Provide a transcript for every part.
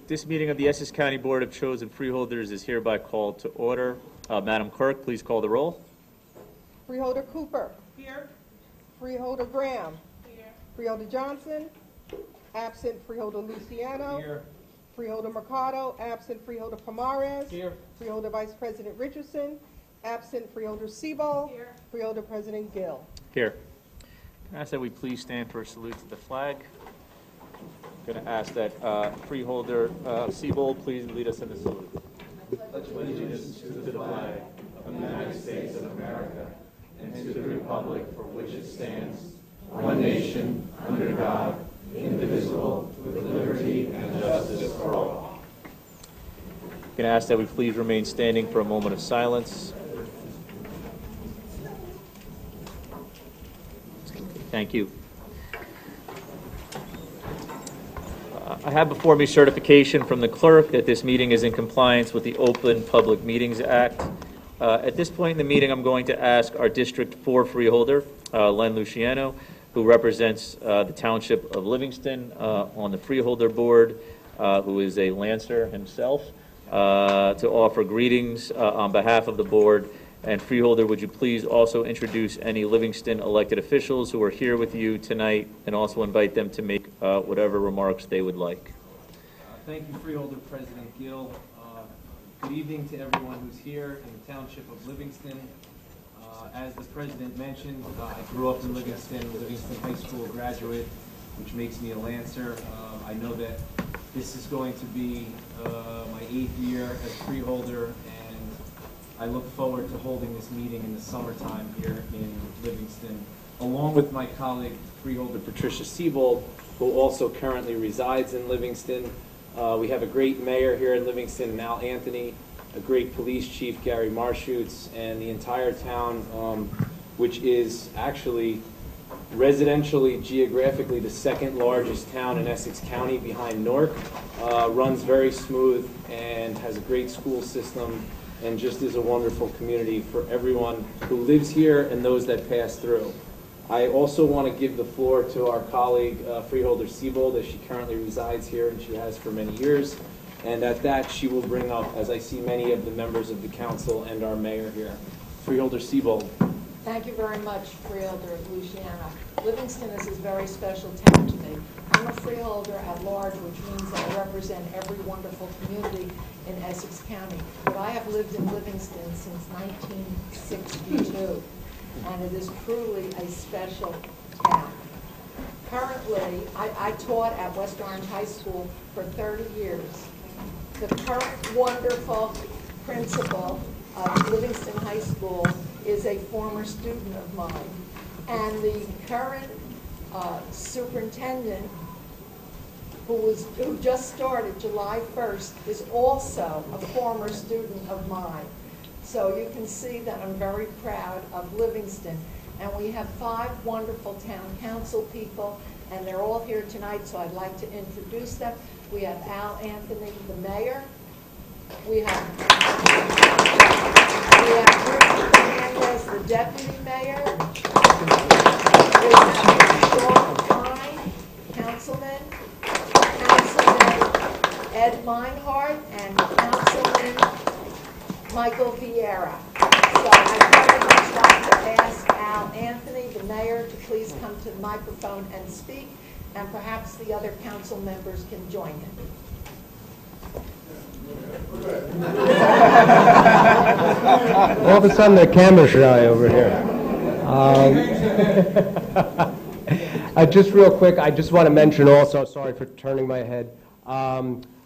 This meeting of the Essex County Board of Chosen Freeholders is hereby called to order. Madam Clerk, please call the roll. Freeholder Cooper. Here. Freeholder Graham. Here. Freeholder Johnson. Absent Freeholder Luciano. Here. Freeholder Mercado. Absent Freeholder Pomares. Here. Freeholder Vice President Richardson. Absent Freeholder Siebel. Here. Freeholder President Gill. Here. Can I ask that we please stand for a salute to the flag? I'm going to ask that Freeholder Siebel please lead us in the salute. Pledge allegiance to the flag of the United States of America and to the republic for which it stands, one nation, under God, indivisible, with liberty and justice for all. I'm going to ask that we please remain standing for a moment of silence. Thank you. I have before me certification from the clerk that this meeting is in compliance with the Open Public Meetings Act. At this point in the meeting, I'm going to ask our District 4 freeholder, Len Luciano, who represents the Township of Livingston on the Freeholder Board, who is a Lancer himself, to offer greetings on behalf of the board. And Freeholder, would you please also introduce any Livingston elected officials who are here with you tonight, and also invite them to make whatever remarks they would like. Thank you, Freeholder President Gill. Good evening to everyone who's here in the Township of Livingston. As the President mentioned, I grew up in Livingston High School graduate, which makes me a Lancer. I know that this is going to be my 8th year as Freeholder, and I look forward to holding this meeting in the summertime here in Livingston, along with my colleague, Freeholder Patricia Siebold, who also currently resides in Livingston. We have a great mayor here in Livingston, Al Anthony, a great police chief, Gary Marschutz, and the entire town, which is actually residentially, geographically, the second largest town in Essex County behind Newark, runs very smooth and has a great school system, and just is a wonderful community for everyone who lives here and those that pass through. I also want to give the floor to our colleague, Freeholder Siebold, as she currently resides here, and she has for many years. And at that, she will bring up, as I see many of the members of the council and our mayor here. Freeholder Siebold. Thank you very much, Freeholder Luciano. Livingston is a very special town to me. I'm a freeholder at large, which means that I represent every wonderful community in Essex County. But I have lived in Livingston since 1962, and it is truly a special town. Currently, I taught at West Orange High School for 30 years. The current wonderful principal of Livingston High School is a former student of mine. And the current superintendent, who just started July 1st, is also a former student of mine. So you can see that I'm very proud of Livingston. And we have 5 wonderful town council people, and they're all here tonight, so I'd like to introduce them. We have Al Anthony, the mayor. We have Bruce Fernandez, the deputy mayor. We have Sean Klein, councilman. Councilman Ed Meinhardt, and Councilman Michael Vieira. So I very much like to ask Al Anthony, the mayor, to please come to the microphone and speak, and perhaps the other council members can join him. All of a sudden, the camera's shy over here. Just real quick, I just want to mention also, sorry for turning my head,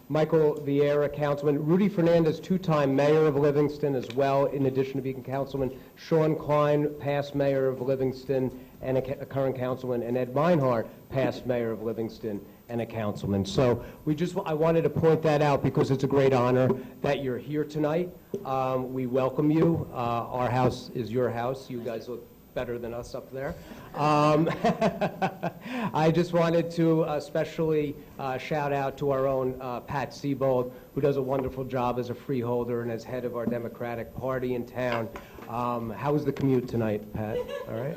Michael Vieira, councilman. Rudy Fernandez, 2-time mayor of Livingston as well, in addition to being councilman. Sean Klein, past mayor of Livingston and a current councilman. And Ed Meinhardt, past mayor of Livingston and a councilman. So I wanted to point that out because it's a great honor that you're here tonight. We welcome you. Our house is your house. You guys look better than us up there. I just wanted to especially shout out to our own Pat Siebold, who does a wonderful job as a freeholder and as head of our Democratic Party in town. How was the commute tonight, Pat? All right?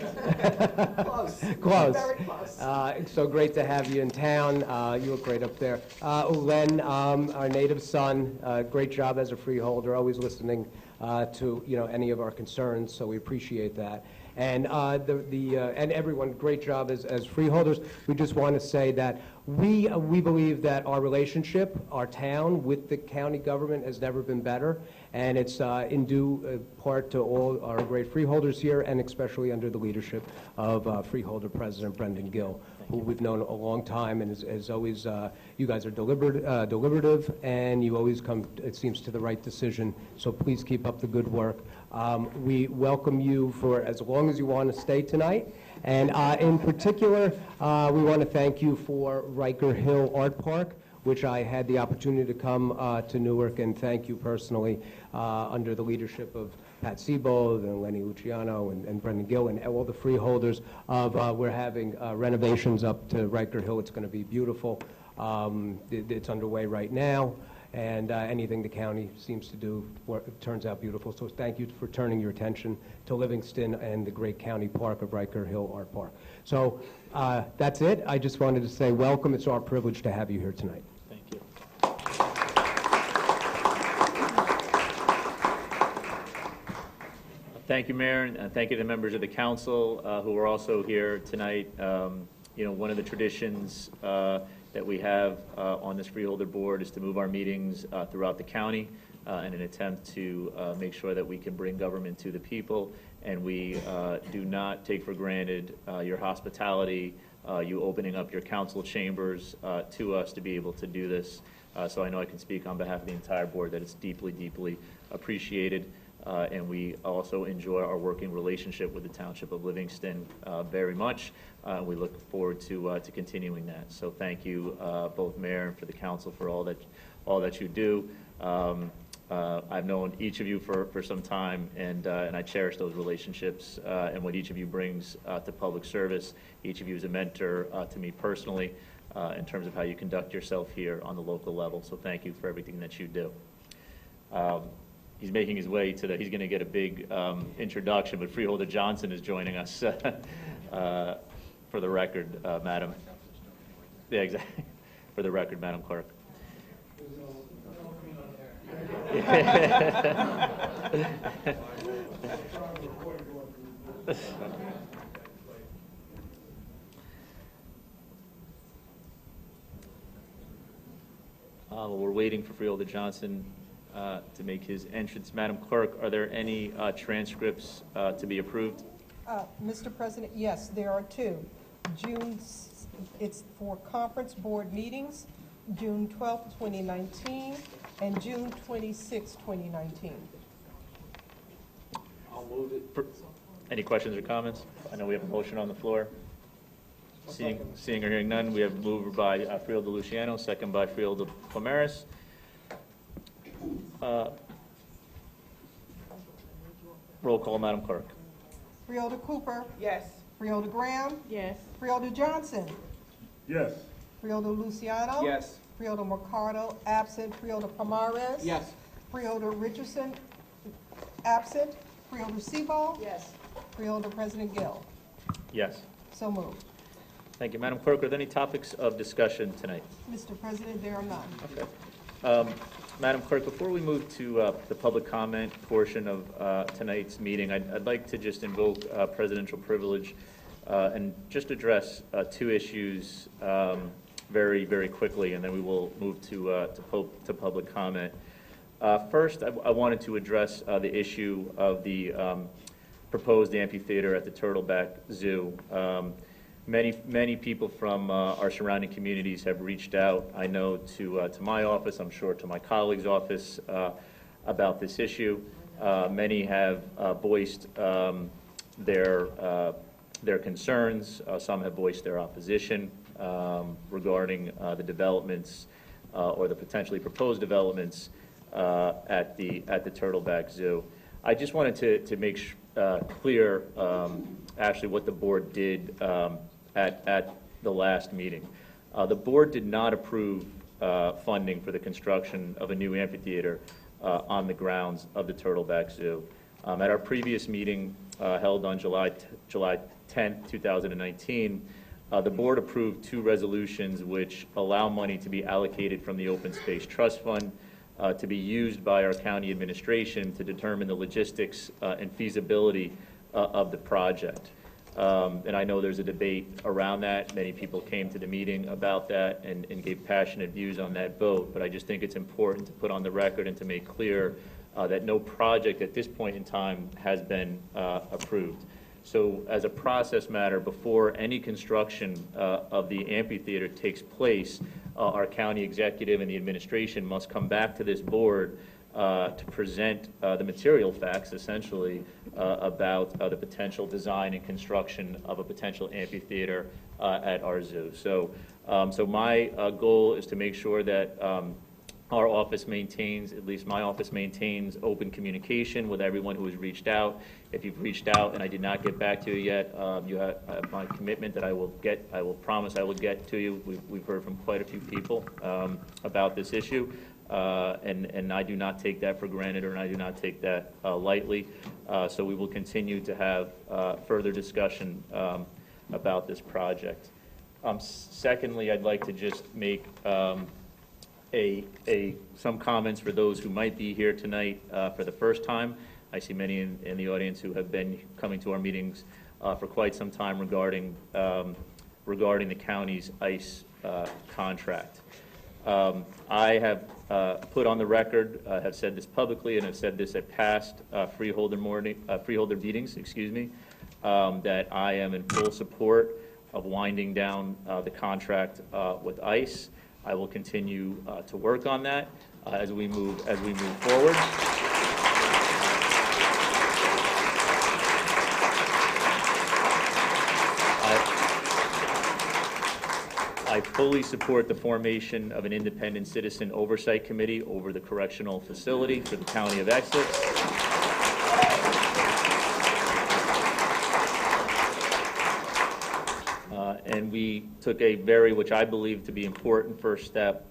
Close. Close. Very close. So great to have you in town. You look great up there. Len, our native son, great job as a freeholder, always listening to any of our concerns, so we appreciate that. And and everyone, great job as freeholders. We just want to say that we believe that our relationship, our town with the county government has never been better, and it's in due part to all our great freeholders here, and especially under the leadership of Freeholder President Brendan Gill, who we've known a long time, and is always, you guys are deliberative, and you always come, it seems, to the right decision, so please keep up the good work. We welcome you for as long as you want to stay tonight, and in particular, we want to thank you for Riker Hill Art Park, which I had the opportunity to come to Newark, and thank you personally under the leadership of Pat Sebo and Lenny Luciano and Brendan Gill and all the freeholders of we're having renovations up to Riker Hill. It's going to be beautiful. It's underway right now, and anything the county seems to do turns out beautiful. So thank you for turning your attention to Livingston and the great county park of Riker Hill Art Park. So that's it. I just wanted to say welcome. It's our privilege to have you here tonight. Thank you. Thank you, Mayor, and thank you to the members of the council who are also here tonight. One of the traditions that we have on this freeholder board is to move our meetings throughout the county in an attempt to make sure that we can bring government to the people, and we do not take for granted your hospitality, you opening up your council chambers to us to be able to do this. So I know I can speak on behalf of the entire board that it's deeply, deeply appreciated. And we also enjoy our working relationship with the Township of Livingston very much. We look forward to continuing that. So thank you, both Mayor and for the council, for all that you do. I've known each of you for some time, and I cherish those relationships and what each of you brings to public service. Each of you is a mentor to me personally in terms of how you conduct yourself here on the local level. So thank you for everything that you do. He's making his way to he's going to get a big introduction, but Freeholder Johnson is joining us for the record, Madam. Yeah, exactly. For the record, Madam Clerk. We're waiting for Freeholder Johnson to make his entrance. Madam Clerk, are there any transcripts to be approved? Mr. President, yes, there are two. It's for conference board meetings, June 12, 2019, and June 26, 2019. I'll move it. Any questions or comments? I know we have a motion on the floor. Seeing or hearing none, we have a mover by Freeholder Luciano, second by Freeholder Pomaris. Roll call, Madam Clerk. Freeholder Cooper? Yes. Freeholder Graham? Yes. Freeholder Johnson? Yes. Freeholder Luciano? Yes. Freeholder Mercado, absent. Freeholder Pomares? Yes. Freeholder Richardson, absent. Freeholder Sebo? Yes. Freeholder President Gill? Yes. So moved. Thank you. Madam Clerk, are there any topics of discussion tonight? Mr. President, there are none. Okay. Madam Clerk, before we move to the public comment portion of tonight's meeting, I'd like to just invoke presidential privilege and just address two issues very, very quickly, and then we will move to public comment. First, I wanted to address the issue of the proposed amphitheater at the Turtleback Zoo. Many people from our surrounding communities have reached out, I know, to my office, I'm sure to my colleague's office about this issue. Many have voiced their concerns. Some have voiced their opposition regarding the developments or the potentially proposed developments at the Turtleback Zoo. I just wanted to make clear actually what the board did at the last meeting. The board did not approve funding for the construction of a new amphitheater on the grounds of the Turtleback Zoo. At our previous meeting held on July 10th, 2019, the board approved 2 resolutions which allow money to be allocated from the Open Space Trust Fund to be used by our county administration to determine the logistics and feasibility of the project. And I know there's a debate around that. Many people came to the meeting about that and gave passionate views on that vote. But I just think it's important to put on the record and to make clear that no project at this point in time has been approved. So as a process matter, before any construction of the amphitheater takes place, our county executive and the administration must come back to this board to present the material facts, essentially, about the potential design and construction of a potential amphitheater at our zoo. So, my goal is to make sure that our office maintains, at least my office maintains, open communication with everyone who has reached out. If you've reached out and I did not get back to you yet, you have my commitment that I will promise I will get to you. We've heard from quite a few people about this issue. And I do not take that for granted, or I do not take that lightly. So we will continue to have further discussion about this project. Secondly, I'd like to just make some comments for those who might be here tonight for the first time. I see many in the audience who have been coming to our meetings for quite some time regarding the county's ICE contract. I have put on the record, have said this publicly, and have said this at past freeholder meetings, that I am in full support of winding down the contract with ICE. I will continue to work on that as we move forward. I fully support the formation of an independent citizen oversight committee over the correctional facility for the County of Essex. And we took a which I believe to be important first step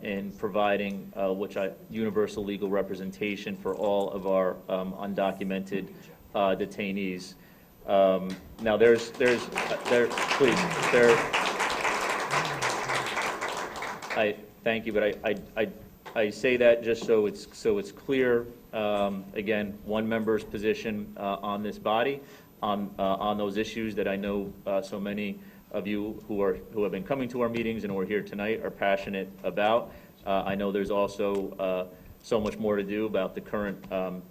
in providing universal legal representation for all of our undocumented detainees. Now, thank you, but I say that just so it's clear. Again, one member's position on this body on those issues that I know so many of you who have been coming to our meetings and who are here tonight are passionate about. I know there's also so much more to do about the current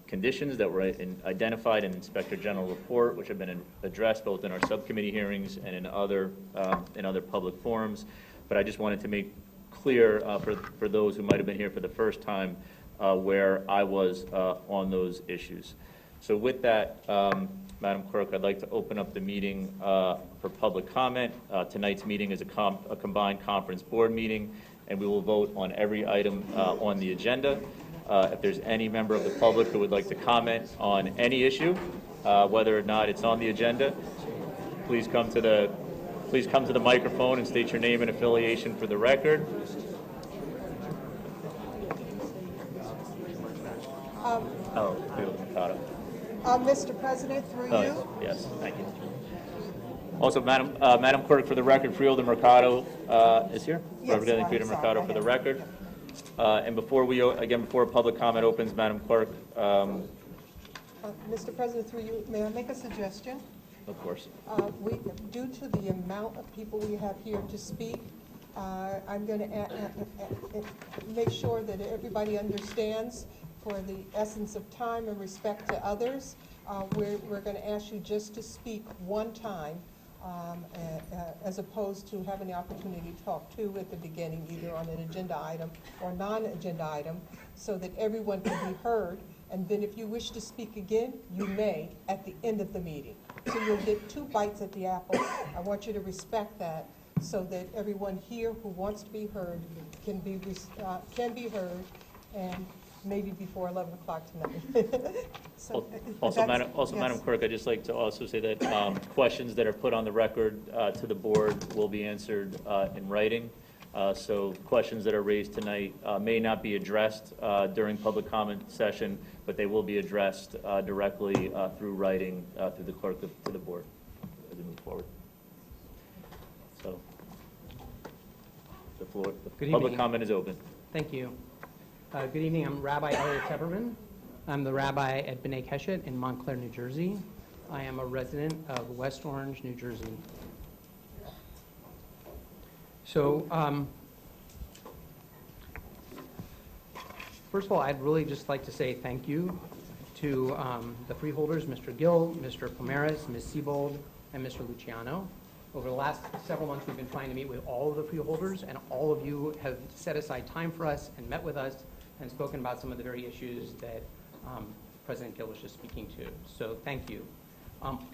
conditions that were identified in Inspector General report, which have been addressed both in our subcommittee hearings and in other public forums. But I just wanted to make clear for those who might have been here for the first time where I was on those issues. So with that, Madam Clerk, I'd like to open up the meeting for public comment. Tonight's meeting is a combined conference board meeting, and we will vote on every item on the agenda. If there's any member of the public who would like to comment on any issue, whether or not it's on the agenda, please come to the microphone and state your name and affiliation for the record. Mercado. Mr. President, through you. Yes, thank you. Also, Madam Clerk, for the record, Freeholder Mercado is here. Yes, Representing Freeholder Mercado for the record. And before public comment opens, Madam Clerk. Mr. President, through you, may I make a suggestion? Of course. Due to the amount of people we have here to speak, I'm going to make sure that everybody understands, for the essence of time and respect to others, we're going to ask you just to speak one time, as opposed to having the opportunity to talk two at the beginning, either on an agenda item or non-agenda item, so that everyone can be heard. And then if you wish to speak again, you may at the end of the meeting. So you'll get 2 bites at the apple. I want you to respect that, so that everyone here who wants to be heard can be heard, and maybe before 11 o'clock tonight. Madam Clerk, I'd just like to also say that questions that are put on the record to the board will be answered in writing So questions that are raised tonight may not be addressed during public comment session, but they will be addressed directly through writing through the clerk to the board as we move forward. So the floor, the public evening. comment is open. Thank you. Good evening. I'm Rabbi Elliot Tepperman. I'm the rabbi at B'nai Keshet in Montclair, New Jersey. I am a resident of West Orange, New Jersey. So, first of all, I'd really just like to say thank you to the freeholders, Mr. Gill, Mr. Pomaris, Ms. Siebold, and Mr. Luciano. Over the last several months, we've been trying to meet with all of the freeholders, and all of you have set aside time for us and met with us and spoken about some of the very issues that President Gill was just speaking to. So thank you.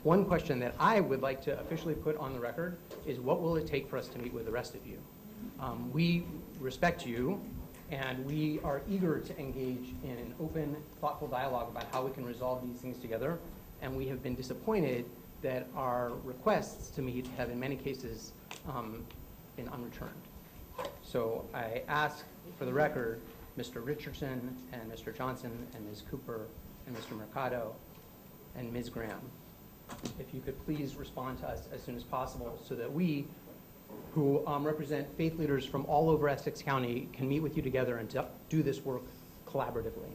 One question that I would like to officially put on the record is, what will it take for us to meet with the rest of you? We respect you, and we are eager to engage in an open, thoughtful dialogue about how we can resolve these things together, and we have been disappointed that our requests to meet have in many cases been unreturned. So I ask for the record Mr. Richardson and Mr. Johnson and Ms. Cooper and Mr. Mercado and Ms. Graham, if you could please respond to us as soon as possible so that we, who represent faith leaders from all over Essex County, can meet with you together and do this work collaboratively.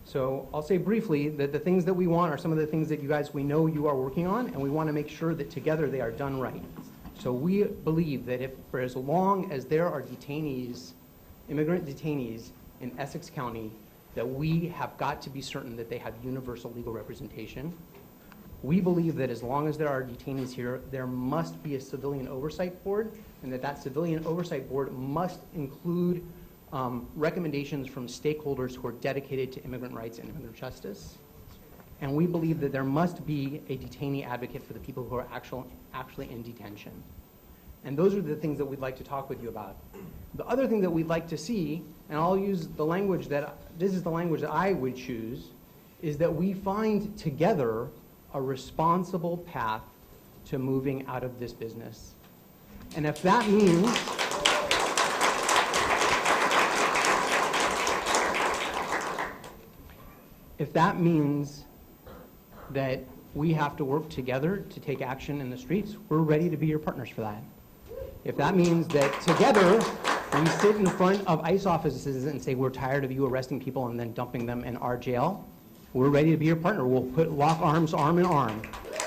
So I'll say briefly that the things that we want are some of the things that you guys, we know you are working on, and we want to make sure that together they are done right. So we believe that if, for as long as there are detainees, immigrant detainees in Essex County, that we have got to be certain that they have universal legal representation. We believe that as long as there are detainees here, there must be a civilian oversight board, and that that civilian oversight board must include recommendations from stakeholders who are dedicated to immigrant rights and immigrant justice. And we believe that there must be a detainee advocate for the people who are actually in detention. And those are the things that we'd like to talk with you about. The other thing that we'd like to see, and I'll use the language that, this is the language that I would choose, is that we find together a responsible path to moving out of this business. And if that means, that we have to work together to take action in the streets, we're ready to be your partners for that. If that means that together we sit in front of ICE offices and say, we're tired of you arresting people and then dumping them in our jail, we're ready to be your partner. We'll lock arms, arm in arm.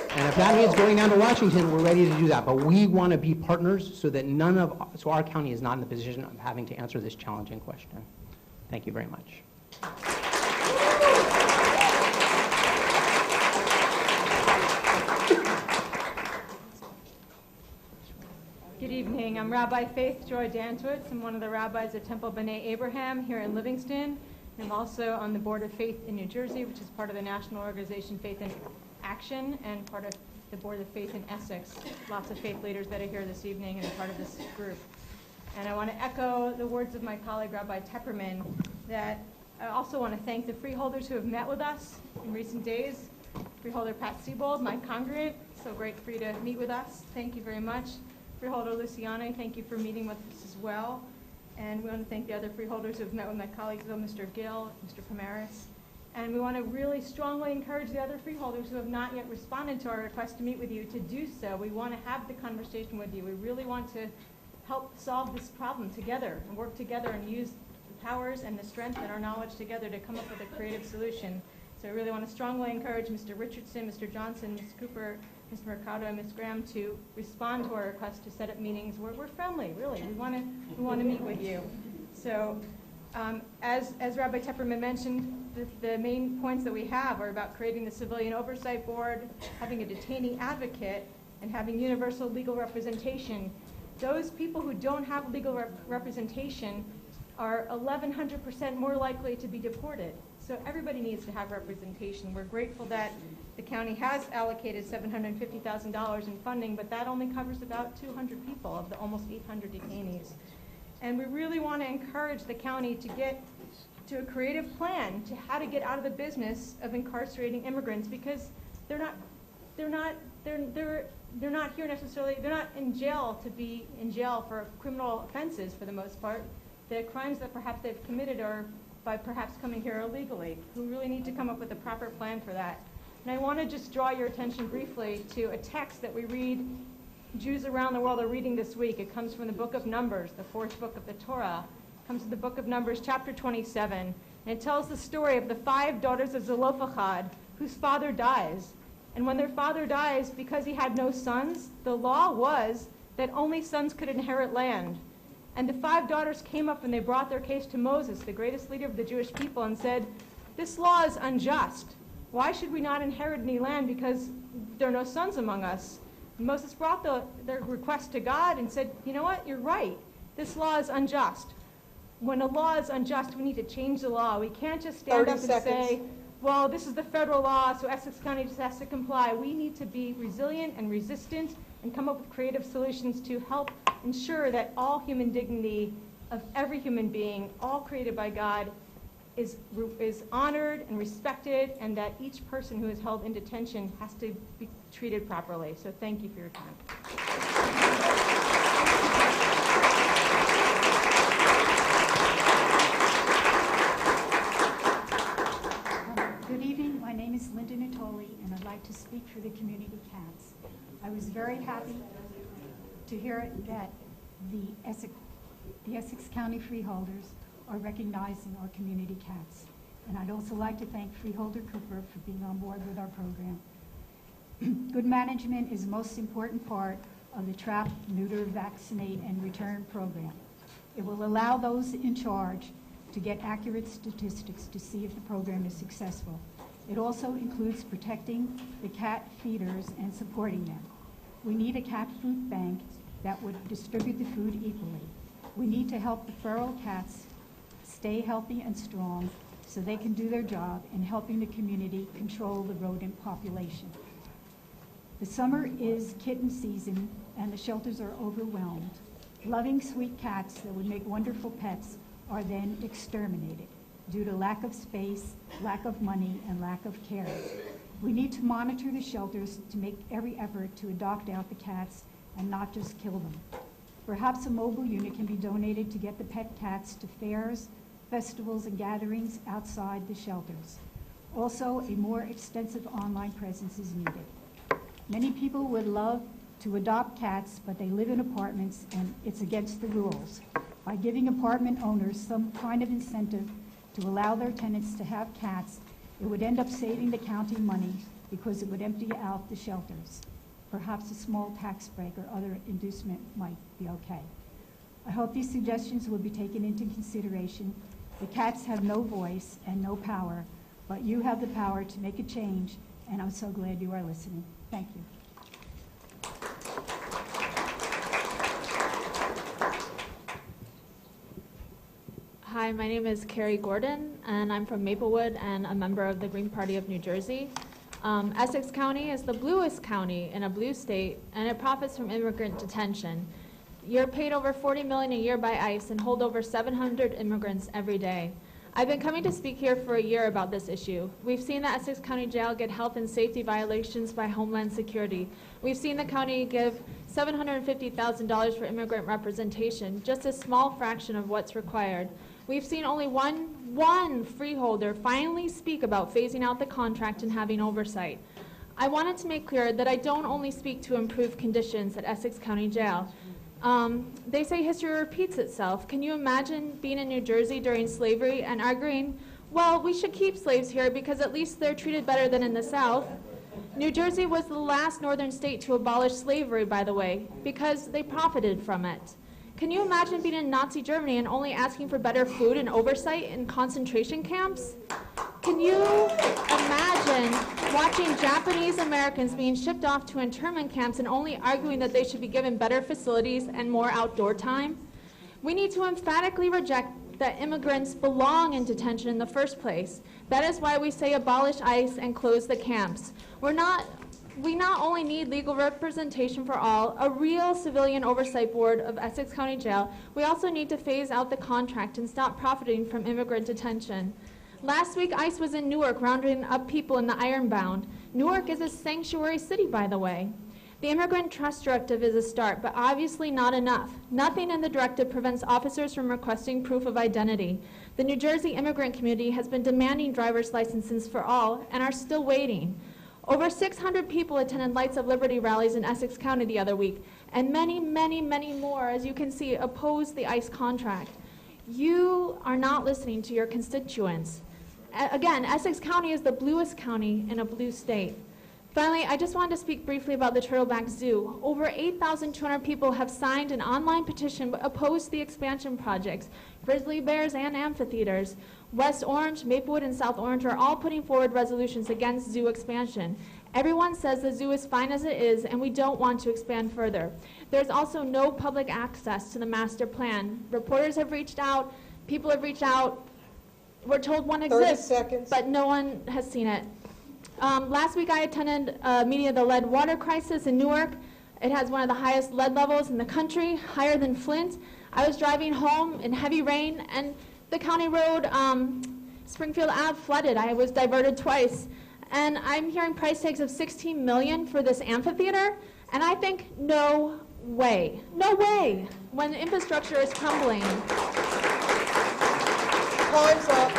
And if that means going down to Washington, we're ready to do that. But we want to be partners so that so our county is not in the position of having to answer this challenging question. Thank you very much. Good evening. I'm Rabbi Faith Joy Dantwitz. I'm one of the rabbis at Temple B'nai Abraham here in Livingston. I'm also on the Board of Faith in New Jersey, which is part of the national organization Faith in Action, and part of the Board of Faith in Essex. Lots of faith leaders that are here this evening and are part of this group. And I want to echo the words of my colleague, Rabbi Tepperman, that I also want to thank the freeholders who have met with us in recent days. Freeholder Pat Siebold, my congregant, so great for you to meet with us. Thank you very much. Freeholder Luciano, thank you for meeting with us as well. And we want to thank the other freeholders who have met with my colleagues, Mr. Gill, Mr. Pomaris. And we want to really strongly encourage the other freeholders who have not yet responded to our request to meet with you to do so. We want to have the conversation with you. We really want to help solve this problem together and work together and use the powers and the strength and our knowledge together to come up with a creative solution. So I really want to strongly encourage Mr. Richardson, Mr. Johnson, Ms. Cooper, Ms. Mercado, and Ms. Graham to respond to our request to set up meetings where we're friendly, really. We want to meet with you. So as Rabbi Tepperman mentioned, the main points that we have are about creating the Civilian Oversight Board, having a detainee advocate, and having universal legal representation. Those people who don't have legal representation are 1,100% more likely to be deported. So everybody needs to have representation. We're grateful that the county has allocated $750,000 in funding, but that only covers about 200 people of the almost 800 detainees. And we really want to encourage the county to get to a creative plan to how to get out of the business of incarcerating immigrants, because they're not here necessarily, they're not in jail to be in jail for criminal offenses for the most part. The crimes that perhaps they've committed are by perhaps coming here illegally. We really need to come up with a proper plan for that. And I want to just draw your attention briefly to a text that we read, Jews around the world are reading this week. It comes from the book of Numbers, the fourth book of the Torah. It comes from the book of Numbers, chapter 27. And it tells the story of the 5 daughters of Zelophehad, whose father dies. And when their father dies, because he had no sons, the law was that only sons could inherit land. And the 5 daughters came up and they brought their case to Moses, the greatest leader of the Jewish people, and said, this law is unjust. Why should we not inherit any land because there are no sons among us? And Moses brought their request to God and said, you know what, you're right. This law is unjust. When a law is unjust, we need to change the law. We can't just stand 30 up and seconds. say, well, this is the federal law, so Essex County just has to comply. We need to be resilient and resistant and come up with creative solutions to help ensure that all human dignity of every human being, all created by God, is honored and respected, and that each person who is held in detention has to be treated properly. So thank you for your time. Good evening. My name is Linda Natoli, and I'd like to speak for the community cats. I was very happy to hear that the Essex County Freeholders are recognizing our community cats. And I'd also like to thank Freeholder Cooper for being on board with our program. Good management is the most important part of the trap, neuter, vaccinate, and return program. It will allow those in charge to get accurate statistics to see if the program is successful. It also includes protecting the cat feeders and supporting them. We need a cat food bank that would distribute the food equally. We need to help the feral cats stay healthy and strong so they can do their job in helping the community control the rodent population. The summer is kitten season and the shelters are overwhelmed. Loving sweet cats that would make wonderful pets are then exterminated due to lack of space, lack of money, and lack of care. We need to monitor the shelters to make every effort to adopt out the cats and not just kill them. Perhaps a mobile unit can be donated to get the pet cats to fairs, festivals, and gatherings outside the shelters. Also, a more extensive online presence is needed. Many people would love to adopt cats, but they live in apartments and it's against the rules. By giving apartment owners some kind of incentive to allow their tenants to have cats, it would end up saving the county money because it would empty out the shelters. Perhaps a small tax break or other inducement might be okay. I hope these suggestions will be taken into consideration. The cats have no voice and no power, but you have the power to make a change, and I'm so glad you are listening. Thank you. Hi, my name is Carrie Gordon, and I'm from Maplewood and a member of the Green Party of New Jersey. Essex County is the bluest county in a blue state, and it profits from immigrant detention. You're paid over $40 million a year by ICE and hold over 700 immigrants every day. I've been coming to speak here for a year about this issue. We've seen the Essex County Jail get health and safety violations by Homeland Security. We've seen the county give $750,000 for immigrant representation, just a small fraction of what's required. We've seen only one freeholder finally speak about phasing out the contract and having oversight. I wanted to make clear that I don't only speak to improve conditions at Essex County Jail. They say history repeats itself. Can you imagine being in New Jersey during slavery and arguing, well, we should keep slaves here because at least they're treated better than in the South? New Jersey was the last northern state to abolish slavery, by the way, because they profited from it. Can you imagine being in Nazi Germany and only asking for better food and oversight in concentration camps? Can you imagine watching Japanese Americans being shipped off to internment camps and only arguing that they should be given better facilities and more outdoor time? We need to emphatically reject that immigrants belong in detention in the first place. That is why we say abolish ICE and close the camps. We not only need legal representation for all, a real civilian oversight board of Essex County Jail, we also need to phase out the contract and stop profiting from immigrant detention. Last week, ICE was in Newark rounding up people in the Ironbound. Newark is a sanctuary city, by the way. The Immigrant Trust Directive is a start, but obviously not enough. Nothing in the directive prevents officers from requesting proof of identity. The New Jersey immigrant community has been demanding driver's licenses for all and are still waiting. Over 600 people attended Lights of Liberty rallies in Essex County the other week, and many, many, many more, as you can see, opposed the ICE contract. You are not listening to your constituents. Again, Essex County is the bluest county in a blue state. Finally, I just wanted to speak briefly about the Turtleback Zoo. Over 8,200 people have signed an online petition opposed to the expansion projects. Grizzly bears and amphitheaters. West Orange, Maplewood, and South Orange are all putting forward resolutions against zoo expansion. Everyone says the zoo is fine as it is, and we don't want to expand further. There's also no public access to the master plan. Reporters have reached out, people have reached out. We're told one 30 exists, seconds. but no one has seen it. Last week I attended a meeting of the lead water crisis in Newark. It has one of the highest lead levels in the country, higher than Flint. I was driving home in heavy rain, and the county road, Springfield Ave, flooded. I was diverted twice. And I'm hearing price tags of $16 million for this amphitheater, and I think, no way. No way, when infrastructure is crumbling. Time's up.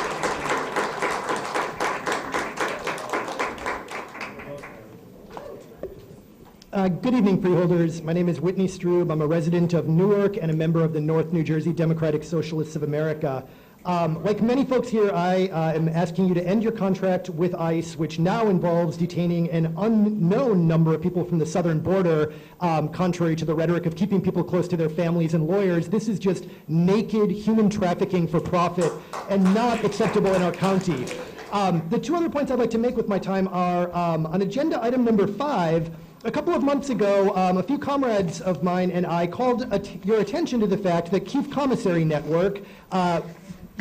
Good evening, freeholders. My name is Whitney Strube. I'm a resident of Newark and a member of the North New Jersey Democratic Socialists of America. Like many folks here, I am asking you to end your contract with ICE, which now involves detaining an unknown number of people from the southern border, contrary to the rhetoric of keeping people close to their families and lawyers. This is just naked human trafficking for profit and not acceptable in our county. The two other points I'd like to make with my time are on agenda item number 5. A couple of months ago, a few comrades of mine and I called your attention to the fact that Keefe Commissary Network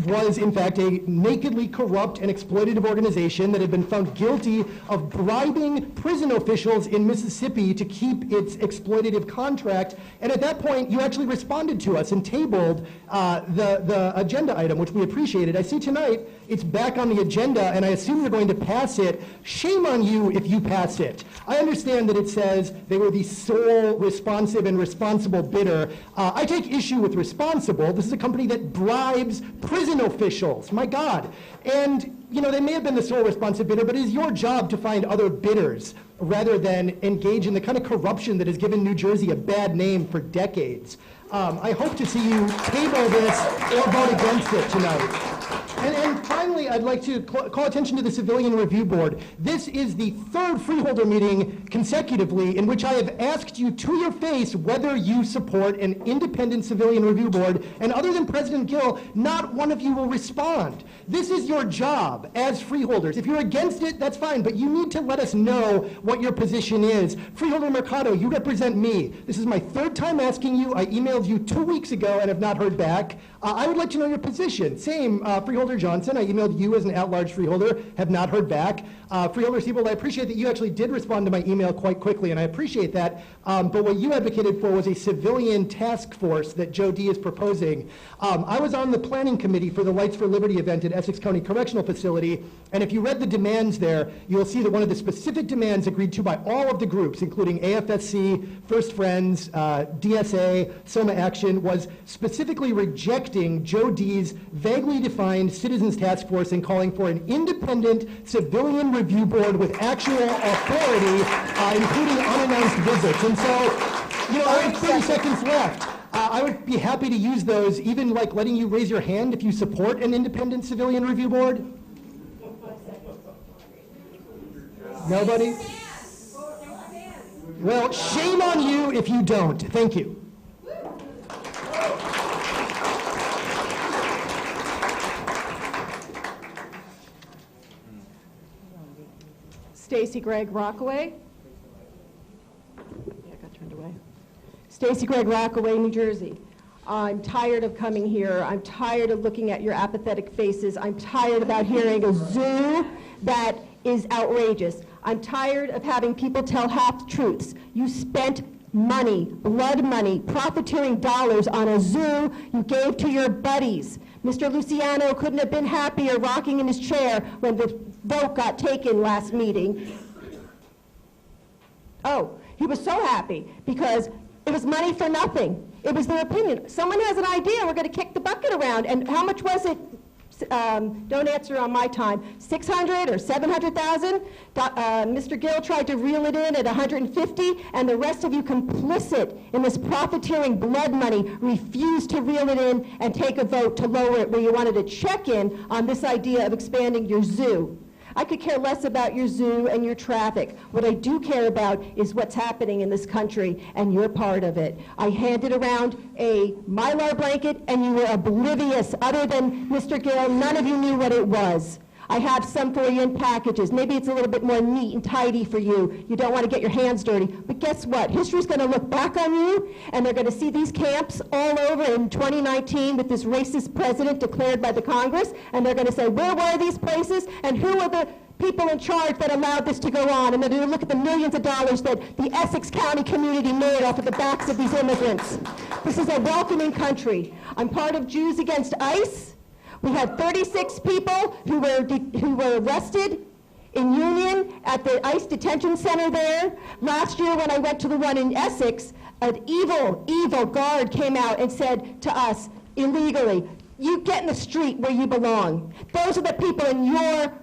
was in fact a nakedly corrupt and exploitative organization that had been found guilty of bribing prison officials in Mississippi to keep its exploitative contract. And at that point, you actually responded to us and tabled the agenda item, which we appreciated. I see tonight it's back on the agenda, and I assume you're going to pass it. Shame on you if you pass it. I understand that it says they were the sole responsive and responsible bidder. I take issue with responsible. This is a company that bribes prison officials. My God. And, you know, they may have been the sole responsive bidder, but it is your job to find other bidders rather than engage in the kind of corruption that has given New Jersey a bad name for decades. I hope to see you table this or vote against it tonight. And finally, I'd like to call attention to the Civilian Review Board. This is the third Freeholder meeting consecutively in which I have asked you to your face whether you support an independent Civilian Review Board, and other than President Gill, not one of you will respond. This is your job as freeholders. If you're against it, that's fine, but you need to let us know what your position is. Freeholder Mercado, you represent me. This is my third time asking you. I emailed you 2 weeks ago and have not heard back. I would like to know your position. Same, Freeholder Johnson, I emailed you as an at-large freeholder, have not heard back. Freeholder Siebold, I appreciate that you actually did respond to my email quite quickly, and I appreciate that. But what you advocated for was a civilian task force that Joe D is proposing. I was on the planning committee for the Lights for Liberty event at Essex County Correctional Facility, and if you read the demands there, you'll see that one of the specific demands agreed to by all of the groups, including AFSC, First Friends, DSA, Soma Action, was specifically rejecting Joe D's vaguely defined Citizens Task Force and calling for an independent civilian review board with actual authority, including unannounced visits. And so, you know, I have 30 seconds left. I would be happy to use those, even like letting you raise your hand if you support an independent civilian review board. Nobody? Well, shame on you if you don't. Thank you. Stacy Gregg Rockaway. Yeah, got turned away. Stacy Gregg Rockaway, New Jersey. I'm tired of coming here. I'm tired of looking at your apathetic faces. I'm tired about hearing a zoo that is outrageous. I'm tired of having people tell half-truths. You spent money, blood money, profiteering dollars on a zoo you gave to your buddies. Mr. Luciano couldn't have been happier rocking in his chair when the vote got taken last meeting. Oh, he was so happy because it was money for nothing. It was their opinion. Someone has an idea, we're going to kick the bucket around. And how much was it? Don't answer on my time. 600 or 700,000? Mr. Gill tried to reel it in at 150, and the rest of you complicit in this profiteering blood money refused to reel it in and take a vote to lower it where you wanted to check in on this idea of expanding your zoo. I could care less about your zoo and your traffic. What I do care about is what's happening in this country, and you're part of it. I handed around a Mylar blanket, and you were oblivious. Other than Mr. Gill, none of you knew what it was. I have some for you in packages. Maybe it's a little bit more neat and tidy for you. You don't want to get your hands dirty. But guess what? History's going to look back on you, and they're going to see these camps all over in 2019 with this racist president declared by the Congress, and they're going to say, where were these places, and who are the people in charge that allowed this to go on? And they're going to look at the millions of dollars that the Essex County community made off of the backs of these immigrants. This is a welcoming country. I'm part of Jews Against ICE. We had 36 people who were arrested in Union at the ICE detention center there. Last year when I went to the one in Essex, an evil, evil guard came out and said to us, illegally, you get in the street where you belong. Those are the people in your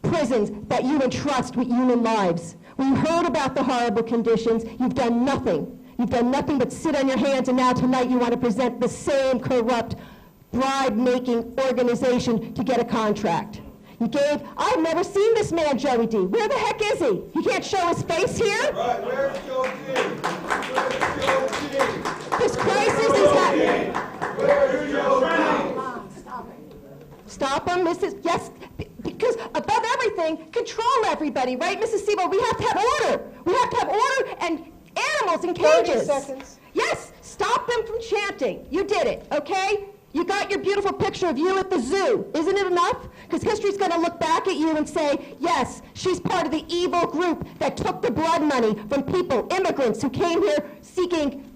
prisons that you entrust with human lives. We heard about the horrible conditions. You've done nothing. You've done nothing but sit on your hands, and now tonight you want to present the same corrupt bribe-making organization to get a contract. You gave, I've never seen this man, Joey D. Where the heck is he? He can't show his face here? Right, where's Joe D? Where's Joe D? This crisis is happening. Where's Joe D? Stop him, Mrs. Yes, because above everything, control everybody, right, Mrs. Siebel? We have to have order. We have to have order and animals in cages. 30 seconds. Yes, stop them from chanting. You did it, okay? You got your beautiful picture of you at the zoo. Isn't it enough? Because history's going to look back at you and say, yes, she's part of the evil group that took the blood money from people, immigrants who came here seeking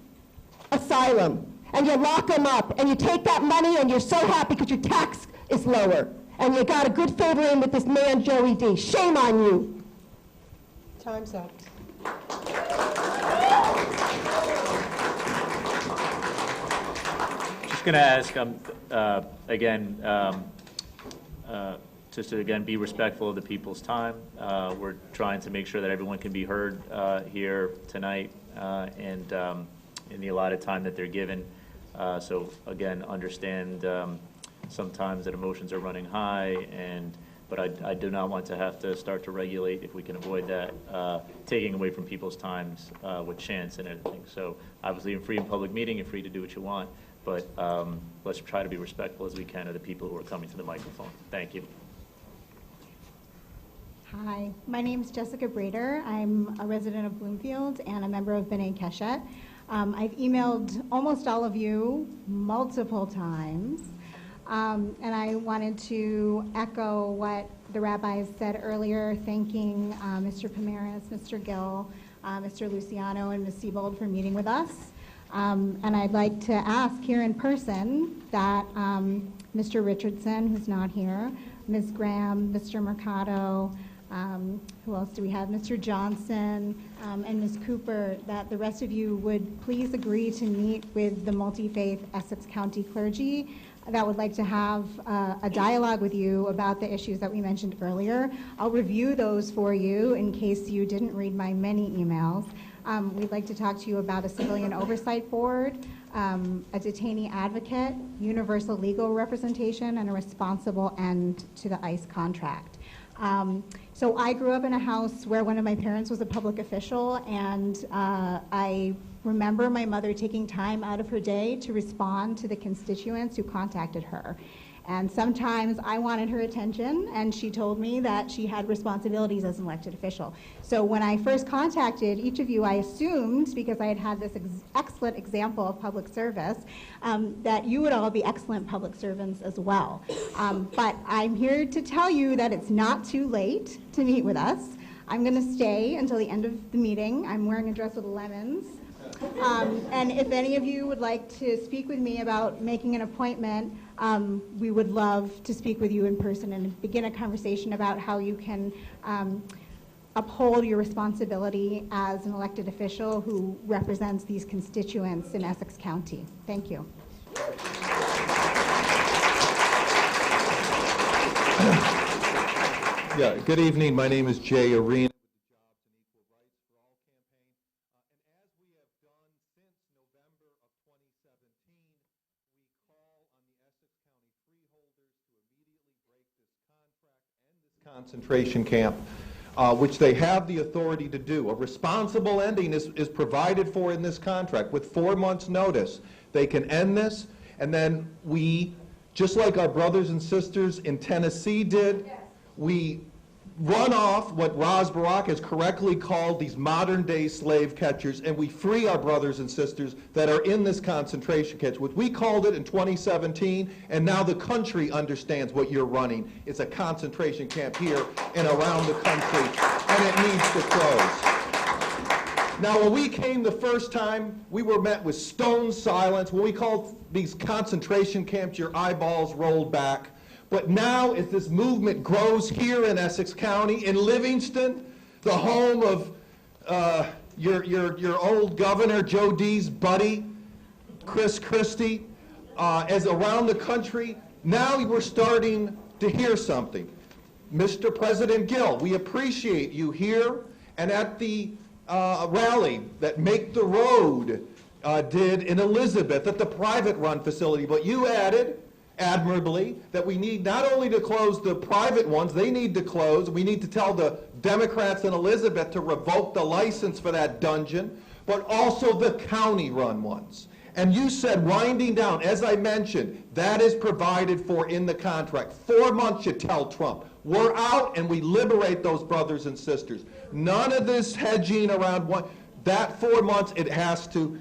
asylum. And you lock them up, and you take that money, and you're so happy because your tax is lower. And you got a good favor in with this man, Joey D. Shame on you. Time's up. Going to ask again, just to again be respectful of the people's time. We're trying to make sure that everyone can be heard here tonight and in the allotted time that they're given. So again, understand sometimes that emotions are running high, but I do not want to have to start to regulate, if we can avoid that, taking away from people's times with chants and everything. So obviously, in free and public meeting, you're free to do what you want. But let's try to be respectful as we can of the people who are coming to the microphone. Thank you. Hi, my name is Jessica Brader. I'm a resident of Bloomfield and a member of B'nai Keshet. I've emailed almost all of you multiple times, and I wanted to echo what the rabbis said earlier, thanking Mr. Pomeranz, Mr. Gill, Mr. Luciano, and Ms. Siebold for meeting with us. And I'd like to ask here in person that Mr. Richardson, who's not here, Ms. Graham, Mr. Mercado, who else do we have? Mr. Johnson, and Ms. Cooper, that the rest of you would please agree to meet with the multi-faith Essex County clergy that would like to have a dialogue with you about the issues that we mentioned earlier. I'll review those for you in case you didn't read my many emails. We'd like to talk to you about a civilian oversight board, a detainee advocate, universal legal representation, and a responsible end to the ICE contract. So I grew up in a house where one of my parents was a public official, and I remember my mother taking time out of her day to respond to the constituents who contacted her. And sometimes I wanted her attention, and she told me that she had responsibilities as an elected official. So when I first contacted each of you, I assumed, because I had had this excellent example of public service, that you would all be excellent public servants as well. But I'm here to tell you that it's not too late to meet with us. I'm going to stay until the end of the meeting. I'm wearing a dress with lemons. And if any of you would like to speak with me about making an appointment, we would love to speak with you in person and begin a conversation about how you can uphold your responsibility as an elected official who represents these constituents in Essex County. Thank you. Yeah, good evening. My name is Jay Arena. Concentration camp, which they have the authority to do. A responsible ending is provided for in this contract. With 4 months' notice, they can end this, and then we, just like our brothers and sisters in Tennessee did, we run off what Ras Barak has correctly called these modern-day slave catchers, and we free our brothers and sisters that are in this concentration camp, which we called it in 2017, and now the country understands what you're running. It's a concentration camp here and around the country, and it needs to close. Now, when we came the first time, we were met with stone silence. When we called these concentration camps, your eyeballs rolled back. But now, as this movement grows here in Essex County, in Livingston, the home of your old governor, Joe D's buddy, Chris Christie, as around the country, now we're starting to hear something. Mr. President Gill, we appreciate you here and at the rally that Make the Road did in Elizabeth at the private-run facility, but you added admirably that we need not only to close the private ones, they need to close. We need to tell the Democrats in Elizabeth to revoke the license for that dungeon, but also the county-run ones. And you said winding down, as I mentioned, that is provided for in the contract. 4 months, you tell Trump. We're out and we liberate those brothers and sisters. None of this hedging around one. That 4 months, it has to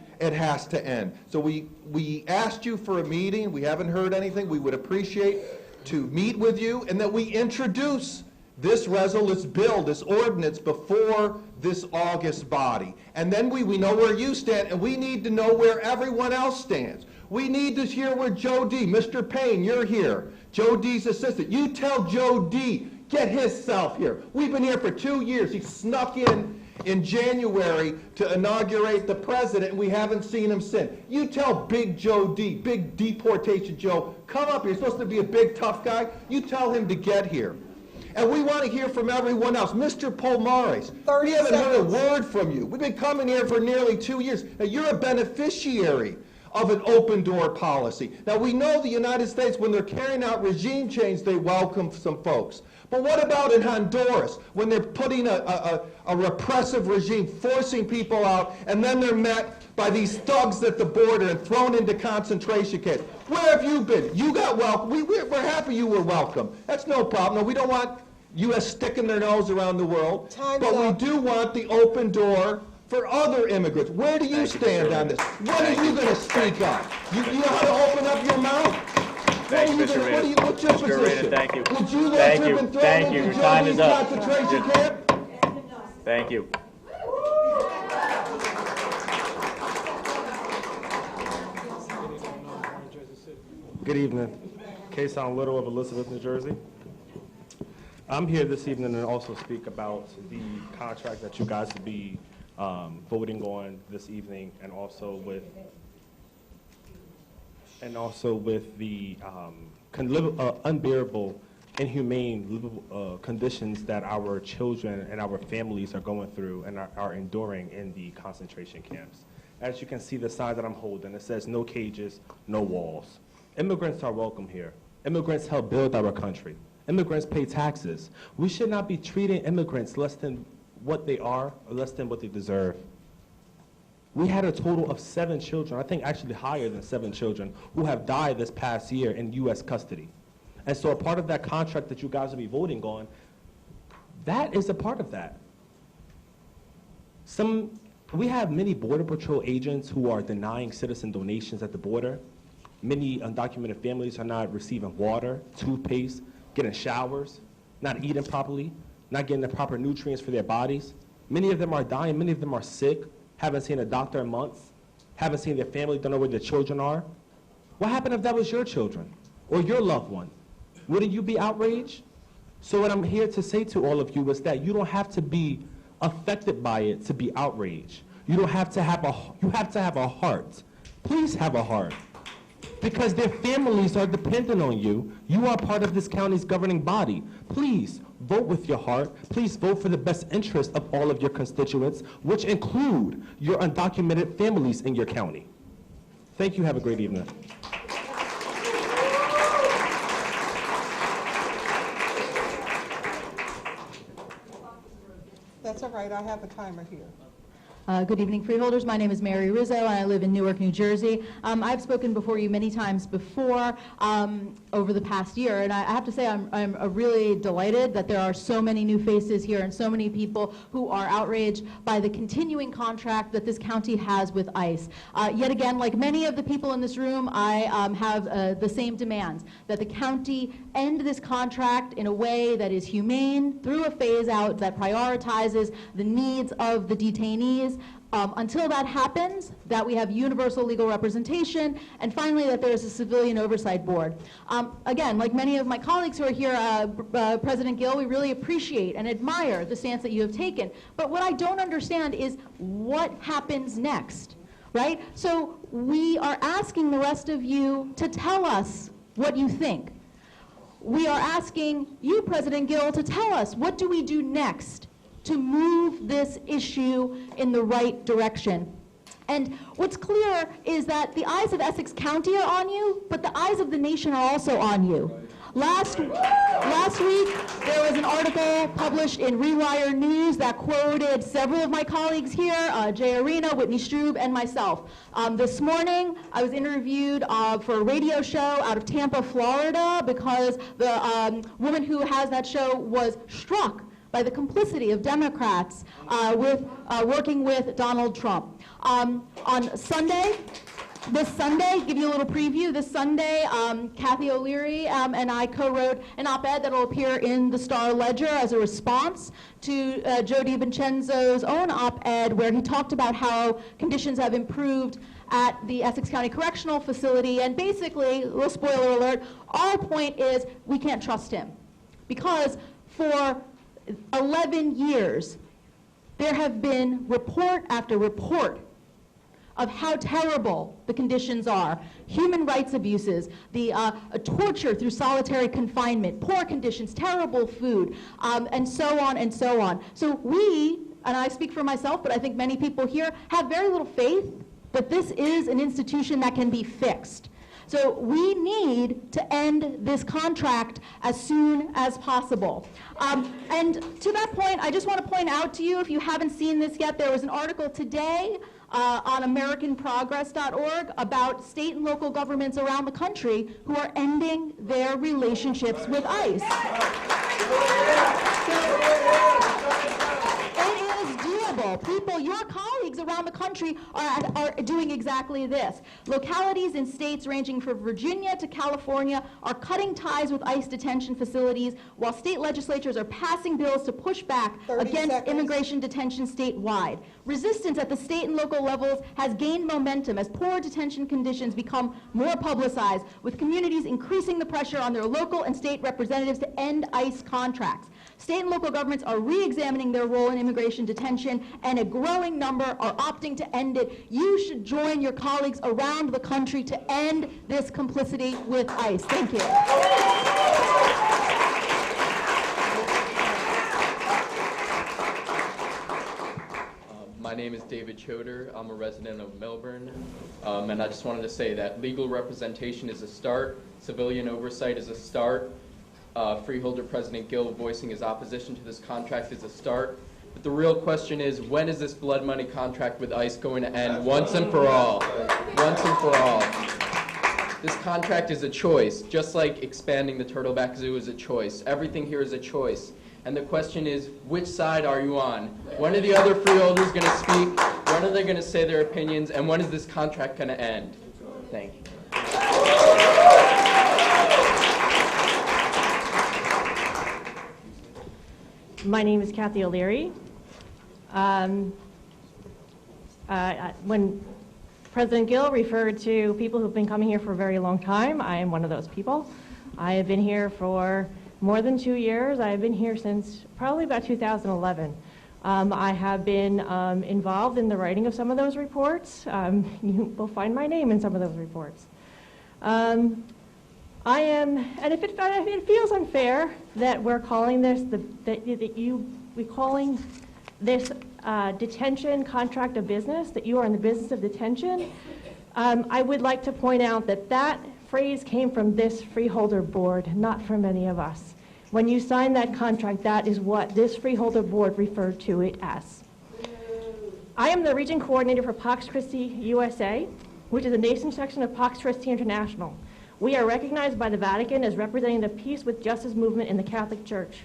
end. So we asked you for a meeting. We haven't heard anything. We would appreciate to meet with you and that we introduce this bill, this ordinance, before this August body. And then we know where you stand, and we need to know where everyone else stands. We need to hear where Joe D., Mr. Payne, you're here, Joe D's assistant. You tell Joe D., get himself here. We've been here for 2 years. He snuck in January to inaugurate the president, and we haven't seen him since. You tell Big Joe D., Big Deportation Joe, come up here. You're supposed to be a big, tough guy. You tell him to get here. And we want to hear from everyone else. Mr. Polmares, we haven't heard a word from you. We've been coming here for nearly 2 years. Now, you're a beneficiary of an open-door policy. Now, we know the United States, when they're carrying out regime change, they welcome some folks. But what about in Honduras, when they're putting a repressive regime, forcing people out, and then they're met by these thugs at the border and thrown into concentration camps? Where have you been? You got welcome. We're happy you were welcome. That's no problem. No, we don't want U.S. sticking their nose around the world. But we do want the open door for other immigrants. Where do you stand on this? When are you going to speak up? You know how to open up your mouth? Thank you, Mr. Arena. What's your Mr. position? Arena, thank you. Would you like Thank to you. have been thrown Thank you. into Your time Joe is D's up. concentration camp? Thank you. Good evening. Kason Little of Elizabeth, New Jersey. I'm here this evening to also speak about the contract that you guys will be voting on this evening, and also with the unbearable, inhumane conditions that our children and our families are going through and are enduring in the concentration camps. As you can see, the sign that I'm holding, it says no cages, no walls. Immigrants are welcome here. Immigrants help build our country. Immigrants pay taxes. We should not be treating immigrants less than what they are or less than what they deserve. We had a total of 7 children, I think actually higher than 7 children, who have died this past year in U.S. custody. And so a part of that contract that you guys will be voting on, that is a part of that. We have many Border Patrol agents who are denying citizen donations at the border. Many undocumented families are not receiving water, toothpaste, getting showers, not eating properly, not getting the proper nutrients for their bodies. Many of them are dying, many of them are sick, haven't seen a doctor in months, haven't seen their family, don't know where their children are. What happened if that was your children or your loved one? Wouldn't you be outraged? So what I'm here to say to all of you is that you don't have to be affected by it to be outraged. You don't have to have you have to have a heart. Please have a heart. Because their families are dependent on you. You are part of this county's governing body. Please vote with your heart. Please vote for the best interest of all of your constituents, which include your undocumented families in your county. Thank you. Have a great evening. That's all right, I have a timer here. Good evening, Freeholders. My name is Mary Rizzo, and I live in Newark, New Jersey. I've spoken before you many times before over the past year, and I have to say I'm really delighted that there are so many new faces here and so many people who are outraged by the continuing contract that this county has with ICE. Yet again, like many of the people in this room, I have the same demands, that the county end this contract in a way that is humane, through a phase-out that prioritizes the needs of the detainees. Until that happens, that we have universal legal representation, and finally that there is a civilian oversight board. Again, like many of my colleagues who are here, President Gill, we really appreciate and admire the stance that you have taken. But what I don't understand is what happens next, right? So we are asking the rest of you to tell us what you think. We are asking you, President Gill, to tell us, what do we do next to move this issue in the right direction? And what's clear is that the eyes of Essex County are on you, but the eyes of the nation are also on you. Last week, there was an article published in Rewire News that quoted several of my colleagues here, Jay Arena, Whitney Strube, and myself. This morning, I was interviewed for a radio show out of Tampa, Florida, because the woman who has that show was struck by the complicity of Democrats working with Donald Trump. On Sunday, this Sunday, give you a little preview, this Sunday, Kathy O'Leary and I co-wrote an op-ed that will appear in the Star Ledger as a response to Joe DiVincenzo's own op-ed, where he talked about how conditions have improved at the Essex County Correctional Facility. And basically, a little spoiler alert, our point is we can't trust him. Because for 11 years, there have been report after report of how terrible the conditions are. Human rights abuses, the torture through solitary confinement, poor conditions, terrible food, and so on and so on. So we, and I speak for myself, but I think many people here, have very little faith that this is an institution that can be fixed. So we need to end this contract as soon as possible. And to that point, I just want to point out to you, if you haven't seen this yet, there was an article today on AmericanProgress.org about state and local governments around the country who are ending their relationships with ICE. People, your colleagues around the country are doing exactly this. Localities in states ranging from Virginia to California are cutting ties with ICE detention facilities, while state legislatures are passing bills to push back against immigration detention statewide. Resistance at the state and local levels has gained momentum as poor detention conditions become more publicized, with communities increasing the pressure on their local and state representatives to end ICE contracts. State and local governments are re-examining their role in immigration detention, and a growing number are opting to end it. You should join your colleagues around the country to end this complicity with ICE. Thank you. My name is David Choder. I'm a resident of Melbourne, and I just wanted to say that legal representation is a start, civilian oversight is a start, Freeholder President Gill voicing his opposition to this contract is a start. But the real question is, when is this blood money contract with ICE going to end once and for all? Once and for all. This contract is a choice, just like expanding the Turtleback Zoo is a choice. Everything here is a choice. And the question is, which side are you on? When are the other freeholders going to speak? When are they going to say their opinions? And when is this contract going to end? Thank you. My name is Kathy O'Leary. When President Gill referred to people who've been coming here for a very long time, I am one of those people. I have been here for more than 2 years. I've been here since probably about 2011. I have been involved in the writing of some of those reports. You will find my name in some of those reports. And if it feels unfair that we're calling this, we're calling this detention contract of business, that you are in the business of detention, I would like to point out that that phrase came from this Freeholder board, not from any of us. When you signed that contract, that is what this Freeholder board referred to it as. I am the region coordinator for Pax Christi USA, which is a nation section of Pax Christi International. We are recognized by the Vatican as representing the peace with justice movement in the Catholic Church.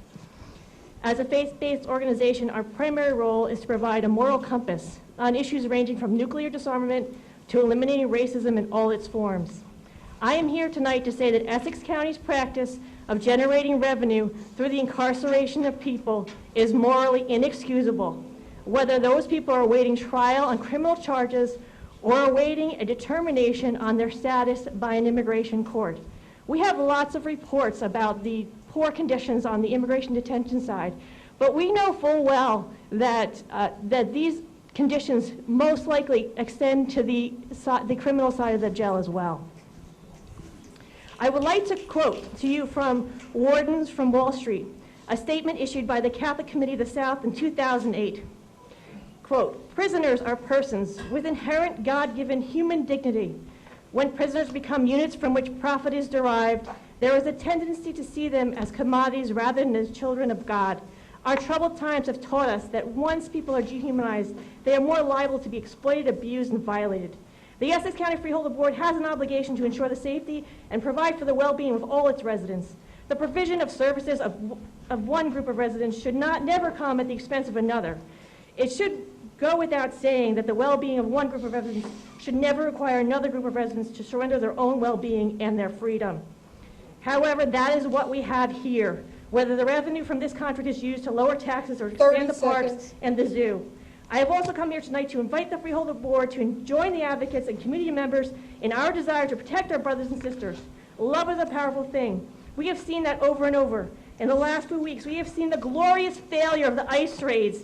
As a faith-based organization, our primary role is to provide a moral compass on issues ranging from nuclear disarmament to eliminating racism in all its forms. I am here tonight to say that Essex County's practice of generating revenue through the incarceration of people is morally inexcusable, whether those people are awaiting trial on criminal charges or awaiting a determination on their status by an immigration court. We have lots of reports about the poor conditions on the immigration detention side, but we know full well that these conditions most likely extend to the criminal side of the jail as well. I would like to quote to you from Wardens from Wall Street, a statement issued by the Catholic Committee of the South in 2008. Quote, prisoners are persons with inherent God-given human dignity. When prisoners become units from which profit is derived, there is a tendency to see them as commodities rather than as children of God. Our troubled times have taught us that once people are dehumanized, they are more liable to be exploited, abused, and violated. The Essex County Freeholder Board has an obligation to ensure the safety and provide for the well-being of all its residents. The provision of services of one group of residents should never come at the expense of another. It should go without saying that the well-being of one group of residents should never require another group of residents to surrender their own well-being and their freedom. However, that is what we have here, whether the revenue from this contract is used to lower taxes or expand the parks and the zoo. I have also come here tonight to invite the Freeholder Board to join the advocates and community members in our desire to protect our brothers and sisters. Love is a powerful thing. We have seen that over and over. In the last few weeks, we have seen the glorious failure of the ICE raids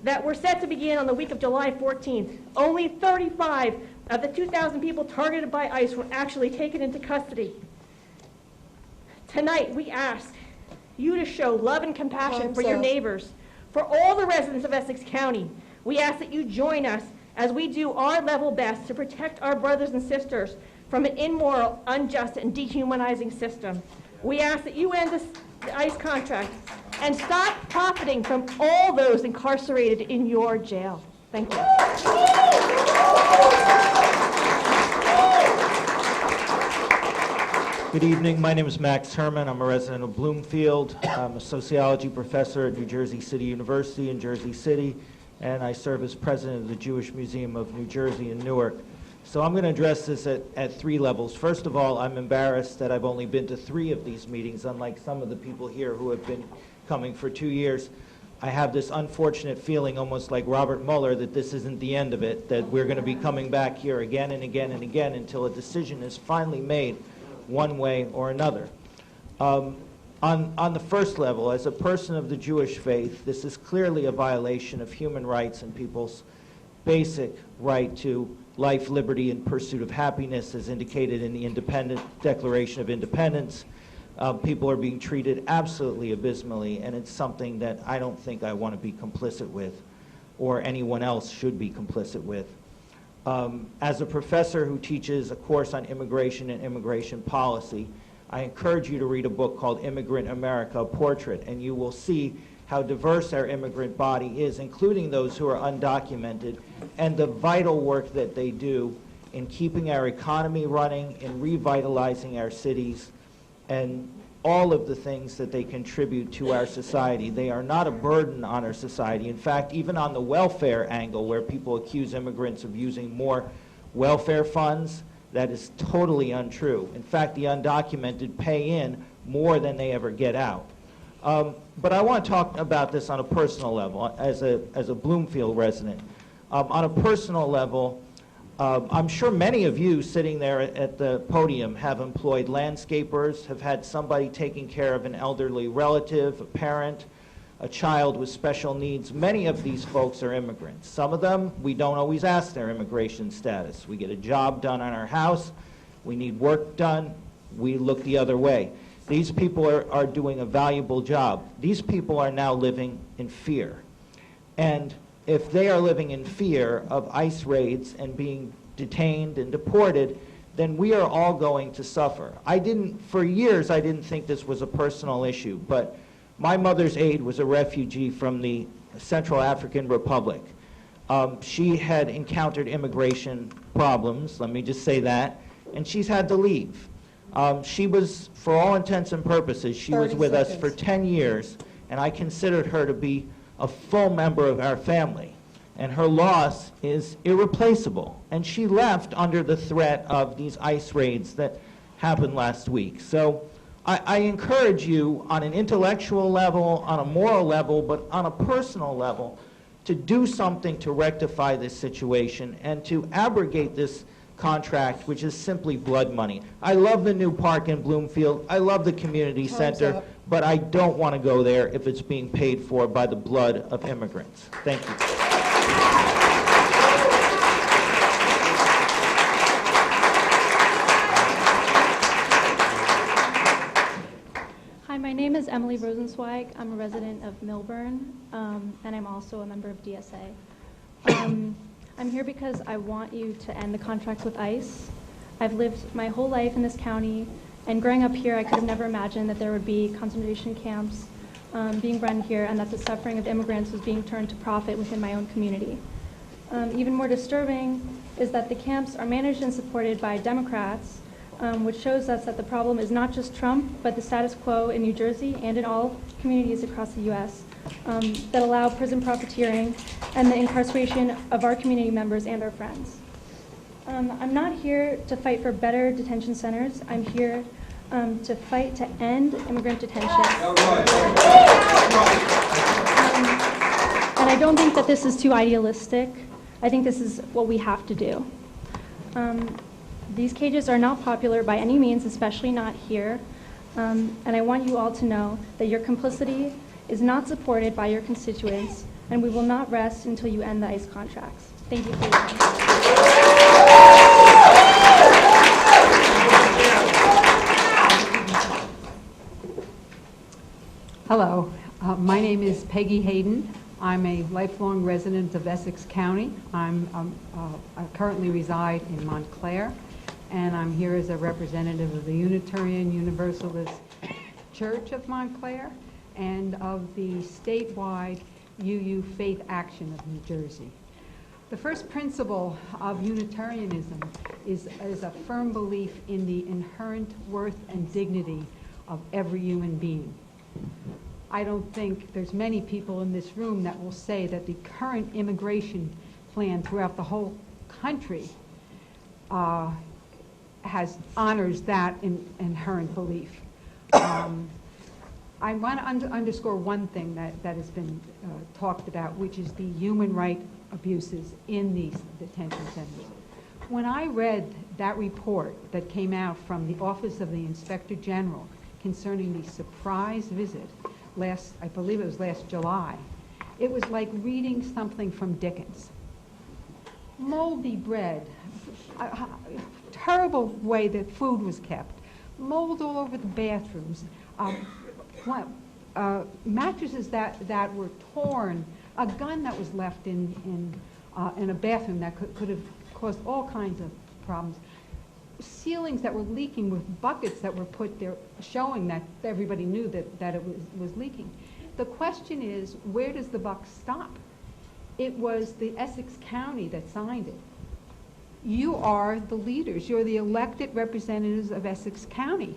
that were set to begin on the week of July 14th. Only 35 of the 2,000 people targeted by ICE were actually taken into custody. Tonight, we ask you to show love and compassion for your neighbors, for all the residents of Essex County. We ask that you join us as we do our level best to protect our brothers and sisters from an immoral, unjust, and dehumanizing system. We ask that you end the ICE contract and stop profiting from all those incarcerated in your jail. Thank you. Good evening. My name is Max Herman. I'm a resident of Bloomfield. I'm a sociology professor at New Jersey City University in Jersey City, and I serve as president of the Jewish Museum of New Jersey in Newark. So I'm going to address this at three levels. First of all, I'm embarrassed that I've only been to 3 of these meetings, unlike some of the people here who have been coming for 2 years. I have this unfortunate feeling, almost like Robert Mueller, that this isn't the end of it, that we're going to be coming back here again and again and again until a decision is finally made one way or another. On the first level, as a person of the Jewish faith, this is clearly a violation of human rights and people's basic right to life, liberty, and pursuit of happiness, as indicated in the Declaration of Independence. People are being treated absolutely abysmally, and it's something that I don't think I want to be complicit with, or anyone else should be complicit with. As a professor who teaches a course on immigration and immigration policy, I encourage you to read a book called Immigrant America, a Portrait, and you will see how diverse our immigrant body is, including those who are undocumented, and the vital work that they do in keeping our economy running, in revitalizing our cities, and all of the things that they contribute to our society. They are not a burden on our society. In fact, even on the welfare angle, where people accuse immigrants of using more welfare funds, that is totally untrue. In fact, the undocumented pay in more than they ever get out. But I want to talk about this on a personal level, as a Bloomfield resident. On a personal level, I'm sure many of you sitting there at the podium have employed landscapers, have had somebody taking care of an elderly relative, a parent, a child with special needs. Many of these folks are immigrants. Some of them, we don't always ask their immigration status. We get a job done on our house, we need work done, we look the other way. These people are doing a valuable job. These people are now living in fear. And if they are living in fear of ICE raids and being detained and deported, then we are all going to suffer. For years, I didn't think this was a personal issue, but my mother's aide was a refugee from the Central African Republic. She had encountered immigration problems, let me just say that, and she's had to leave. She was, for all intents and purposes, she was with us for 10 years, and I considered her to be a full member of our family. And her loss is irreplaceable. And she left under the threat of these ICE raids that happened last week. So I encourage you on an intellectual level, on a moral level, but on a personal level, to do something to rectify this situation and to abrogate this contract, which is simply blood money. I love the new park in Bloomfield. I love the community center, but I don't want to go there if it's being paid for by the blood of immigrants. Thank you. Hi, my name is Emily Rosenzweig. I'm a resident of Milburn, and I'm also a member of DSA. I'm here because I want you to end the contracts with ICE. I've lived my whole life in this county, and growing up here, I could have never imagined that there would be concentration camps being run here and that the suffering of immigrants was being turned to profit within my own community. Even more disturbing is that the camps are managed and supported by Democrats, which shows us that the problem is not just Trump, but the status quo in New Jersey and in all communities across the U.S. That allow prison profiteering and the incarceration of our community members and our friends. I'm not here to fight for better detention centers. I'm here to fight to end immigrant detention. And I don't think that this is too idealistic. I think this is what we have to do. These cages are not popular by any means, especially not here. And I want you all to know that your complicity is not supported by your constituents, and we will not rest until you end the ICE contracts. Thank you for your time. Hello, my name is Peggy Hayden. I'm a lifelong resident of Essex County. I currently reside in Montclair, and I'm here as a representative of the Unitarian Universalist Church of Montclair and of the statewide UU Faith Action of New Jersey. The first principle of Unitarianism is a firm belief in the inherent worth and dignity of every human being. I don't think there's many people in this room that will say that the current immigration plan throughout the whole country honors that inherent belief. I want to underscore one thing that has been talked about, which is the human rights abuses in these detention centers. When I read that report that came out from the Office of the Inspector General concerning the surprise visit I believe it was last July, it was like reading something from Dickens. Moldy bread, terrible way that food was kept, mold all over the bathrooms, mattresses that were torn, a gun that was left in a bathroom that could have caused all kinds of problems, ceilings that were leaking with buckets that were put there showing that everybody knew that it was leaking. The question is, where does the buck stop? It was the Essex County that signed it. You are the leaders. You're the elected representatives of Essex County.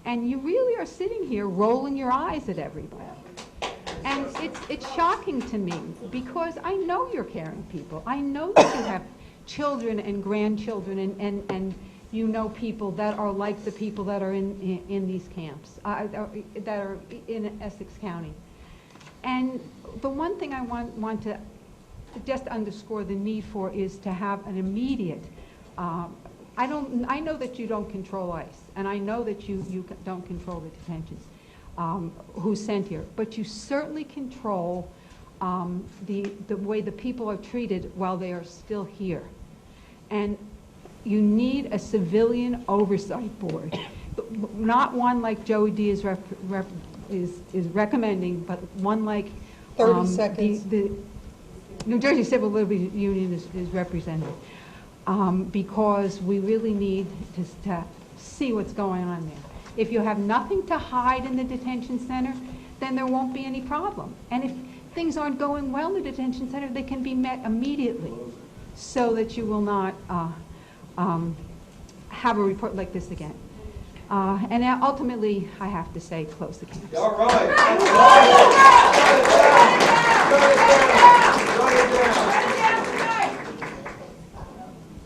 And you really are sitting here rolling your eyes at everybody. And it's shocking to me because I know you're caring people. I know that you have children and grandchildren and you know people that are like the people that are in these camps, that are in Essex County. And the one thing I want to just underscore the need for is to have an immediate, I know that you don't control ICE, and I know that you don't control the detentions, who's sent here, but you certainly control the way the people are treated while they are still here. And you need a civilian oversight board, not one like Joey D is recommending, but one like 30 seconds. the New Jersey Civil Liberties Union is represented, because we really need to see what's going on there. If you have nothing to hide in the detention center, then there won't be any problem. And if things aren't going well in the detention center, they can be met immediately so that you will not have a report like this again. And ultimately, I have to say, close the camps. All right.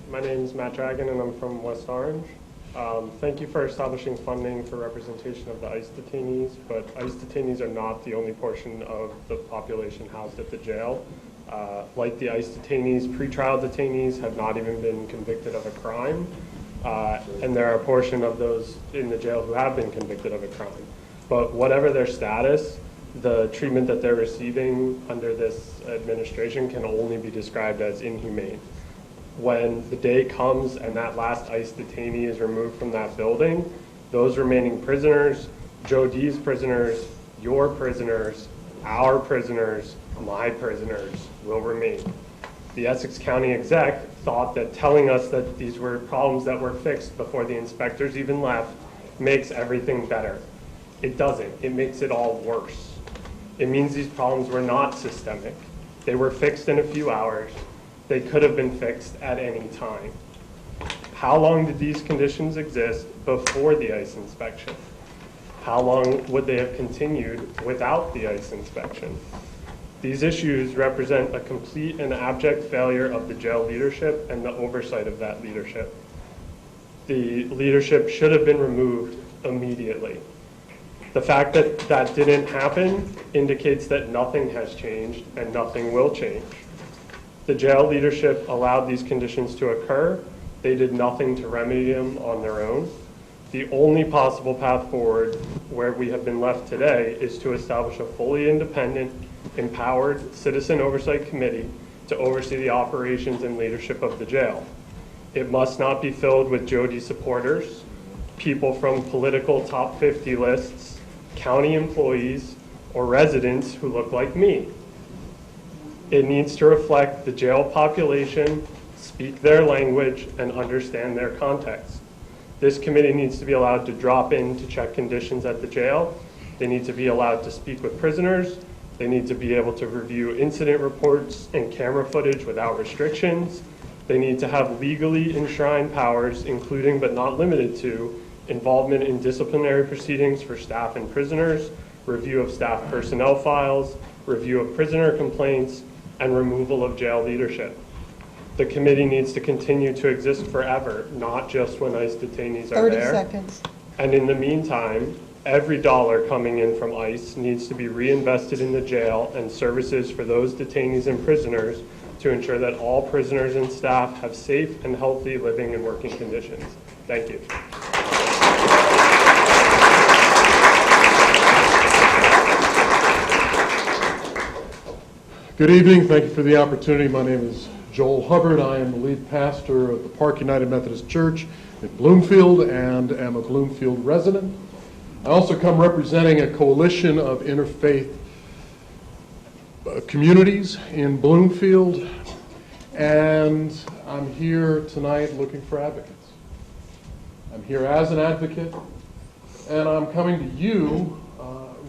My name is Matt Dragon, and I'm from West Orange. Thank you for establishing funding for representation of the ICE detainees, but ICE detainees are not the only portion of the population housed at the jail. Like the ICE detainees, pretrial detainees have not even been convicted of a crime, and there are a portion of those in the jail who have been convicted of a crime. But whatever their status, the treatment that they're receiving under this administration can only be described as inhumane. When the day comes and that last ICE detainee is removed from that building, those remaining prisoners, Joe D's prisoners, your prisoners, our prisoners, my prisoners will remain. The Essex County exec thought that telling us that these were problems that were fixed before the inspectors even left makes everything better. It doesn't. It makes it all worse. It means these problems were not systemic. They were fixed in a few hours. They could have been fixed at any time. How long did these conditions exist before the ICE inspection? How long would they have continued without the ICE inspection? These issues represent a complete and abject failure of the jail leadership and the oversight of that leadership. The leadership should have been removed immediately. The fact that that didn't happen indicates that nothing has changed and nothing will change. The jail leadership allowed these conditions to occur. They did nothing to remedy them on their own. The only possible path forward where we have been left today is to establish a fully independent, empowered citizen oversight committee to oversee the operations and leadership of the jail. It must not be filled with Jody supporters, people from political top 50 lists, county employees, or residents who look like me. It needs to reflect the jail population, speak their language, and understand their context. This committee needs to be allowed to drop in to check conditions at the jail. They need to be allowed to speak with prisoners. They need to be able to review incident reports and camera footage without restrictions. They need to have legally enshrined powers, including but not limited to involvement in disciplinary proceedings for staff and prisoners, review of staff personnel files, review of prisoner complaints, and removal of jail leadership. The committee needs to continue to exist forever, not just when ICE detainees are 30 there. 30 seconds. And in the meantime, every dollar coming in from ICE needs to be reinvested in the jail and services for those detainees and prisoners to ensure that all prisoners and staff have safe and healthy living and working conditions. Thank you. Good evening. Thank you for the opportunity. My name is Joel Hubbard. I am the lead pastor of the Park United Methodist Church in Bloomfield and am a Bloomfield resident. I also come representing a coalition of interfaith communities in Bloomfield, and I'm here tonight looking for advocates. I'm here as an advocate, and I'm coming to you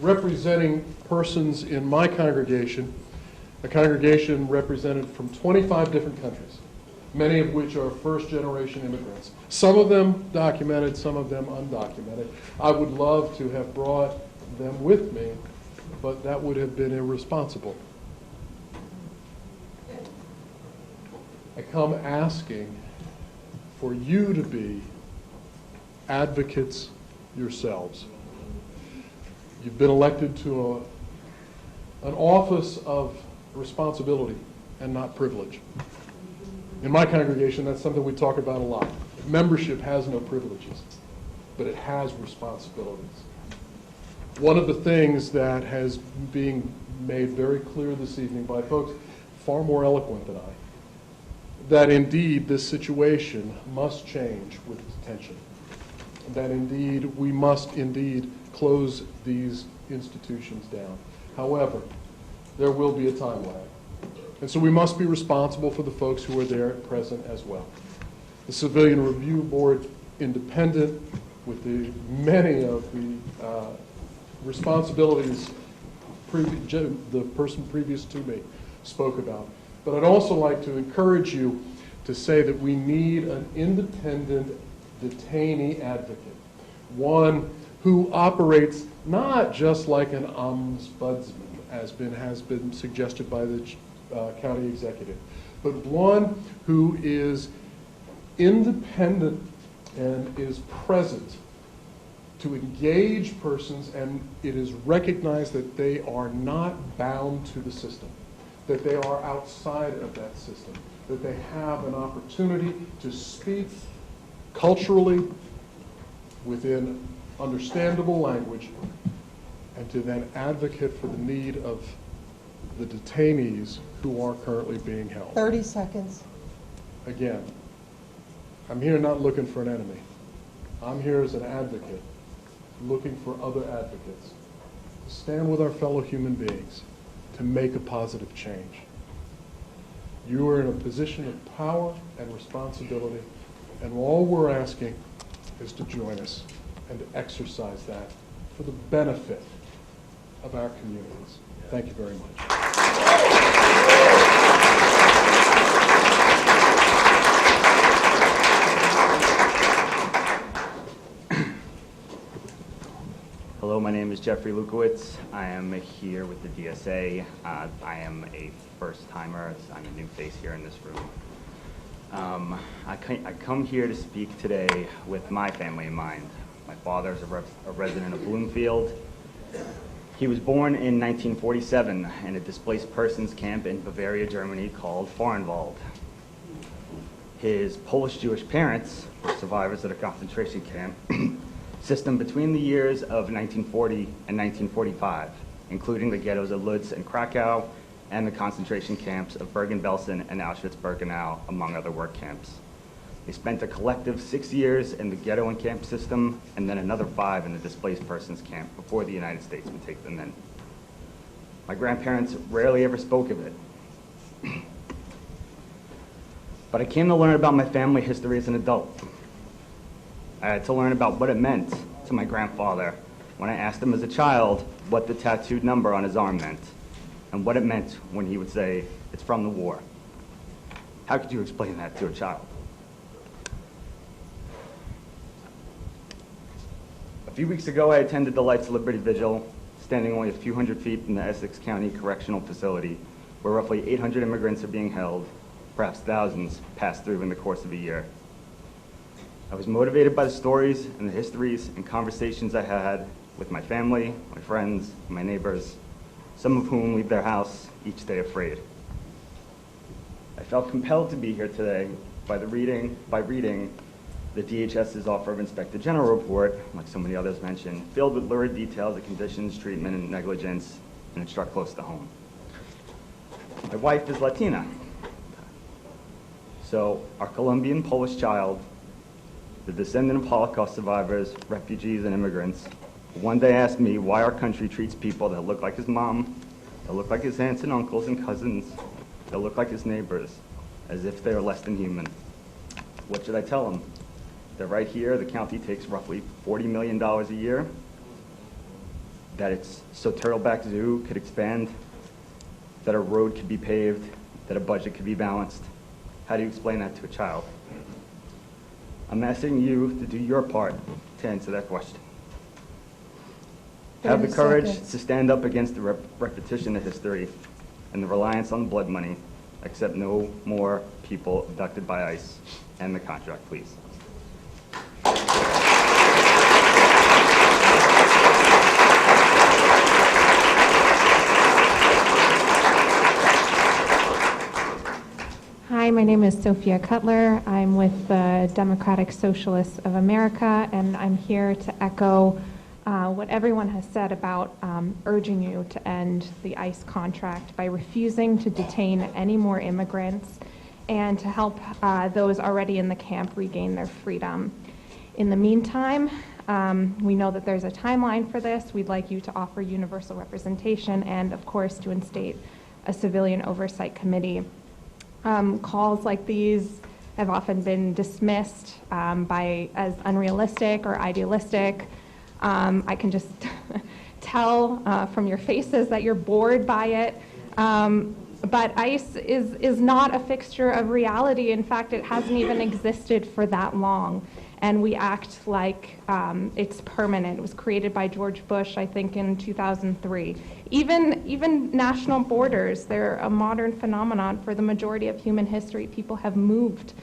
representing persons in my congregation, a congregation represented from 25 different countries, many of which are first-generation immigrants. Some of them documented, some of them undocumented. I would love to have brought them with me, but that would have been irresponsible. I come asking for you to be advocates yourselves. You've been elected to an office of responsibility and not privilege. In my congregation, that's something we talk about a lot. Membership has no privileges, but it has responsibilities. One of the things that has been made very clear this evening by folks far more eloquent than I, that indeed this situation must change with detention. That indeed we must indeed close these institutions down. However, there will be a time lag. And so we must be responsible for the folks who are there present as well. The Civilian Review Board, independent with the many of the responsibilities the person previous to me spoke about. But I'd also like to encourage you to say that we need an independent detainee advocate, one who operates not just like an ombudsman, as has been suggested by the county executive, but one who is independent and is present to engage persons, and it is recognized that they are not bound to the system, that they are outside of that system, that they have an opportunity to speak culturally within understandable language, and to then advocate for the need of the detainees who are currently being held. 30 seconds. Again, I'm here not looking for an enemy. I'm here as an advocate, looking for other advocates to stand with our fellow human beings to make a positive change. You are in a position of power and responsibility, and all we're asking is to join us and to exercise that for the benefit of our communities. Thank you very much. Hello, my name is Jeffrey Lukowitz. I am here with the DSA. I am a first-timer. I'm a new face here in this room. I come here to speak today with my family in mind. My father is a resident of Bloomfield. He was born in 1947 in a displaced persons camp in Bavaria, Germany called Farnwald. His Polish-Jewish parents were survivors of the concentration camp system between the years of 1940 and 1945, including the ghettos of Lutz and Krakow and the concentration camps of Bergen-Belsen and Auschwitz-Birkenau, among other work camps. They spent a collective 6 years in the ghetto and camp system, and then another 5 in the displaced persons camp before the United States would take them in. My grandparents rarely ever spoke of it. But I came to learn about my family history as an adult. I had to learn about what it meant to my grandfather when I asked him as a child what the tattooed number on his arm meant, and what it meant when he would say, "It's from the war." How could you explain that to a child? A few weeks ago, I attended the Lights of Liberty Vigil, standing only a few hundred feet from the Essex County Correctional Facility, where roughly 800 immigrants are being held, perhaps thousands pass through in the course of a year. I was motivated by the stories and the histories and conversations I had with my family, my friends, and my neighbors, some of whom leave their house each day afraid. I felt compelled to be here today by reading the DHS's Offer of Inspector General report, like so many others mentioned, filled with lurid details of conditions, treatment, and negligence, and it struck close to home. My wife is Latina, so our Colombian Polish child, the descendant of Holocaust survivors, refugees, and immigrants, one day asked me why our country treats people that look like his mom, that look like his aunts and uncles and cousins, that look like his neighbors, as if they are less than human. What should I tell him? That right here, the county takes roughly $40 million a year, that it's so Turtleback Zoo could expand, that a road could be paved, that a budget could be balanced. How do you explain that to a child? I'm asking you to do your part to answer that question. Have the courage to stand up against the repetition of history and the reliance on blood money. Accept no more people abducted by ICE. End the contract, please. Hi, my name is Sophia Cutler. I'm with the Democratic Socialists of America, and I'm here to echo what everyone has said about urging you to end the ICE contract by refusing to detain any more immigrants and to help those already in the camp regain their freedom. In the meantime, we know that there's a timeline for this. We'd like you to offer universal representation and, of course, to instate a civilian oversight committee. Calls like these have often been dismissed as unrealistic or idealistic. I can just tell from your faces that you're bored by it. But ICE is not a fixture of reality. In fact, it hasn't even existed for that long. And we act like it's permanent. It was created by George Bush, I think, in 2003. Even national borders, they're a modern phenomenon. For the majority of human history, people have moved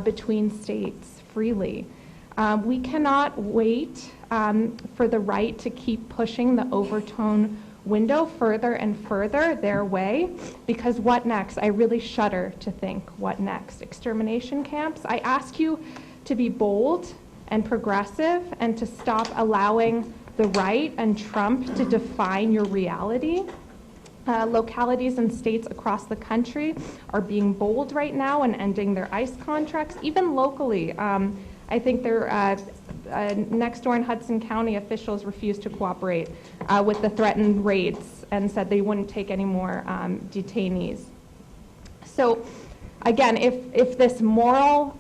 between states freely. We cannot wait for the right to keep pushing the overtone window further and further their way, because what next? I really shudder to think, what next? Extermination camps? I ask you to be bold and progressive and to stop allowing the right and Trump to define your reality. Localities and states across the country are being bold right now and ending their ICE contracts, even locally. I think they're next door in Hudson County, officials refused to cooperate with the threatened raids and said they wouldn't take any more detainees. So again, if this moral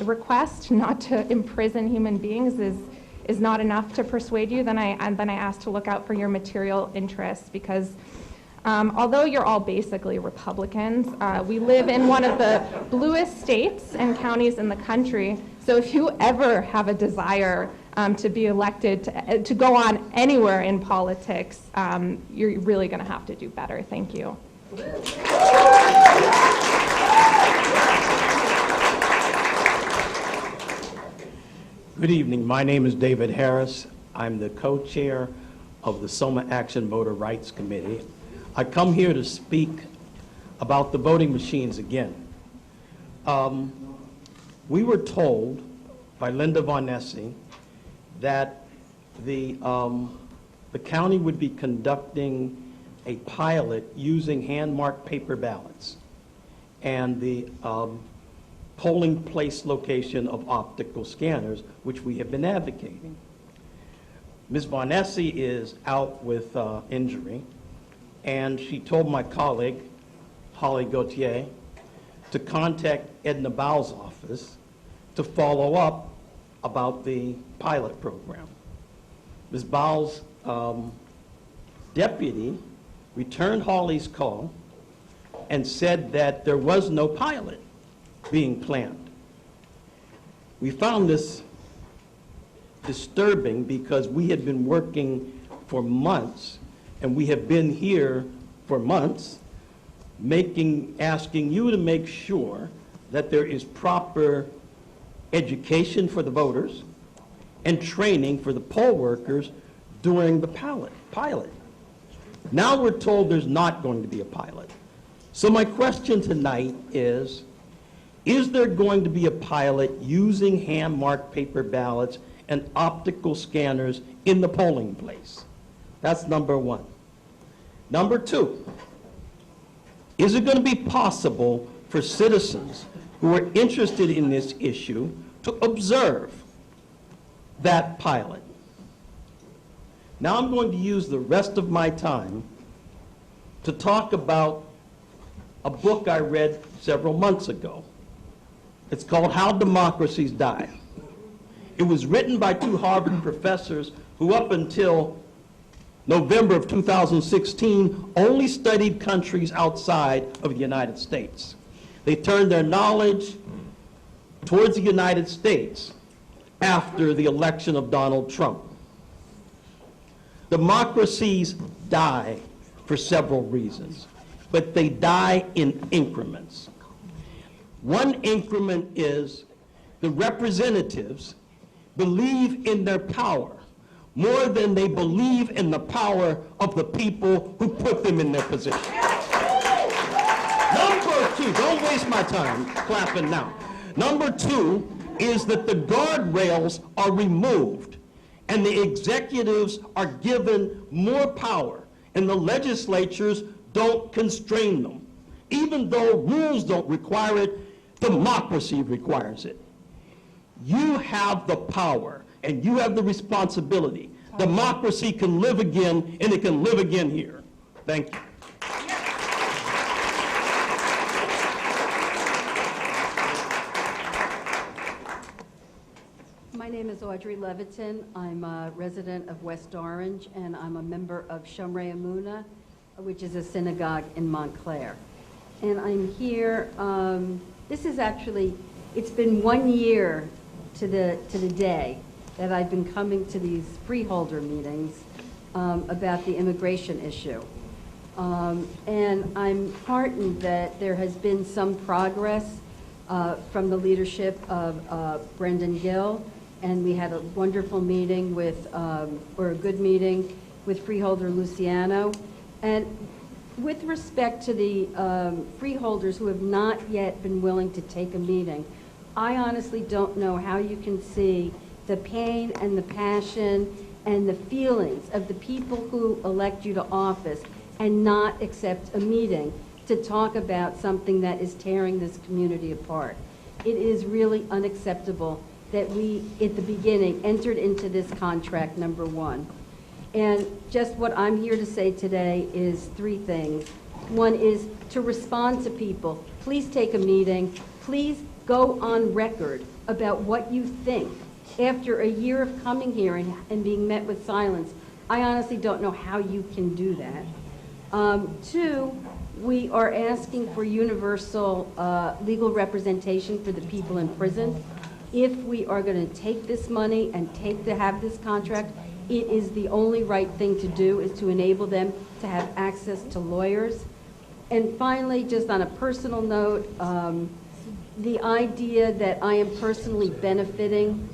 request not to imprison human beings is not enough to persuade you, then I ask to look out for your material interests, because although you're all basically Republicans, we live in one of the bluest states and counties in the country. So if you ever have a desire to be elected, to go on anywhere in politics, you're really going to have to do better. Thank you. Good evening. My name is David Harris. I'm the co-chair of the Soma Action Voter Rights Committee. I come here to speak about the voting machines again. We were told by Linda Von Nessy that the county would be conducting a pilot using hand-marked paper ballots and the polling place location of optical scanners, which we have been advocating. Ms. Von Nessy is out with injury, and she told my colleague, Holly Gauthier, to contact Edna Bowles' office to follow up about the pilot program. Ms. Bowles' deputy returned Holly's call and said that there was no pilot being planned. We found this disturbing because we had been working for months, and we have been here for months asking you to make sure that there is proper education for the voters and training for the poll workers during the pilot. Now we're told there's not going to be a pilot. So my question tonight is there going to be a pilot using hand-marked paper ballots and optical scanners in the polling place? That's number one. Number two, is it going to be possible for citizens who are interested in this issue to observe that pilot? Now I'm going to use the rest of my time to talk about a book I read several months ago. It's called How Democracies Die. It was written by two Harvard professors who up until November of 2016 only studied countries outside of the United States. They turned their knowledge towards the United States after the election of Donald Trump. Democracies die for several reasons, but they die in increments. One increment is the representatives believe in their power more than they believe in the power of the people who put them in their position. Number two, don't waste my time clapping now. Number two is that the guardrails are removed and the executives are given more power and the legislatures don't constrain them. Even though rules don't require it, democracy requires it. You have the power and you have the responsibility. Democracy can live again, and it can live again here. Thank you. My name is Audrey Levitin. I'm a resident of West Orange, and I'm a member of Shomrei Emunah, which is a synagogue in Montclair. And I'm here, this is actually, it's been 1 year to the day that I've been coming to these freeholder meetings about the immigration issue. And I'm heartened that there has been some progress from the leadership of Brendan Gill, and we had a wonderful meeting with, or a good meeting with Freeholder Luciano. And with respect to the freeholders who have not yet been willing to take a meeting, I honestly don't know how you can see the pain and the passion and the feelings of the people who elect you to office and not accept a meeting to talk about something that is tearing this community apart. It is really unacceptable that we, at the beginning, entered into this contract, number one. And just what I'm here to say today is three things. One is to respond to people. Please take a meeting. Please go on record about what you think. After a year of coming here and being met with silence, I honestly don't know how you can do that. Two, we are asking for universal legal representation for the people in prison. If we are going to take this money and have this contract, it is the only right thing to do, is to enable them to have access to lawyers. And finally, just on a personal note, the idea that I am personally benefiting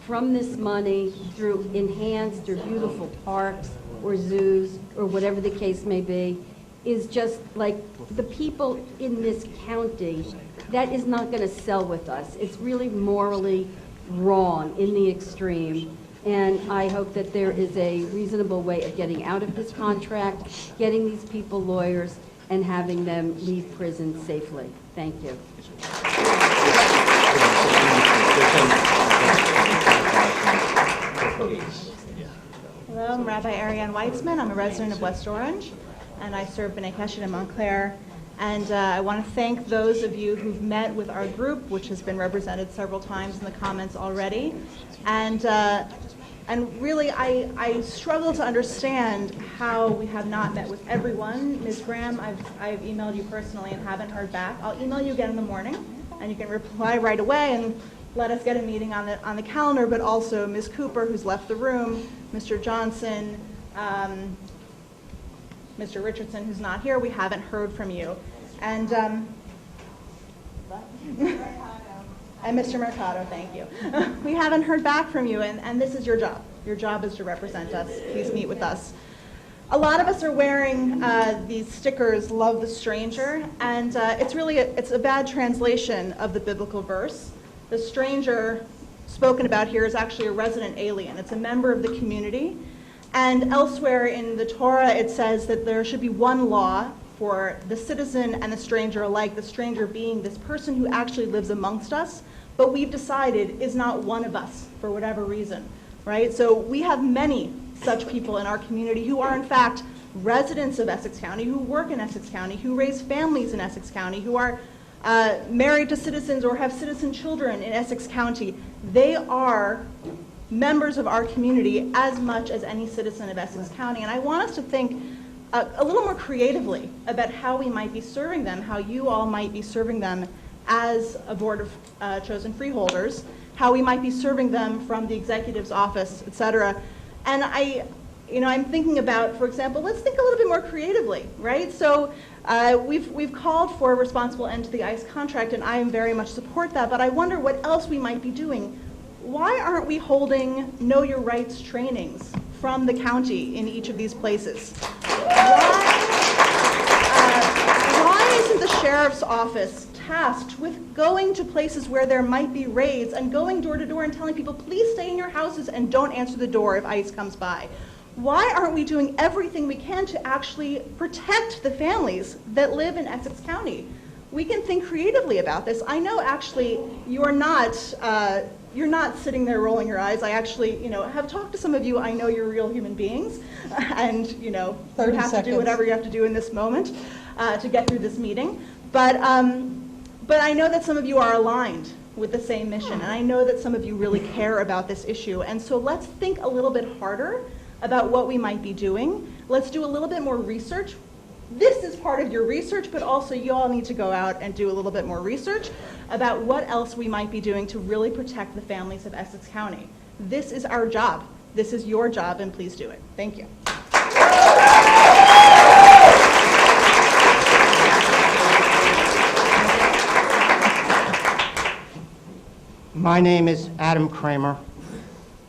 from this money through enhanced or beautiful parks or zoos or whatever the case may be is just like the people in this county, that is not going to sell with us. It's really morally wrong in the extreme. And I hope that there is a reasonable way of getting out of this contract, getting these people lawyers, and having them leave prison safely. Thank you. Hello, I'm Rabbi Ariane Weitzman. I'm a resident of West Orange, and I serve B'nai Keshet in Montclair. And I want to thank those of you who've met with our group, which has been represented several times in the comments already. And really, I struggle to understand how we have not met with everyone. Ms. Graham, I've emailed you personally and haven't heard back. I'll email you again in the morning, and you can reply right away and let us get a meeting on the calendar. But also Ms. Cooper, who's left the room, Mr. Johnson, Mr. Richardson, who's not here, we haven't heard from you. And and Mr. Mercado, thank you. We haven't heard back from you, and this is your job. Your job is to represent us. Please meet with us. A lot of us are wearing these stickers, "Love the Stranger," and it's a bad translation of the biblical verse. The stranger spoken about here is actually a resident alien. It's a member of the community. And elsewhere in the Torah, it says that there should be one law for the citizen and the stranger alike, the stranger being this person who actually lives amongst us, but we've decided is not one of us for whatever reason, right? So we have many such people in our community who are in fact residents of Essex County, who work in Essex County, who raise families in Essex County, who are married to citizens or have citizen children in Essex County. They are members of our community as much as any citizen of Essex County. And I want us to think a little more creatively about how we might be serving them, how you all might be serving them as a board of chosen freeholders, how we might be serving them from the executive's office, et cetera. And I'm thinking about, for example, let's think a little bit more creatively, right? So we've called for a responsible end to the ICE contract, and I very much support that, but I wonder what else we might be doing. Why aren't we holding Know Your Rights trainings from the county in each of these places? Why isn't the sheriff's office tasked with going to places where there might be raids and going door to door and telling people, please stay in your houses and don't answer the door if ICE comes by? Why aren't we doing everything we can to actually protect the families that live in Essex County? We can think creatively about this. I know actually you're not sitting there rolling your eyes. I actually, have talked to some of you. I know you're real human beings, and you have to do whatever you have to do in this moment to get through this meeting. But I know that some of you are aligned with the same mission, and I know that some of you really care about this issue. And so let's think a little bit harder about what we might be doing. Let's do a little bit more research. This is part of your research, but also you all need to go out and do a little bit more research about what else we might be doing to really protect the families of Essex County. This is our job. This is your job, and please do it. Thank you. My name is Adam Kramer.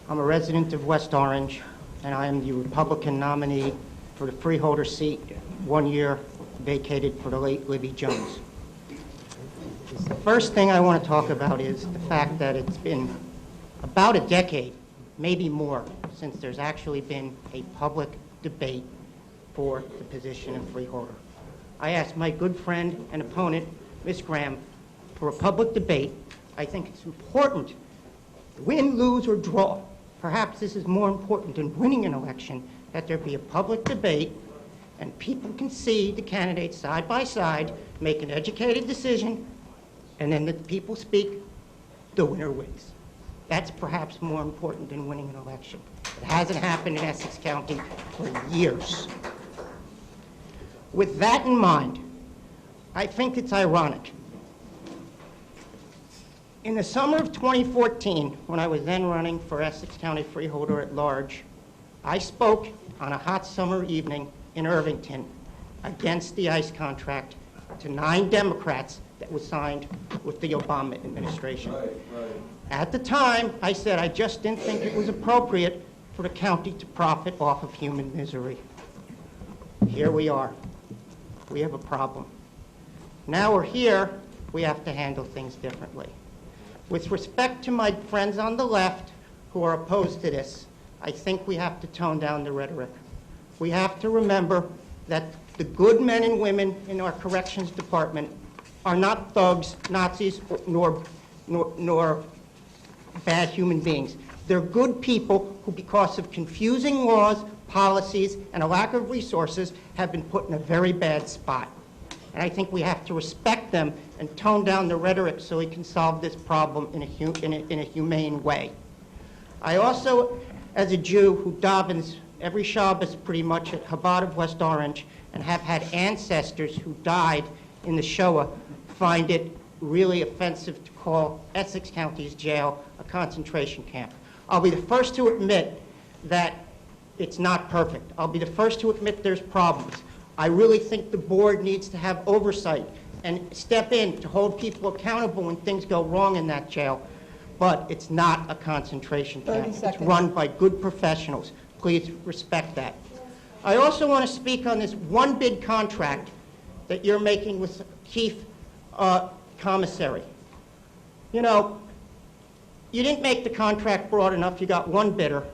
I'm a resident of West Orange, and I am the Republican nominee for the Freeholder seat, 1 year vacated for the late Libby Jones. The first thing I want to talk about is the fact that it's been about a decade, maybe more, since there's actually been a public debate for the position of Freeholder. I asked my good friend and opponent, Ms. Graham, for a public debate. I think it's important, win, lose, or draw. Perhaps this is more important than winning an election, that there be a public debate and people can see the candidates side by side, make an educated decision, and then the people speak, the winner wins. That's perhaps more important than winning an election. It hasn't happened in Essex County for years. With that in mind, I think it's ironic. In the summer of 2014, when I was then running for Essex County Freeholder at large, I spoke on a hot summer evening in Irvington against the ICE contract to 9 Democrats that was signed with the Obama administration. At the time, I said I just didn't think it was appropriate for the county to profit off of human misery. Here we are. We have a problem. Now we're here, we have to handle things differently. With respect to my friends on the left who are opposed to this, I think we have to tone down the rhetoric. We have to remember that the good men and women in our corrections department are not thugs, Nazis, nor bad human beings. They're good people who, because of confusing laws, policies, and a lack of resources, have been put in a very bad spot. And I think we have to respect them and tone down the rhetoric so we can solve this problem in a humane way. I also, as a Jew who davens every Shabbos pretty much at Chabad of West Orange and have had ancestors who died in the Shoah, find it really offensive to call Essex County's jail a concentration camp. I'll be the first to admit that it's not perfect. I'll be the first to admit there's problems. I really think the board needs to have oversight and step in to hold people accountable when things go wrong in that jail. But it's not a concentration camp. It's run by good professionals. Please respect that. I also want to speak on this one bid contract that you're making with Chief Commissary. You know, you didn't make the contract broad enough. You got one bidder.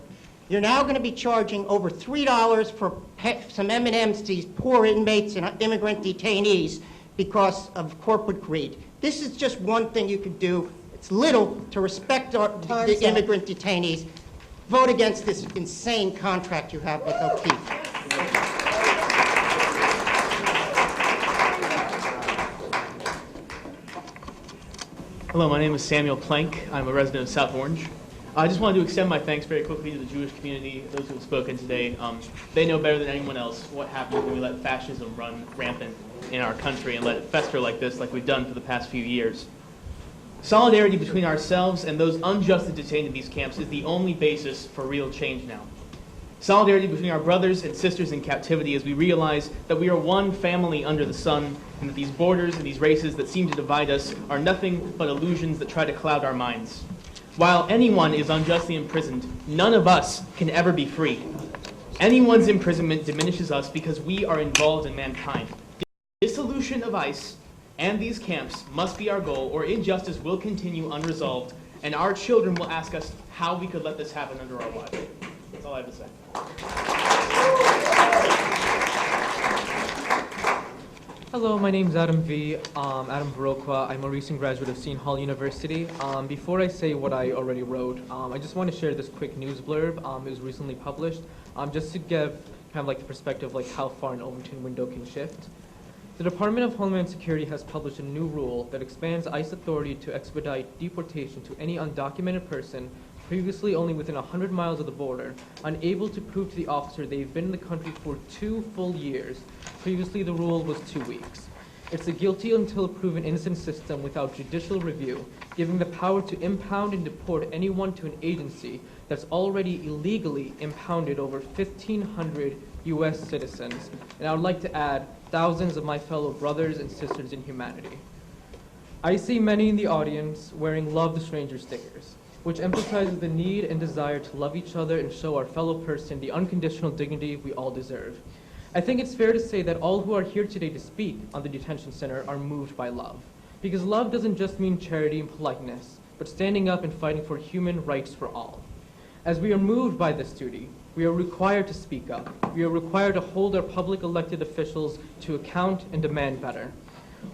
You're now going to be charging over $3 for some M&Ms to these poor inmates and immigrant detainees because of corporate greed. This is just one thing you could do. It's little to respect the immigrant detainees. Vote against this insane contract you have with O'Keefe. Hello, my name is Samuel Plank. I'm a resident of South Orange. I just wanted to extend my thanks very quickly to the Jewish community, those who have spoken today. They know better than anyone else what happens when we let fascism run rampant in our country and let it fester like this, like we've done for the past few years. Solidarity between ourselves and those unjustly detained in these camps is the only basis for real change now. Solidarity between our brothers and sisters in captivity as we realize that we are one family under the sun and that these borders and these races that seem to divide us are nothing but illusions that try to cloud our minds. While anyone is unjustly imprisoned, none of us can ever be free. Anyone's imprisonment diminishes us because we are involved in mankind. Dissolution of ICE and these camps must be our goal, or injustice will continue unresolved, and our children will ask us how we could let this happen under our watch. That's all I have to say. Hello, my name is Adam V. Adam Barokwa. I'm a recent graduate of Seton Hall University. Before I say what I already wrote, I just want to share this quick news blurb. It was recently published, just to give kind of like the perspective like how far an Overton window can shift. The Department of Homeland Security has published a new rule that expands ICE authority to expedite deportation to any undocumented person previously only within 100 miles of the border, unable to prove to the officer they've been in the country for 2 full years. Previously, the rule was 2 weeks. It's a guilty until proven innocent system without judicial review, giving the power to impound and deport anyone to an agency that's already illegally impounded over 1,500 U.S. citizens. And I would like to add thousands of my fellow brothers and sisters in humanity. I see many in the audience wearing Love the Stranger stickers, which emphasizes the need and desire to love each other and show our fellow person the unconditional dignity we all deserve. I think it's fair to say that all who are here today to speak on the detention center are moved by love. Because love doesn't just mean charity and politeness, but standing up and fighting for human rights for all. As we are moved by this duty, we are required to speak up. We are required to hold our public elected officials to account and demand better.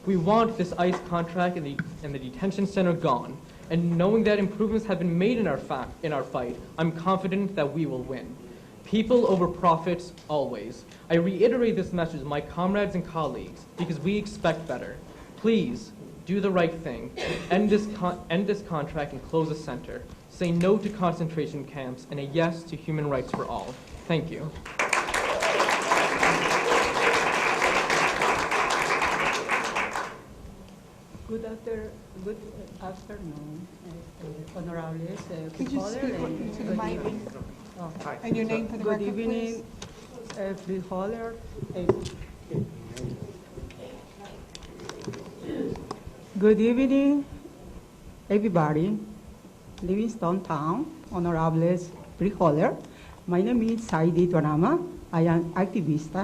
We want this ICE contract and the detention center gone. And knowing that improvements have been made in our fight, I'm confident that we will win. People over profits, always. I reiterate this message to my comrades and colleagues because we expect better. Please, do the right thing. End this contract and close the center. Say no to concentration camps and a yes to human rights for all. Thank you. Good afternoon, honorables, Could you speak into the mic? And your name for the record, please? Good evening, Freeholder. Good evening, everybody. Livingston Town, honorables, Freeholder. My name is Saidi Tuanama. I am activist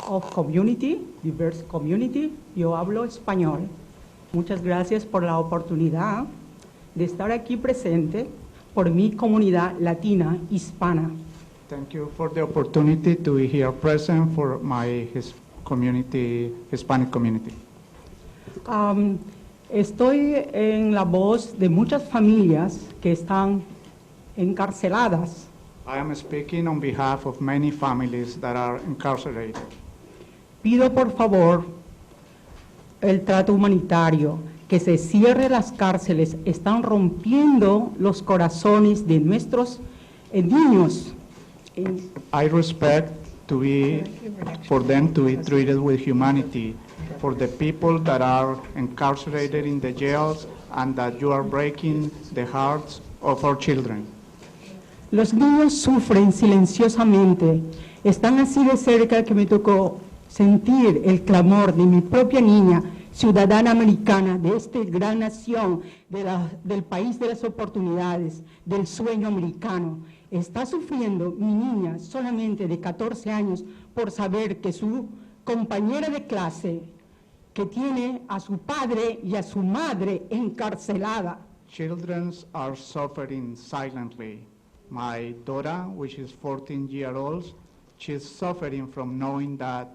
of community, diverse community. Yo hablo español. Muchas gracias por la oportunidad de estar aquí presente por mi comunidad latina hispana. Thank you for the opportunity to be here present for my Hispanic community. Estoy en la voz de muchas familias que están encarceladas. I am speaking on behalf of many families that are incarcerated. Pido por favor el trato humanitario, que se cierre las cárceles, están rompiendo los corazones de nuestros niños. I respect for them to be treated with humanity, for the people that are incarcerated in the jails, and that you are breaking the hearts of our children. Los niños sufren silenciosamente, están así de cerca que me tocó sentir el clamor de mi propia niña, ciudadana americana de esta gran nación, del país de las oportunidades, del sueño americano. Está sufriendo mi niña solamente de 14 años por saber que su compañera de clase, que tiene a su padre y a su madre encarcelada. Children are suffering silently. My daughter, which is 14 years old, she's suffering from knowing that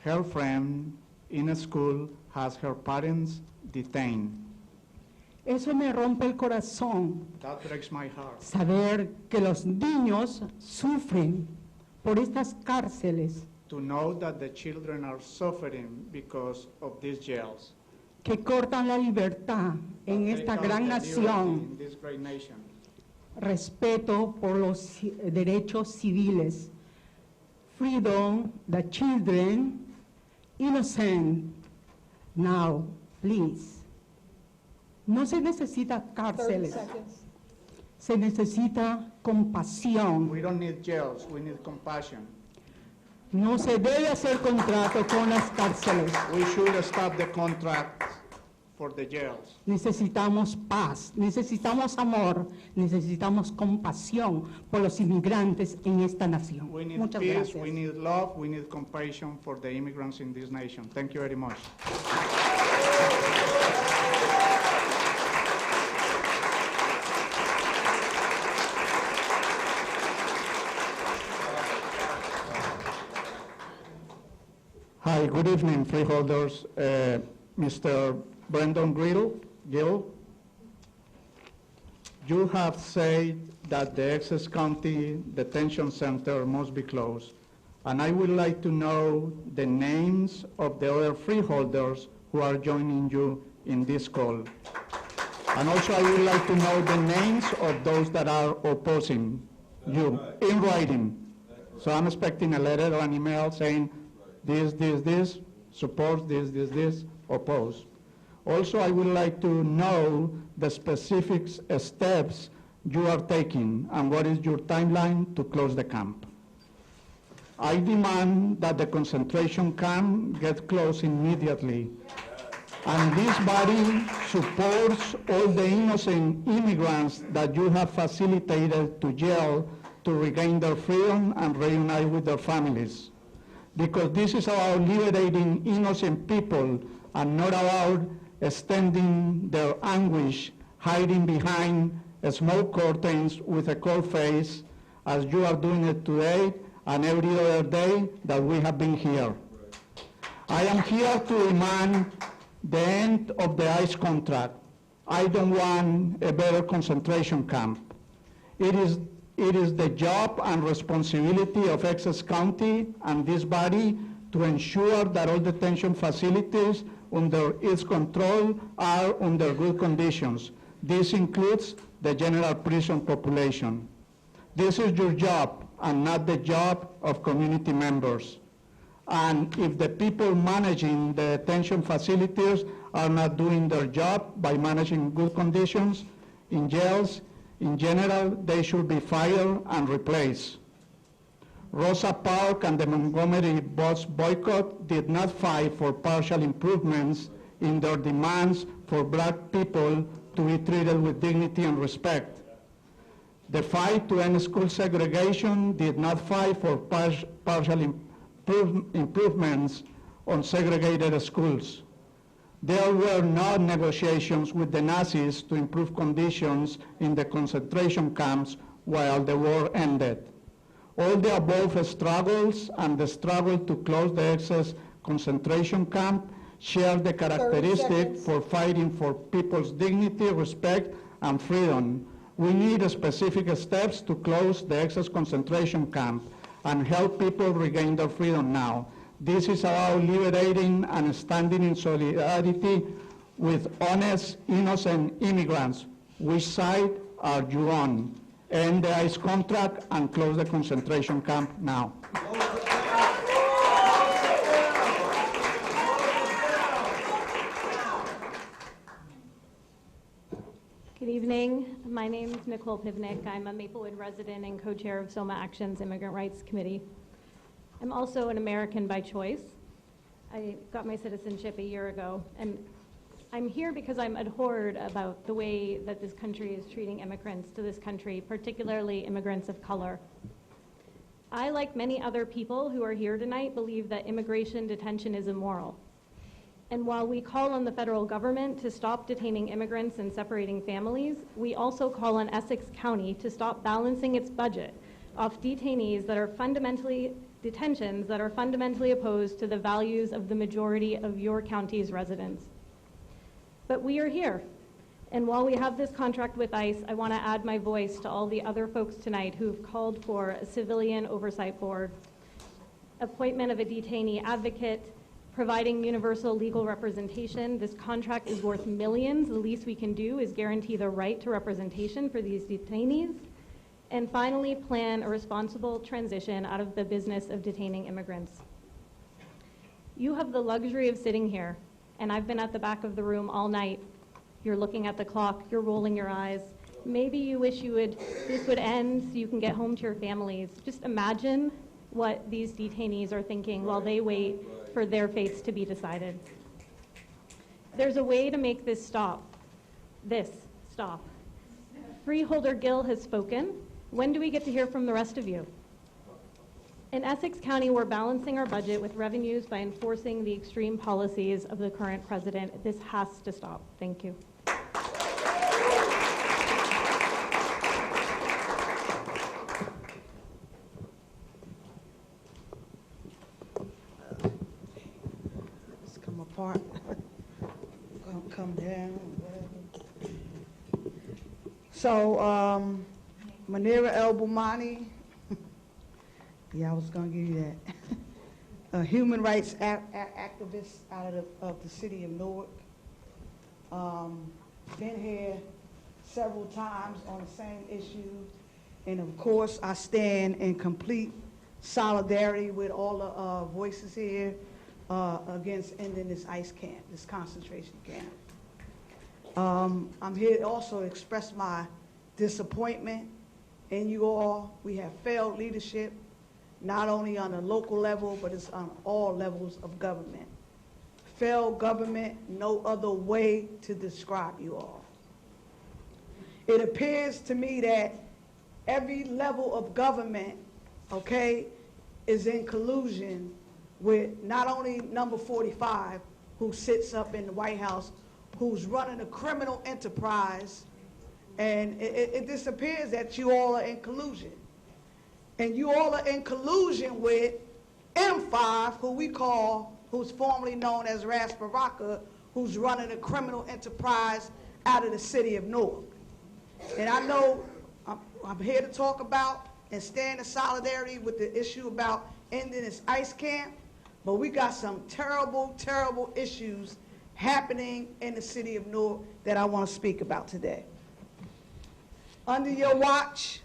her friend in a school has her parents detained. Eso me rompe el corazón. That breaks my heart. Saber que los niños sufren por estas cárceles. To know that the children are suffering because of these jails. Que cortan la libertad en esta gran nación. In this great nation. Respeto por los derechos civiles. Freedom, the children, innocent. Now, please. No se necesita cárceles. Se necesita compasión. We don't need jails, we need compassion. No se debe hacer contrato con las cárceles. We should stop the contract for the jails. Necesitamos paz, necesitamos amor, necesitamos compasión por los inmigrantes en esta nación. We need Muchas peace, gracias. we need love, we need compassion for the immigrants in this nation. Thank you very much. Hi, good evening, freeholders. Mr. Brendan Gill, you have said that the Essex County Detention Center must be closed, and I would like to know the names of the other freeholders who are joining you in this call. And also I would like to know the names of those that are opposing you in writing. So I'm expecting a letter or an email saying this, support this, oppose. Also, I would like to know the specific steps you are taking and what is your timeline to close the camp. I demand that the concentration camp get closed immediately. And this body supports all the innocent immigrants that you have facilitated to jail to regain their freedom and reunite with their families. Because this is about liberating innocent people and not about extending their anguish, hiding behind smoke curtains with a cold face, as you are doing it today and every other day that we have been here. I am here to demand the end of the ICE contract. I don't want a better concentration camp. It is the job and responsibility of Essex County and this body to ensure that all detention facilities under its control are under good conditions. This includes the general prison population. This is your job and not the job of community members. And if the people managing the detention facilities are not doing their job by managing good conditions in jails, in general, they should be fired and replaced. Rosa Parks and the Montgomery bus boycott did not fight for partial improvements in their demands for black people to be treated with dignity and respect. The fight to end school segregation did not fight for partial improvements on segregated schools. There were no negotiations with the Nazis to improve conditions in the concentration camps while the war ended. All the above struggles and the struggle to close the Essex concentration camp share the characteristic for fighting for people's dignity, respect, and freedom. We need specific steps to close the Essex concentration camp and help people regain their freedom now. This is about liberating and standing in solidarity with honest, innocent immigrants. Which side are you on? End the ICE contract and close the concentration camp now. Good evening. My name is Nicole Pivnik. I'm a Maplewood resident and co-chair of Soma Action's Immigrant Rights Committee. I'm also an American by choice. I got my citizenship a year ago, and I'm here because I'm abhorred about the way that this country is treating immigrants to this country, particularly immigrants of color. I, like many other people who are here tonight, believe that immigration detention is immoral. And while we call on the federal government to stop detaining immigrants and separating families, we also call on Essex County to stop balancing its budget off detentions that are fundamentally opposed to the values of the majority of your county's residents. But we are here. And while we have this contract with ICE, I want to add my voice to all the other folks tonight who've called for a civilian oversight board, appointment of a detainee advocate, providing universal legal representation. This contract is worth millions. The least we can do is guarantee the right to representation for these detainees. And finally, plan a responsible transition out of the business of detaining immigrants. You have the luxury of sitting here, and I've been at the back of the room all night. You're looking at the clock, you're rolling your eyes. Maybe you wish this would end so you can get home to your families. Just imagine what these detainees are thinking while they wait for their fates to be decided. There's a way to make this stop. Freeholder Gill has spoken. When do we get to hear from the rest of you? In Essex County, we're balancing our budget with revenues by enforcing the extreme policies of the current president. This has to stop. Thank you. Let's come apart. Come down. So, Manira El Boumani, yeah, I was going to give you that. A human rights activist out of the city of Newark. Been here several times on the same issue. And of course, I stand in complete solidarity with all the voices here against ending this ICE camp, this concentration camp. I'm here to also express my disappointment in you all. We have failed leadership, not only on the local level, but it's on all levels of government. Failed government, no other way to describe you all. It appears to me that every level of government, okay, is in collusion with not only number 45, who sits up in the White House, who's running a criminal enterprise, and it disappears that you all are in collusion. And you all are in collusion with M5, who's formerly known as Ras Baraka, who's running a criminal enterprise out of the city of Newark. And I know I'm here to talk about and stand in solidarity with the issue about ending this ICE camp, but we got some terrible, terrible issues happening in the city of Newark that I want to speak about today. Under your watch,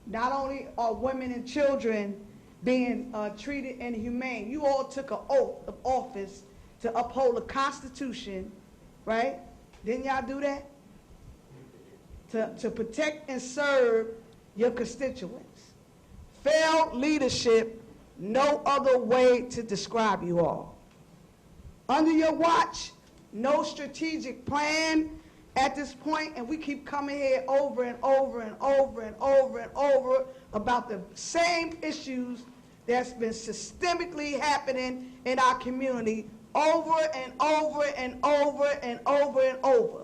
not only are women and children being treated inhumane, you all took an oath of office to uphold the Constitution, right? Didn't y'all do that? To protect and serve your constituents. Failed leadership, no other way to describe you all. Under your watch, no strategic plan at this point, and we keep coming here over and over and over and over and over about the same issues that's been systemically happening in our community over and over and over and over and over.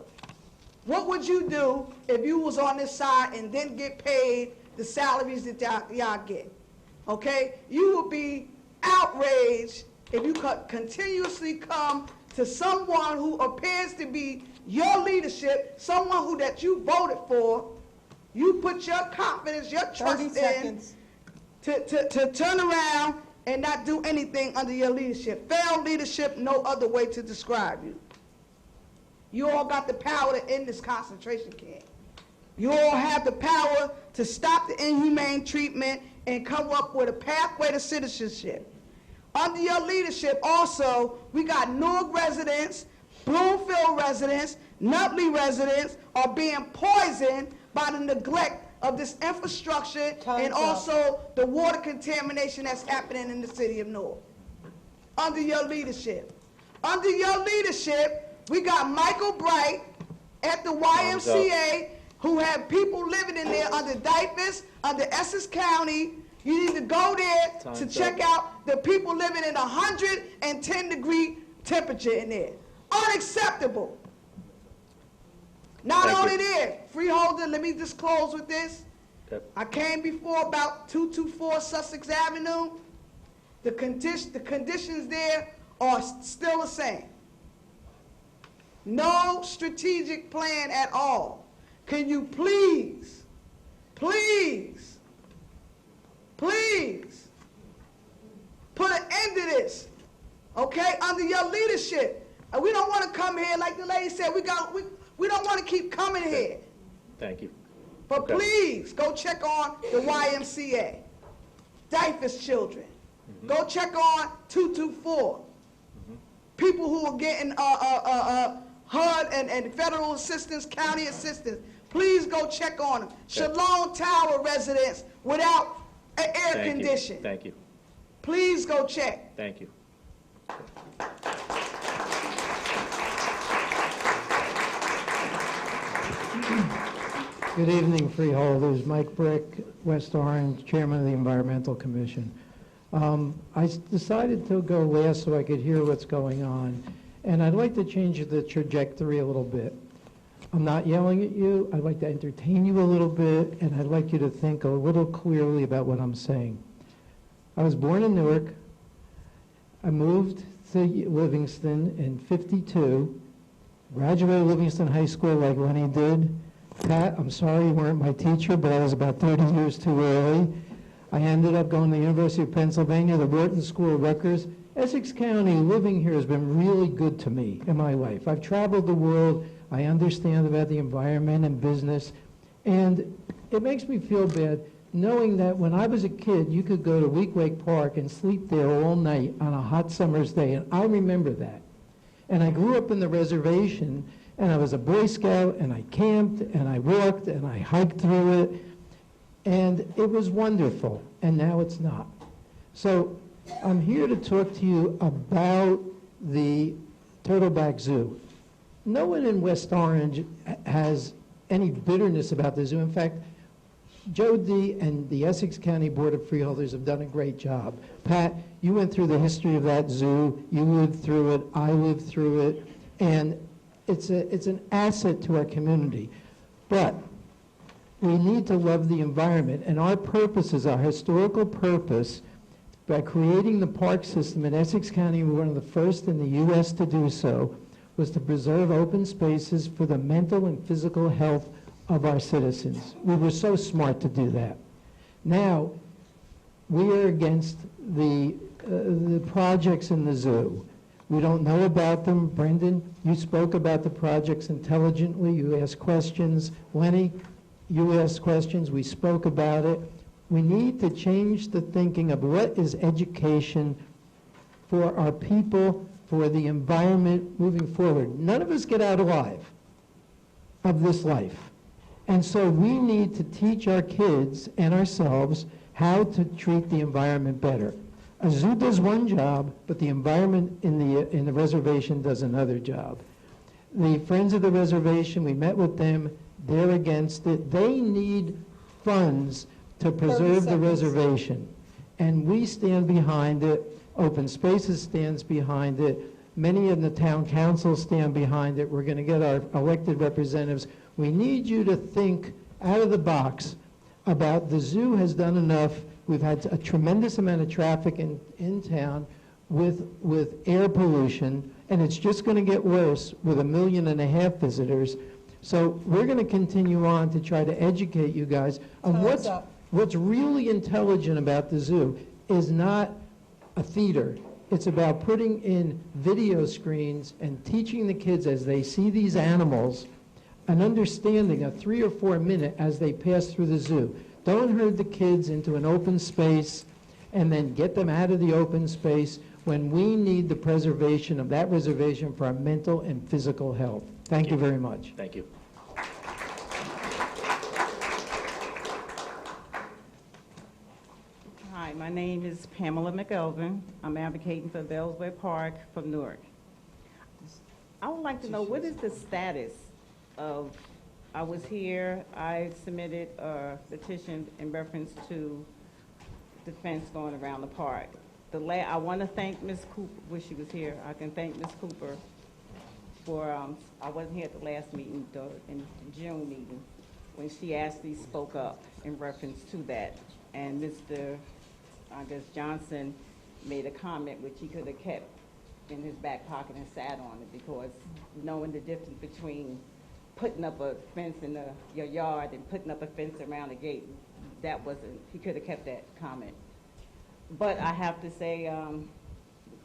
What would you do if you was on this side and didn't get paid the salaries that y'all get? Okay? You would be outraged if you could continuously come to someone who appears to be your leadership, someone who that you voted for, you put your confidence, your trust in to turn around and not do anything under your leadership. Failed leadership, no other way to describe you. You all got the power to end this concentration camp. You all have the power to stop the inhumane treatment and come up with a pathway to citizenship. Under your leadership also, we got Newark residents, Bloomfield residents, Nutley residents are being poisoned by the neglect of this infrastructure and also the water contamination that's happening in the city of Newark. Under your leadership. Under your leadership, we got Michael Bright at the YMCA who have people living in there under DIFAS, under Essex County. You need to go there to check out the people living in 110-degree temperature in there. Unacceptable. Not only there, Freeholder, let me just close with this. Okay. I came before about 224 Sussex Avenue. The conditions there are still the same. No strategic plan at all. Can you please, please, please put an end to this, okay, under your leadership? And we don't want to come here, like the lady said, we don't want to keep coming here. Thank you. But please, go check on the YMCA, DIFAS children. Go check on 224. People who are getting HUD and federal assistance, county assistance. Please go check on them. Shalom Tower residents without air conditioning. Thank you. Please go check. Thank you. Good evening, Freeholders. Mike Brick, West Orange, Chairman of the Environmental Commission. I decided to go last so I could hear what's going on, and I'd like to change the trajectory a little bit. I'm not yelling at you. I'd like to entertain you a little bit, and I'd like you to think a little clearly about what I'm saying. I was born in Newark. I moved to Livingston in '52, graduated Livingston High School like Lenny did. Pat, I'm sorry you weren't my teacher, but I was about 30 years too early. I ended up going to the University of Pennsylvania, the Wharton School of Rutgers. Essex County, living here has been really good to me in my life. I've traveled the world. I understand about the environment and business. And it makes me feel bad knowing that when I was a kid, you could go to Weequahic Park and sleep there all night on a hot summer's day. And I remember that. And I grew up in the reservation, and I was a Boy Scout, and I camped, and I walked, and I hiked through it, and it was wonderful, and now it's not. So I'm here to talk to you about the Turtleback Zoo. No one in West Orange has any bitterness about the zoo. In fact, Joe D. and the Essex County Board of Freeholders have done a great job. Pat, you went through the history of that zoo. You lived through it. I lived through it. And it's an asset to our community. But we need to love the environment. And our purpose is our historical purpose. By creating the park system in Essex County, we were one of the first in the U.S. to do so, was to preserve open spaces for the mental and physical health of our citizens. We were so smart to do that. Now, we are against the projects in the zoo. We don't know about them. Brendan, you spoke about the projects intelligently. You asked questions. Lenny, you asked questions. We spoke about it. We need to change the thinking of what is education for our people, for the environment moving forward. None of us get out alive of this life. And so we need to teach our kids and ourselves how to treat the environment better. A zoo does one job, but the environment in the reservation does another job. The Friends of the Reservation, we met with them, they're against it. They need funds to preserve the reservation. And we stand behind it. Open Spaces stands behind it. Many of the town councils stand behind it. We're going to get our elected representatives. We need you to think out of the box about the zoo has done enough. We've had a tremendous amount of traffic in town with air pollution, and it's just going to get worse with 1.5 million visitors. So we're going to continue on to try to educate you guys on what's really intelligent about the zoo is not a theater. It's about putting in video screens and teaching the kids as they see these animals an understanding, a 3 or 4 minute as they pass through the zoo. Don't herd the kids into an open space and then get them out of the open space when we need the preservation of that reservation for our mental and physical health. Thank you very much. Thank you. Hi, my name is Pamela McElvin. I'm advocating for Bellsware Park from Newark. I would like to know, what is the status of, I was here, I submitted a petition in reference to the fence going around the park. I want to thank Ms. Cooper, wish she was here. I can thank Ms. Cooper for, I wasn't here at the last meeting, in the June meeting, when she actually spoke up in reference to that. And Mr. I guess Johnson made a comment which he could have kept in his back pocket and sat on it, because knowing the difference between putting up a fence in your yard and putting up a fence around the gate, that wasn't, he could have kept that comment. But I have to say,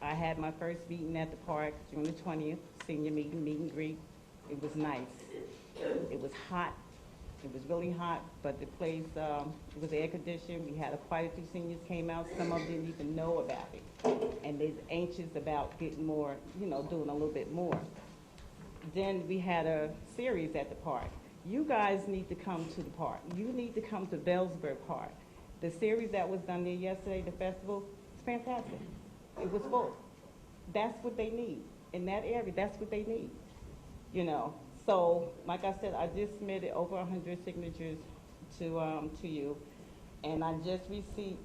I had my first meeting at the park, June the 20th, senior meeting, meet and greet. It was nice. It was hot. It was really hot, but the place, it was air conditioned. We had quite a few seniors came out. Some of them didn't even know about it. And they're anxious about getting more, doing a little bit more. Then we had a series at the park. You guys need to come to the park. You need to come to Bellsbury Park. The series that was done there yesterday, the festival, it's fantastic. It was full. That's what they need. In that area, that's what they need. So, like I said, I just submitted over 100 signatures to you. And I just received,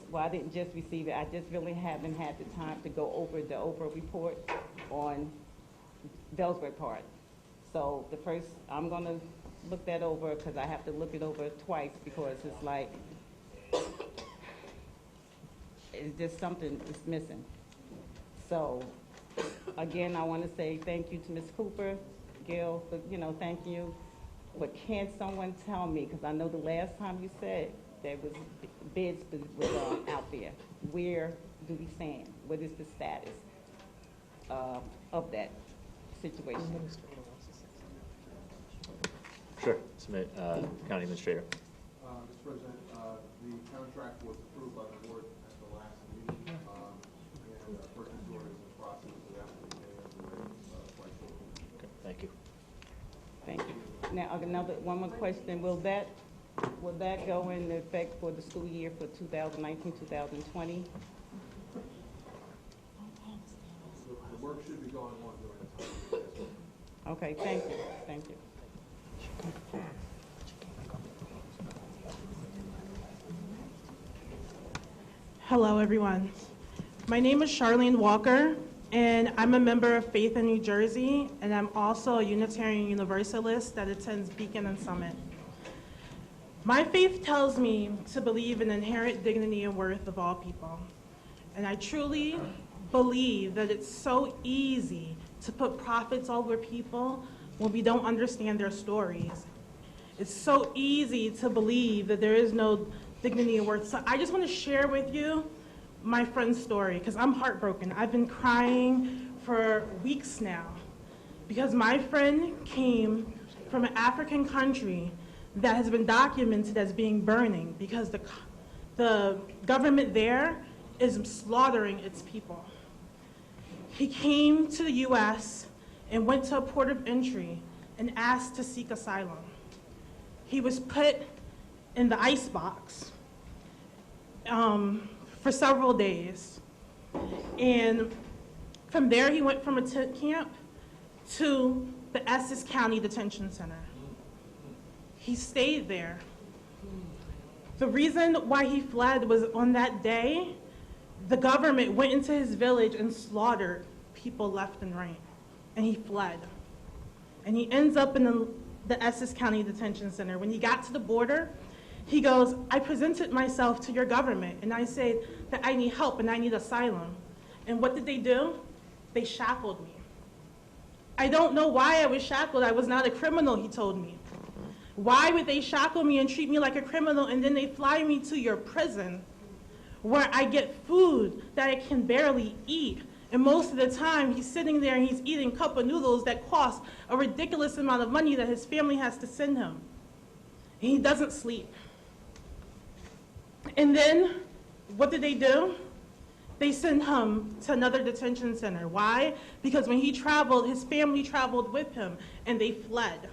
well, I didn't just receive it, I just really haven't had the time to go over the Oprah report on Bellsworth Park. So the first, I'm gonna look that over because I have to look it over twice because it's like, it's just something is missing. So again, I want to say thank you to Ms. Cooper, Gail, for, thank you. But can someone tell me, because I know the last time you said there was bids was out there. Where do we stand? What is the status of that situation? Sure. Submit, County Administrator. Mr. President, the contract was approved by the board at the last meeting, and purchase order is in process, so that will be made quite shortly. Okay, thank you. Thank you. Now, one more question. Will that go into effect for the school year for 2019, 2020? The work should be going on during the time. Okay, thank you. Thank you. Hello, everyone. My name is Charlene Walker, and I'm a member of Faith in New Jersey, and I'm also a Unitarian Universalist that attends Beacon and Summit. My faith tells me to believe in inherent dignity and worth of all people, and I truly believe that it's so easy to put profits over people when we don't understand their stories. It's so easy to believe that there is no dignity and worth. So I just want to share with you my friend's story, because I'm heartbroken. I've been crying for weeks now, because my friend came from an African country that has been documented as being burning, because the government there is slaughtering its people. He came to the US and went to a port of entry and asked to seek asylum. He was put in the ice box for several days. And from there, he went from a tent camp to the Essex County Detention Center. He stayed there. The reason why he fled was on that day, the government went into his village and slaughtered people left and right, and he fled. And he ends up in the Essex County Detention Center. When he got to the border, he goes, I presented myself to your government, and I said that I need help and I need asylum. And what did they do? They shackled me. I don't know why I was shackled. I was not a criminal, he told me. Why would they shackle me and treat me like a criminal, and then they fly me to your prison where I get food that I can barely eat? And most of the time, he's sitting there and he's eating cup of noodles that cost a ridiculous amount of money that his family has to send him. And he doesn't sleep. And then, what did they do? They sent him to another detention center. Why? Because when he traveled, his family traveled with him, and they fled.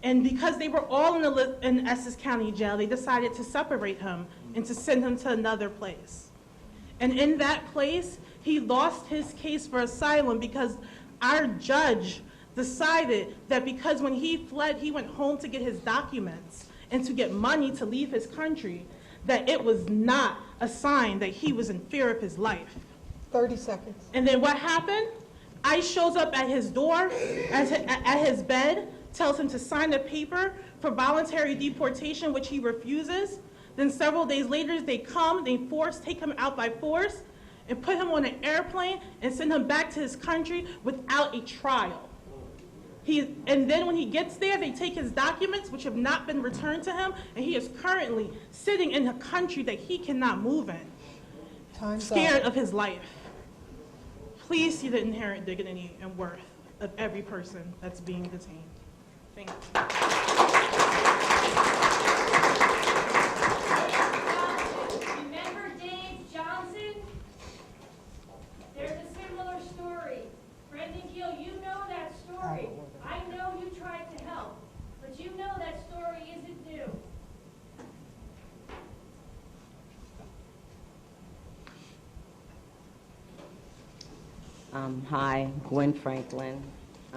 And because they were all in Essex County Jail, they decided to separate him and to send him to another place. And in that place, he lost his case for asylum because our judge decided that because when he fled, he went home to get his documents and to get money to leave his country, that it was not a sign that he was in fear of his life. 30 seconds. And then what happened? ICE shows up at his door, at his bed, tells him to sign a paper for voluntary deportation, which he refuses. Then several days later, they come, they take him out by force, and put him on an airplane and send him back to his country without a trial. And then when he gets there, they take his documents, which have not been returned to him, and he is currently sitting in a country that he cannot move in, scared of his life. Please see the inherent dignity and worth of every person that's being detained. Thank you. Remember Dave Johnson? There's a similar story. Brendan Keel, you know that story. I know you tried to help, but you know that story isn't new. Hi, Gwen Franklin.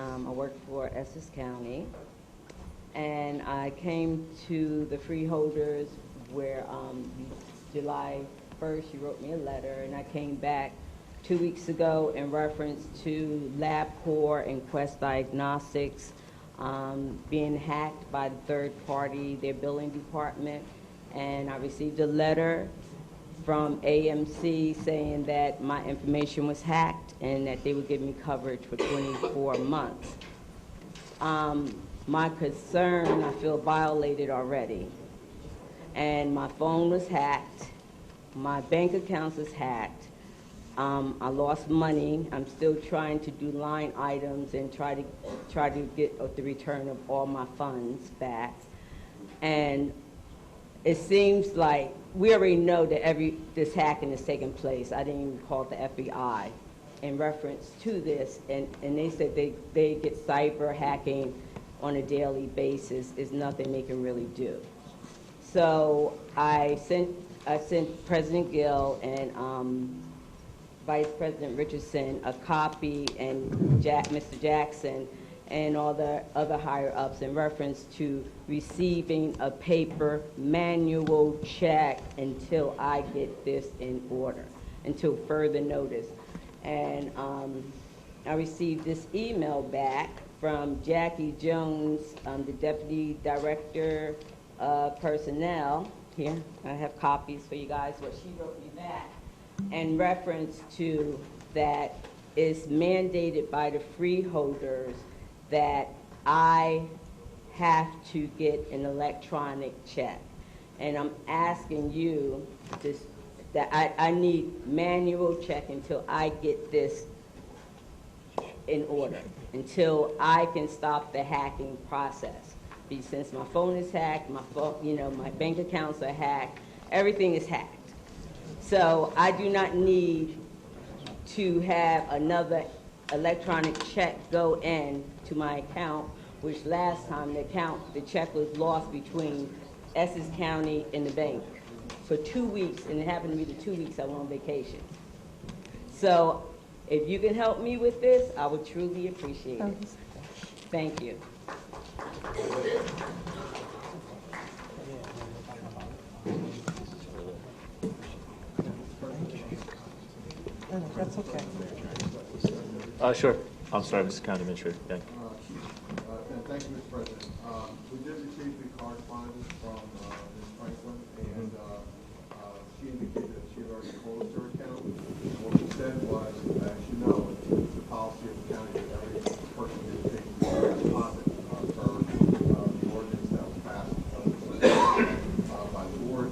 I work for Essex County. And I came to the Freeholders where July 1st, you wrote me a letter, and I came back 2 weeks ago in reference to LabCorp and Quest Diagnostics being hacked by the third party, their billing department. And I received a letter from AMC saying that my information was hacked and that they would give me coverage for 24 months. My concern, I feel violated already. And my phone was hacked. My bank accounts was hacked. I lost money. I'm still trying to do line items and try to get the return of all my funds back. And it seems like we already know that this hacking is taking place. I didn't even call the FBI in reference to this, and they said they get cyber hacking on a daily basis. Is nothing they can really do. So I sent President Gill and Vice President Richardson a copy, and Mr. Jackson and all the other higher-ups in reference to receiving a paper manual check until I get this in order, until further notice. And I received this email back from Jackie Jones, the Deputy Director of Personnel. Here, I have copies for you guys, what she wrote me back, in reference to that is mandated by the freeholders that I have to get an electronic check. And I'm asking you that I need manual check until I get this in order, until I can stop the hacking process. Because since my phone is hacked, my bank accounts are hacked, everything is hacked. So I do not need to have another electronic check go in to my account, which last time the check was lost between Essex County and the bank for 2 weeks, and it happened to be the 2 weeks I went on vacation. So if you can help me with this, I would truly appreciate it. Thank you. That's okay. Sure. I'm sorry, Mr. County Administrator. Thank you. Thank you, Mr. President. We did receive the correspondence from Ms. Franklin, and she indicated that she had already closed her account. And what we said was, as you know, it's the policy of the county that every person is taking a deposit per the ordinance that was passed by the board.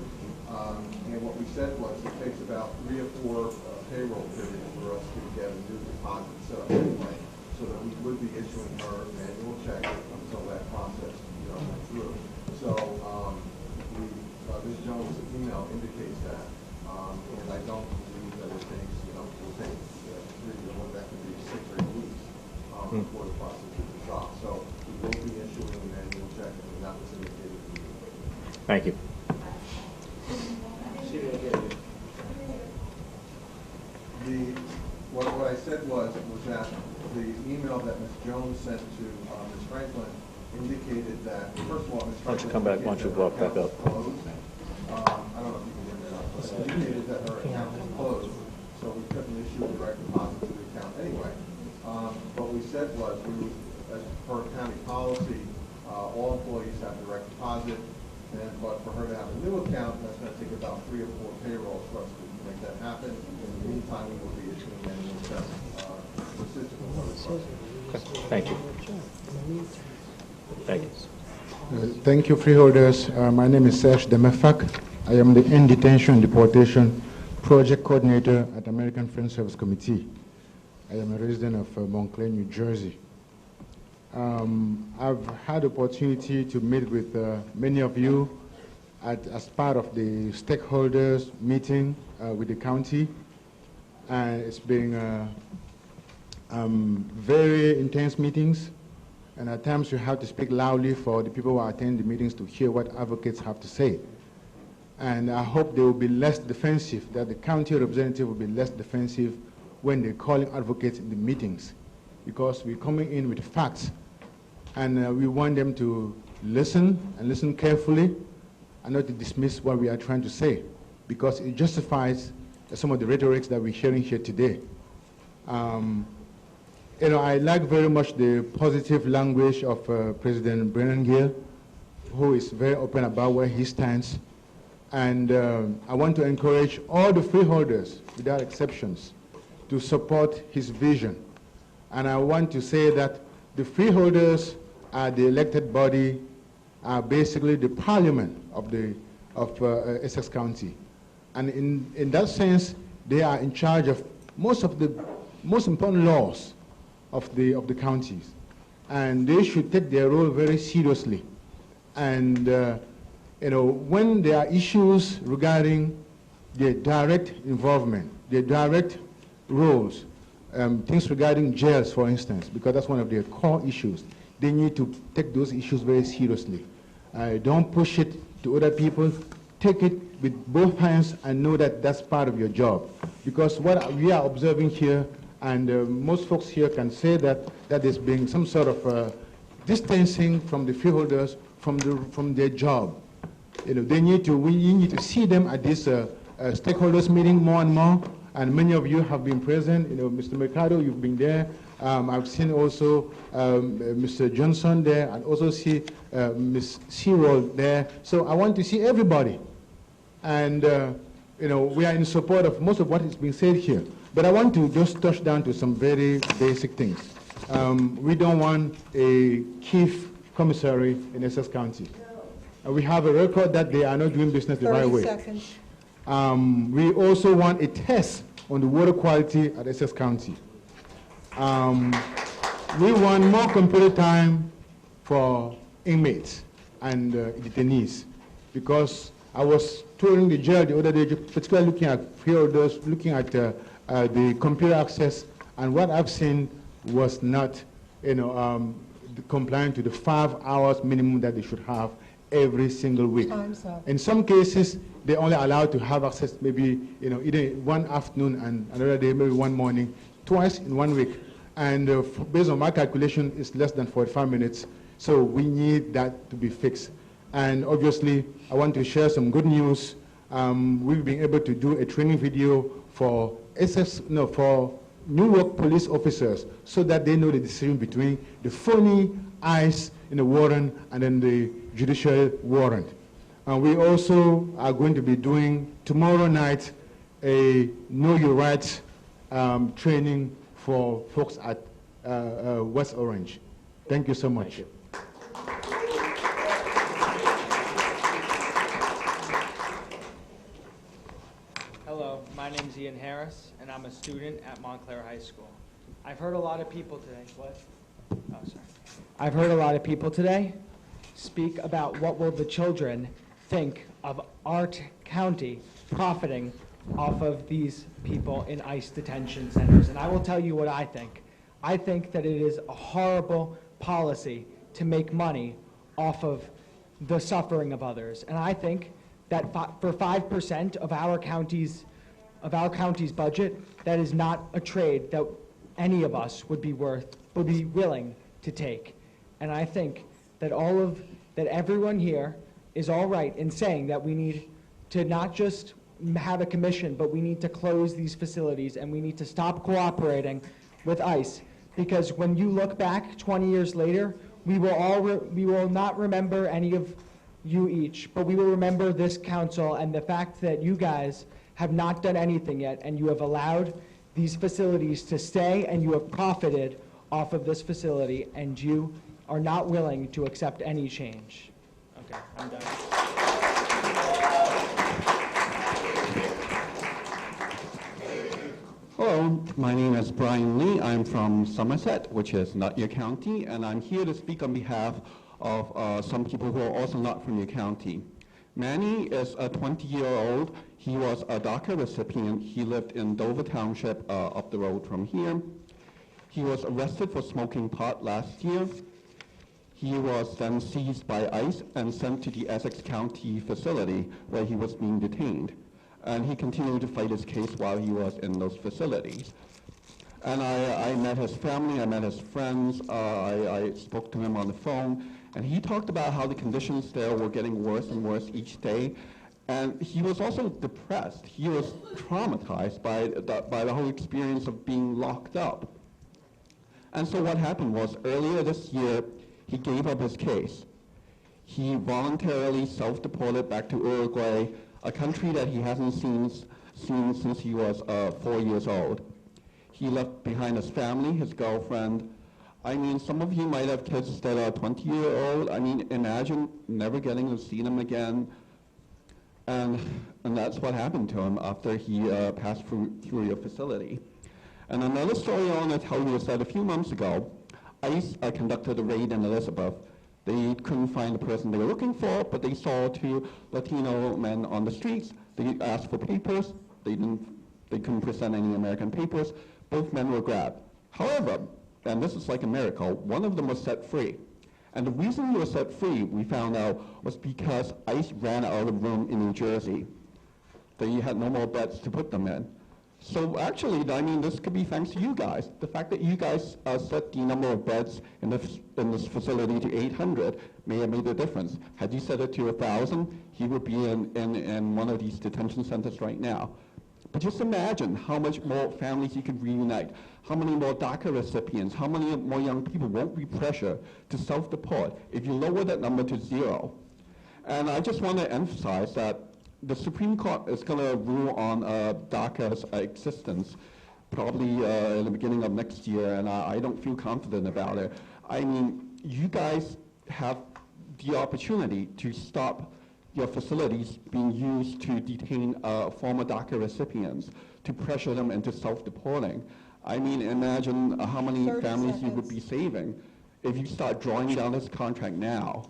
And what we said was it takes about 3 or 4 payroll periods for us to get a new deposit set up anyway, so that we would be issuing her annual check until that process went through. So Ms. Jones' email indicates that, and I don't believe that it takes, will take 3 or that could be 6 or 8 weeks before the process is resolved. So we will be issuing an annual check, and that was indicated. Thank you. What I said was that the email that Ms. Jones sent to Ms. Franklin indicated that, first of all, Ms. Franklin... Why don't you come back? Why don't you walk back up? I don't know if you can hear me now, but it indicated that her account was closed, so we couldn't issue a direct deposit to the account anyway. What we said was, as per county policy, all employees have direct deposit, but for her to have a new account, that's going to take about 3 or 4 payrolls for us to make that happen. In the meantime, we will be issuing annual checks consistent with what is. Thank you. Thank you. Thank you, freeholders. My name is Serge Demefak. I am the In Detention Deportation Project Coordinator at American Friends Service Committee. I am a resident of Montclair, New Jersey. I've had opportunity to meet with many of you as part of the stakeholders meeting with the county. It's been very intense meetings, and at times you have to speak loudly for the people who are attending the meetings to hear what advocates have to say. And I hope they will be less defensive, that the county representative will be less defensive when they're calling advocates in the meetings. because we're coming in with facts. And we want them to listen and listen carefully and not to dismiss what we are trying to say, because it justifies some of the rhetorics that we're hearing here today. You know, I like very much the positive language of President Brennan Gill, who is very open about where he stands. And I want to encourage all the freeholders, without exceptions, to support his vision. And I want to say that the freeholders are the elected body, are basically the parliament of Essex County. And in that sense, they are in charge of most of the most important laws of the counties. And they should take their role very seriously. And you know, when there are issues regarding their direct involvement, their direct roles, things regarding jails, for instance, because that's one of their core issues, they need to take those issues very seriously. Don't push it to other people. Take it with both hands and know that that's part of your job. Because what we are observing here, and most folks here can say that there's been some sort of distancing from the freeholders from their job. You know, we need to see them at this stakeholders meeting more and more. And many of you have been present. You know, Mr. Mercado, you've been there. I've seen also Mr. Johnson there, and also see Ms. Cyril there. So I want to see everybody. And you know, we are in support of most of what is being said here. But I want to just touch down to some very basic things. We don't want a chief commissary in Essex County. We have a record that they are not doing business the right way. 30 seconds. We also want a test on the water quality at Essex County. We want more computer time for inmates and detainees, because I was touring the jail the other day, particularly looking at freeholders, looking at the computer access, and what I've seen was not, you know, compliant to the 5 hours minimum that they should have every single week. Time's up. In some cases, they're only allowed to have access maybe, you know, either one afternoon and another day, maybe one morning, twice in 1 week. And based on my calculation, it's less than 45 minutes. So we need that to be fixed. And obviously, I want to share some good news. We've been able to do a training video for for Newark police officers, so that they know the distinction between the phony ICE in the warrant and then the judicial warrant. We also are going to be doing tomorrow night a Know Your Rights training for folks at West Orange. Thank you so much. Hello, my name is Ian Harris, and I'm a student at Montclair High School. I've heard a lot of people today. What? Oh, sorry. I've heard a lot of people today speak about what will the children think of our county profiting off of these people in ICE detention centers. And I will tell you what I think. I think that it is a horrible policy to make money off of the suffering of others. And I think that for 5% of our county's budget, that is not a trade that any of us would be willing to take. And I think that everyone here is all right in saying that we need to not just have a commission, but we need to close these facilities and we need to stop cooperating with ICE. Because when you look back 20 years later, we will not remember any of you each, but we will remember this council and the fact that you guys have not done anything yet, and you have allowed these facilities to stay, and you have profited off of this facility, and you are not willing to accept any change. Okay, I'm done. Hello, my name is Brian Lee. I'm from Somerset, which is not your county, and I'm here to speak on behalf of some people who are also not from your county. Manny is a 20-year-old. He was a DACA recipient. He lived in Dover Township up the road from here. He was arrested for smoking pot last year. He was then seized by ICE and sent to the Essex County facility where he was being detained. And he continued to fight his case while he was in those facilities. And I met his family, I met his friends, I spoke to him on the phone, and he talked about how the conditions there were getting worse and worse each day. And he was also depressed. He was traumatized by the whole experience of being locked up. And so what happened was, earlier this year, he gave up his case. He voluntarily self-deported back to Uruguay, a country that he hasn't seen since he was 4 years old. He left behind his family, his girlfriend. I mean, some of you might have kids that are 20-year-old. I mean, imagine never getting to see them again. And that's what happened to him after he passed through your facility. And another story I want to tell you is that a few months ago, ICE conducted a raid in Elizabeth. They couldn't find the person they were looking for, but they saw 2 Latino men on the streets. They asked for papers. They couldn't present any American papers. Both men were grabbed. However, and this is like a miracle, one of them was set free. And the reason he was set free, we found out, was because ICE ran out of room in New Jersey. They had no more beds to put them in. So actually, I mean, this could be thanks to you guys. The fact that you guys set the number of beds in this facility to 800 may have made a difference. Had you set it to 1,000, he would be in one of these detention centers right now. But just imagine how much more families you could reunite, how many more DACA recipients, how many more young people won't be pressured to self-deport if you lower that number to 0. And I just want to emphasize that the Supreme Court is going to rule on DACA's existence probably in the beginning of next year, and I don't feel confident about it. I mean, you guys have the opportunity to stop your facilities being used to detain former DACA recipients, to pressure them into self-deporting. I mean, imagine how many families you would be saving if you start drawing down this contract now.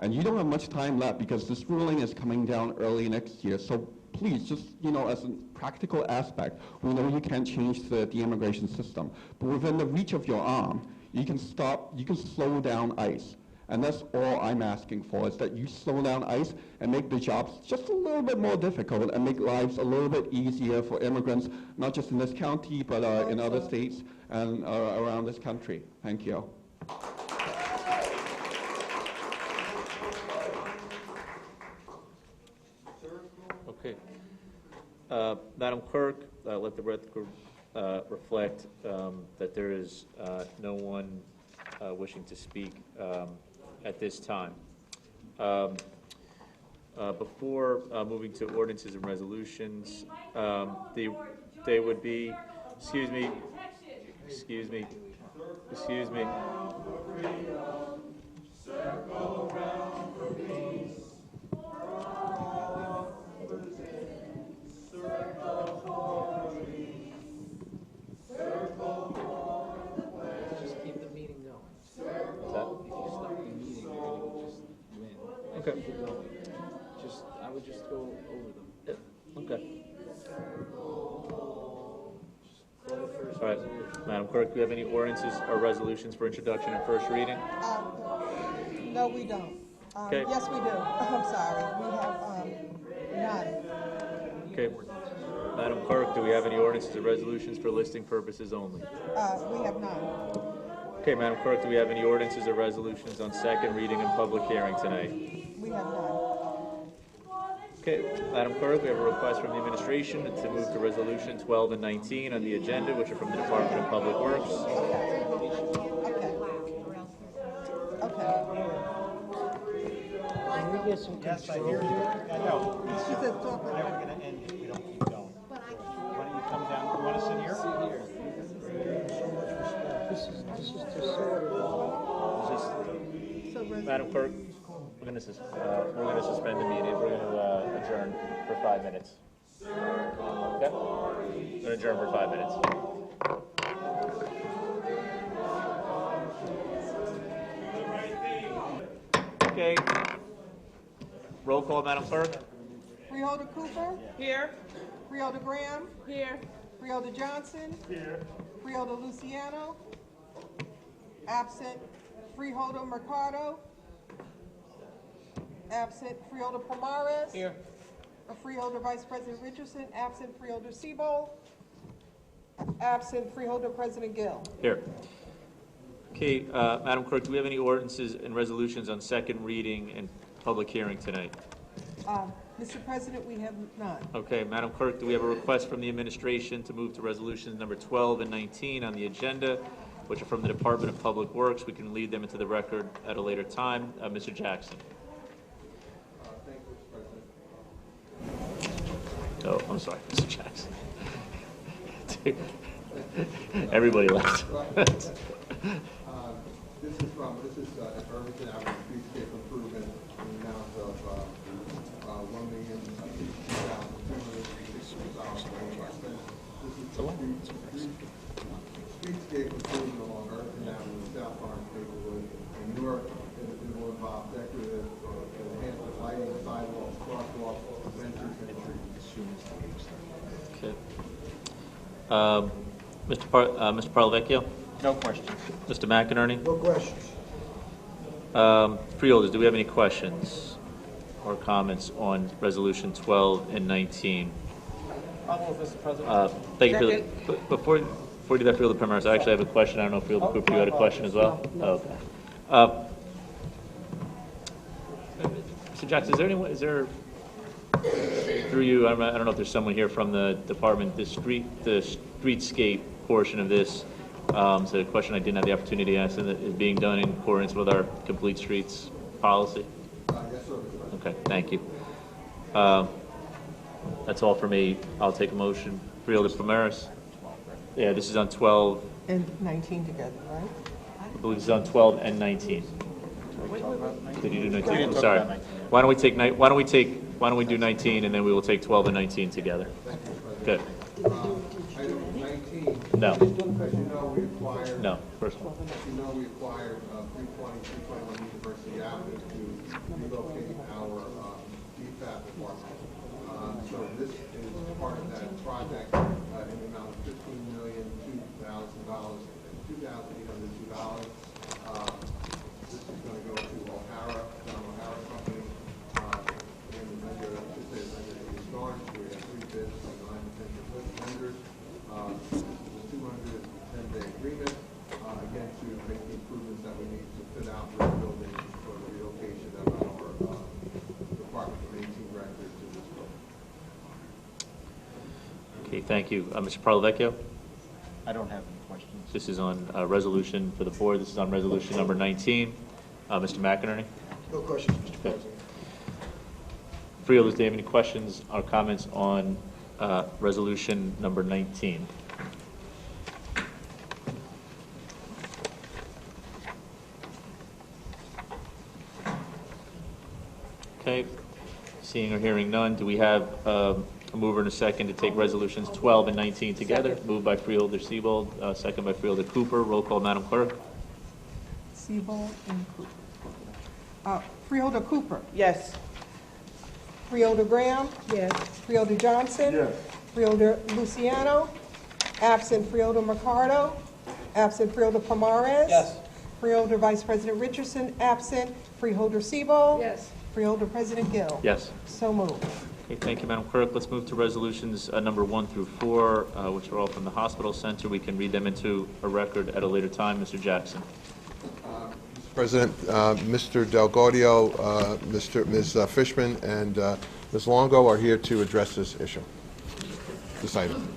And you don't have much time left because this ruling is coming down early next year. So please, just, you know, as a practical aspect, we know you can't change the immigration system, but within the reach of your arm, you can slow down ICE. And that's all I'm asking for, is that you slow down ICE and make the jobs just a little bit more difficult and make lives a little bit easier for immigrants, not just in this county, but in other states and around this country. Thank you. Okay. Madam Clerk, let the record reflect that there is no one wishing to speak at this time. Before moving to ordinances and resolutions, they would be, excuse me, Circle around for peace. Circle for peace. Circle for the pledge. Just keep the meeting going. Circle If you stop the meeting, you're gonna just win. Okay. Keep going. I would just go over them. Yeah. Okay. All right, Madam Clerk, do we have any ordinances or resolutions for introduction and first reading? No, we don't. Okay. Yes, we do. I'm sorry. We have none. Okay. Madam Clerk, do we have any ordinances or resolutions for listing purposes only? We have none. Okay, Madam Clerk, do we have any ordinances or resolutions on second reading and public hearing tonight? We have none. Okay, Madam Clerk, we have a request from the administration to move to Resolution 12 and 19 on the agenda, which are from the Department of Public Works. Yes, I hear you. I know. It's just that we're never going to end if we don't keep going. Why don't you come down? You want to sit here? Madam Clerk, we're going to suspend the meeting. We're going to adjourn for 5 minutes. Okay? We're going to adjourn for 5 minutes. Okay. Roll call, Madam Clerk. Freeholder Cooper? Here. Freeholder Graham? Here. Freeholder Johnson? Here. Freeholder Luciano? Absent. Freeholder Mercado? Absent. Freeholder Pomares? Here. Freeholder Vice President Richardson? Absent. Freeholder Sebo? Absent Freeholder President Gill. Here. Okay, Madam Clerk, do we have any ordinances and resolutions on second reading and public hearing tonight? Mr. President, we have none. Okay, Madam Clerk, do we have a request from the administration to move to resolutions number 12 and 19 on the agenda, which are from the Department of Public Works? We can lead them into the record at a later time. Mr. Jackson. Thank you, Mr. President. Oh, I'm sorry, Mr. Jackson. Everybody left. This is at Irvington Avenue streetscape improvement in the amount of $1,062,260. This is the streetscape improvement along Irvington Avenue, South Orange, Maplewood, in Newark. It will involve decorative enhancement lighting, sidewalks, crosswalks, benches, and trees. Okay. Mr. Parlavecchio? No questions. Mr. McInerney? No questions. Freeholders, do we have any questions or comments on Resolution 12 and 19? I'll move, Mr. President. Thank you. Before you do that, Freeholder Primero, I actually have a question. I don't know if Freeholder Cooper, you had a question as well? No. Okay. Mr. Jackson, is there, through you, I don't know if there's someone here from the department, the streetscape portion of this, so a question I didn't have the opportunity to ask, and is being done in accordance with our complete streets policy? Yes, sir. Okay, thank you. That's all for me. I'll take a motion. Freeholder Primaris? Yeah, this is on 12, And 19 together, right? I believe this is on 12 and 19. Did you do 19? I'm sorry. Why don't we do 19, and then we will take 12 and 19 together? Good. Item 19. No. As you know, we acquired. No, first one. As you know, we acquired 321 University Avenue to relocate our DFAP department. So this is part of that project in the amount of $15,002,802. This is going to go to O'Hara, John O'Hara Company, and the vendor, I should say, the vendor is Starnes. We have 3 bids from 9 potential vendors. This is a 210-day agreement, again, to make the improvements that we need to fit out the building for the relocation of our Department of 18 records to this building. Okay, thank you. Mr. Parlavecchio? I don't have any questions. This is on resolution for the board. This is on resolution number 19. Mr. McInerney? No questions, Mr. President. Freeholders, do you have any questions or comments on resolution number 19? Okay, seeing or hearing none, do we have a mover and a second to take resolutions 12 and 19 together? Second. Moved by Freeholder Siebold, second by Freeholder Cooper. Roll call, Madam Clerk. Siebold and Cooper. Freeholder Cooper. Yes. Freeholder Graham. Yes. Freeholder Johnson. Yes. Freeholder Luciano. Absent Freeholder Mercado. Absent Freeholder Pomares. Yes. Freeholder Vice President Richardson. Absent Freeholder Siebold. Yes. Freeholder President Gill. Yes. So moved. Okay, thank you, Madam Clerk. Let's move to resolutions number 1 through 4, which are all from the hospital center. We can read them into a record at a later time. Mr. Jackson. Mr. President, Mr. Del Gaudio, Ms. Fishman, and Ms. Longo are here to address this issue, this item.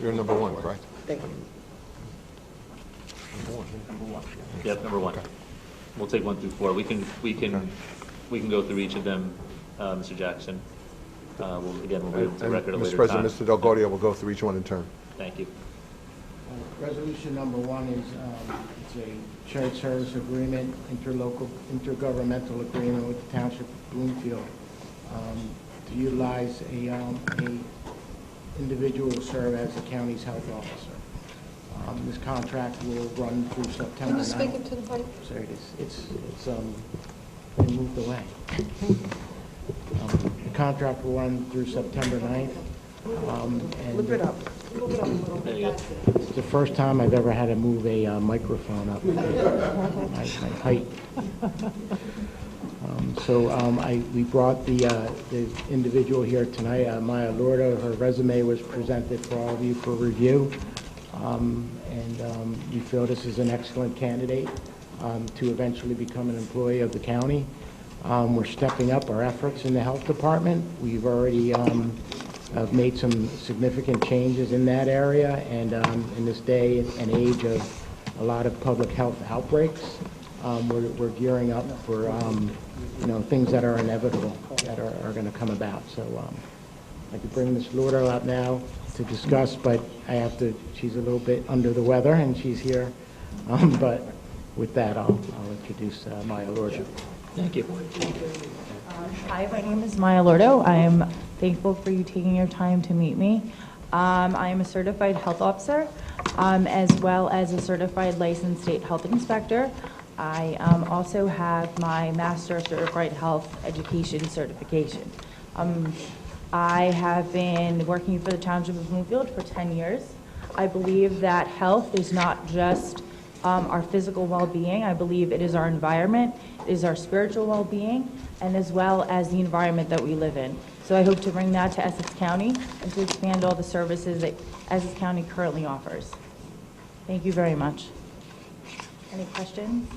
You're number 1, correct? Thank you. Yep, number 1. We'll take 1 through 4. We can go through each of them, Mr. Jackson. We'll read them to the record at a later Mr. President, time. Mr. Del Gaudio will go through each one in turn. Thank you. Resolution number 1 is it's a shared service agreement, intergovernmental agreement with the Township of Bloomfield to utilize a individual to serve as the county's health officer. This contract will run through September 9th. Can you speak into the mic? Sorry, it's been moved away. The contract will run through September 9th. And Look it up. Move it up a little There bit. you go. That's it. it's the first time I've ever had to move a microphone up. My height. We brought the individual here tonight, Maya Lordo. Her resume was presented for all of you for review. We feel this is an excellent candidate to eventually become an employee of the county. We're stepping up our efforts in the health department. We've already made some significant changes in that area, and in this day and age of a lot of public health outbreaks, we're gearing up for things that are inevitable that are going to come about. So I could bring Ms. Lordo out now to discuss, but she's a little bit under the weather, and she's here. But with that, I'll introduce Maya Lordo. Thank you. Hi, my name is Maya Lordo. I am thankful for you taking your time to meet me. I am a certified health officer, as well as a certified licensed state health inspector. I also have my Master of Certified Health Education certification. I have been working for the Township of Bloomfield for 10 years. I believe that health is not just our physical well-being. I believe it is our environment, it is our spiritual well-being, and as well as the environment that we live in. So I hope to bring that to Essex County and to expand all the services that Essex County currently offers. Thank you very much. Any questions?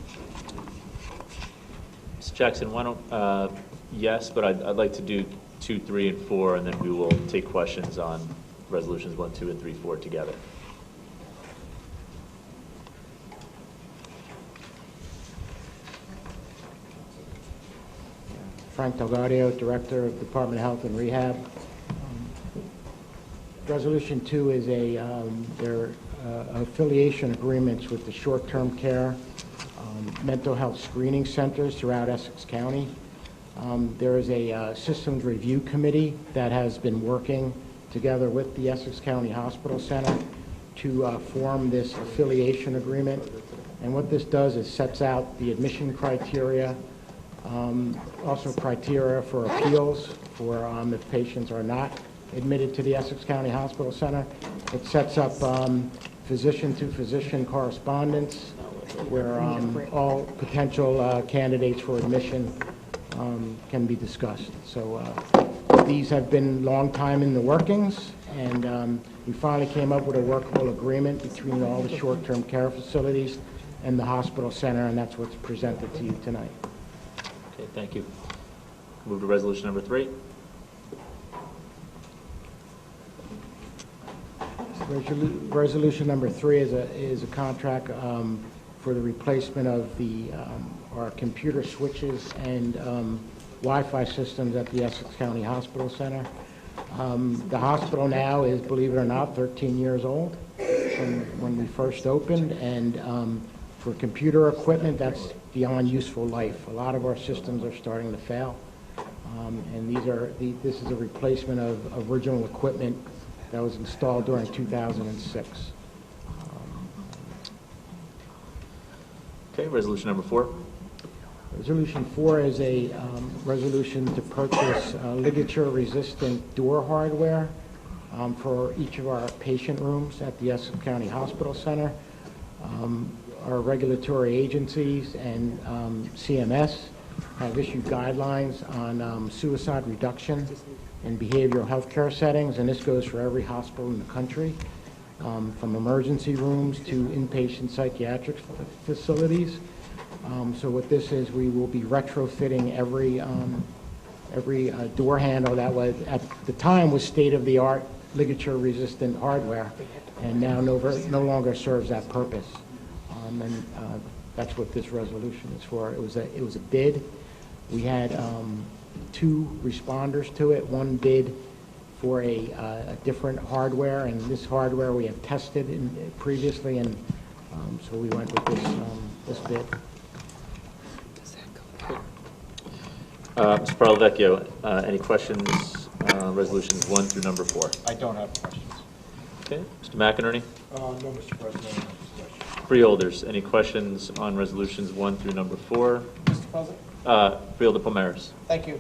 Ms. Jackson, why don't, yes, but I'd like to do 2, 3, and 4, and then we will take questions on resolutions 1, 2, and 3, 4 together. Frank Delgadio, Director of Department of Health and Rehab. Resolution 2 is their affiliation agreements with the short-term care mental health screening centers throughout Essex County. There is a systems review committee that has been working together with the Essex County Hospital Center to form this affiliation agreement. And what this does is sets out the admission criteria, also criteria for appeals for if patients are not admitted to the Essex County Hospital Center. It sets up physician-to-physician correspondence where all potential candidates for admission can be discussed. So these have been long time in the workings, and we finally came up with a workable agreement between all the short-term care facilities and the hospital center, and that's what's presented to you tonight. Okay, thank you. Move to resolution number 3. Resolution number 3 is a contract for the replacement of our computer switches and Wi-Fi systems at the Essex County Hospital Center. The hospital now is, believe it or not, 13 years old from when we first opened, and for computer equipment, that's beyond useful life. A lot of our systems are starting to fail, and this is a replacement of original equipment that was installed during 2006. Okay, resolution number 4. Resolution 4 is a resolution to purchase ligature-resistant door hardware for each of our patient rooms at the Essex County Hospital Center. Our regulatory agencies and CMS have issued guidelines on suicide reduction in behavioral health care settings, and this goes for every hospital in the country, from emergency rooms to inpatient psychiatric facilities. So what this is, we will be retrofitting every door handle that was, at the time, was state-of-the-art ligature-resistant hardware, and now no longer serves that purpose. And that's what this resolution is for. It was a bid. We had 2 responders to it. One bid for a different hardware, and this hardware we have tested previously, and so we went with this bid. Mr. Parlavecchio, any questions on resolutions 1 through number 4? I don't have questions. Okay, Mr. McInerney? No, Mr. President. Freeholders, any questions on resolutions 1 through number 4? Mr. President? Freeholder Palmares. Thank you.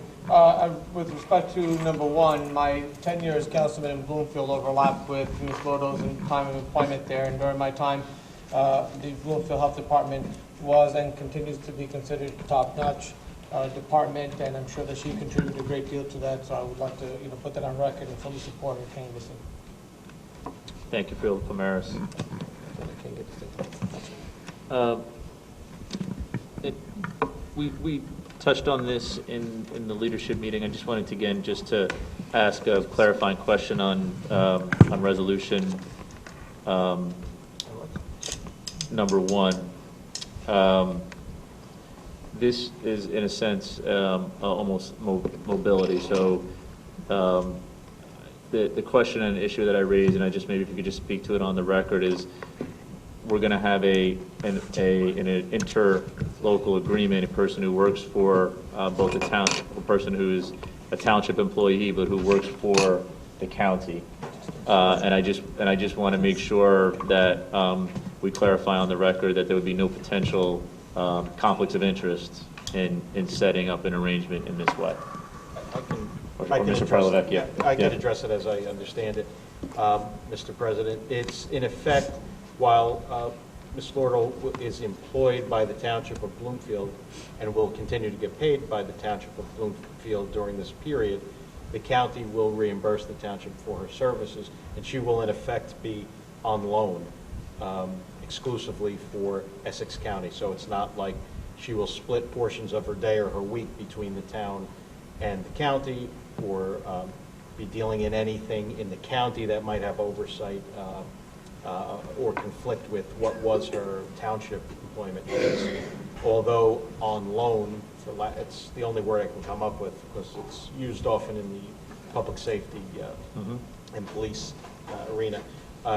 With respect to number 1, my 10 years councilman in Bloomfield overlapped with Ms. Lordo's time of employment there, and during my time, the Bloomfield Health Department was and continues to be considered top-notch. department, and I'm sure that she contributed a great deal to that, so I would like to, put that on record and fully support her candidacy. Thank you, Freeholder Pomaris. We touched on this in the leadership meeting. I just wanted to, again, just to ask a clarifying question on resolution number 1. This is, in a sense, almost mobility. So the question and issue that I raised, and maybe if you could just speak to it on the record, is we're going to have an interlocal agreement, a person who works for both the town, a person who's a township employee but who works for the county. And I just want to make sure that we clarify on the record that there would be no potential conflicts of interest in setting up an arrangement in this way. I can Mr. address it. Yeah. I can address it as I understand it, Mr. President. It's in effect, while Ms. Lordell is employed by the Township of Bloomfield and will continue to get paid by the Township of Bloomfield during this period, the county will reimburse the township for her services, and she will in effect be on loan exclusively for Essex County. So it's not like she will split portions of her day or her week between the town and the county, or be dealing in anything in the county that might have oversight or conflict with what was her township employment. Although on loan, it's the only word I can come up with because it's used often in the public safety and police arena.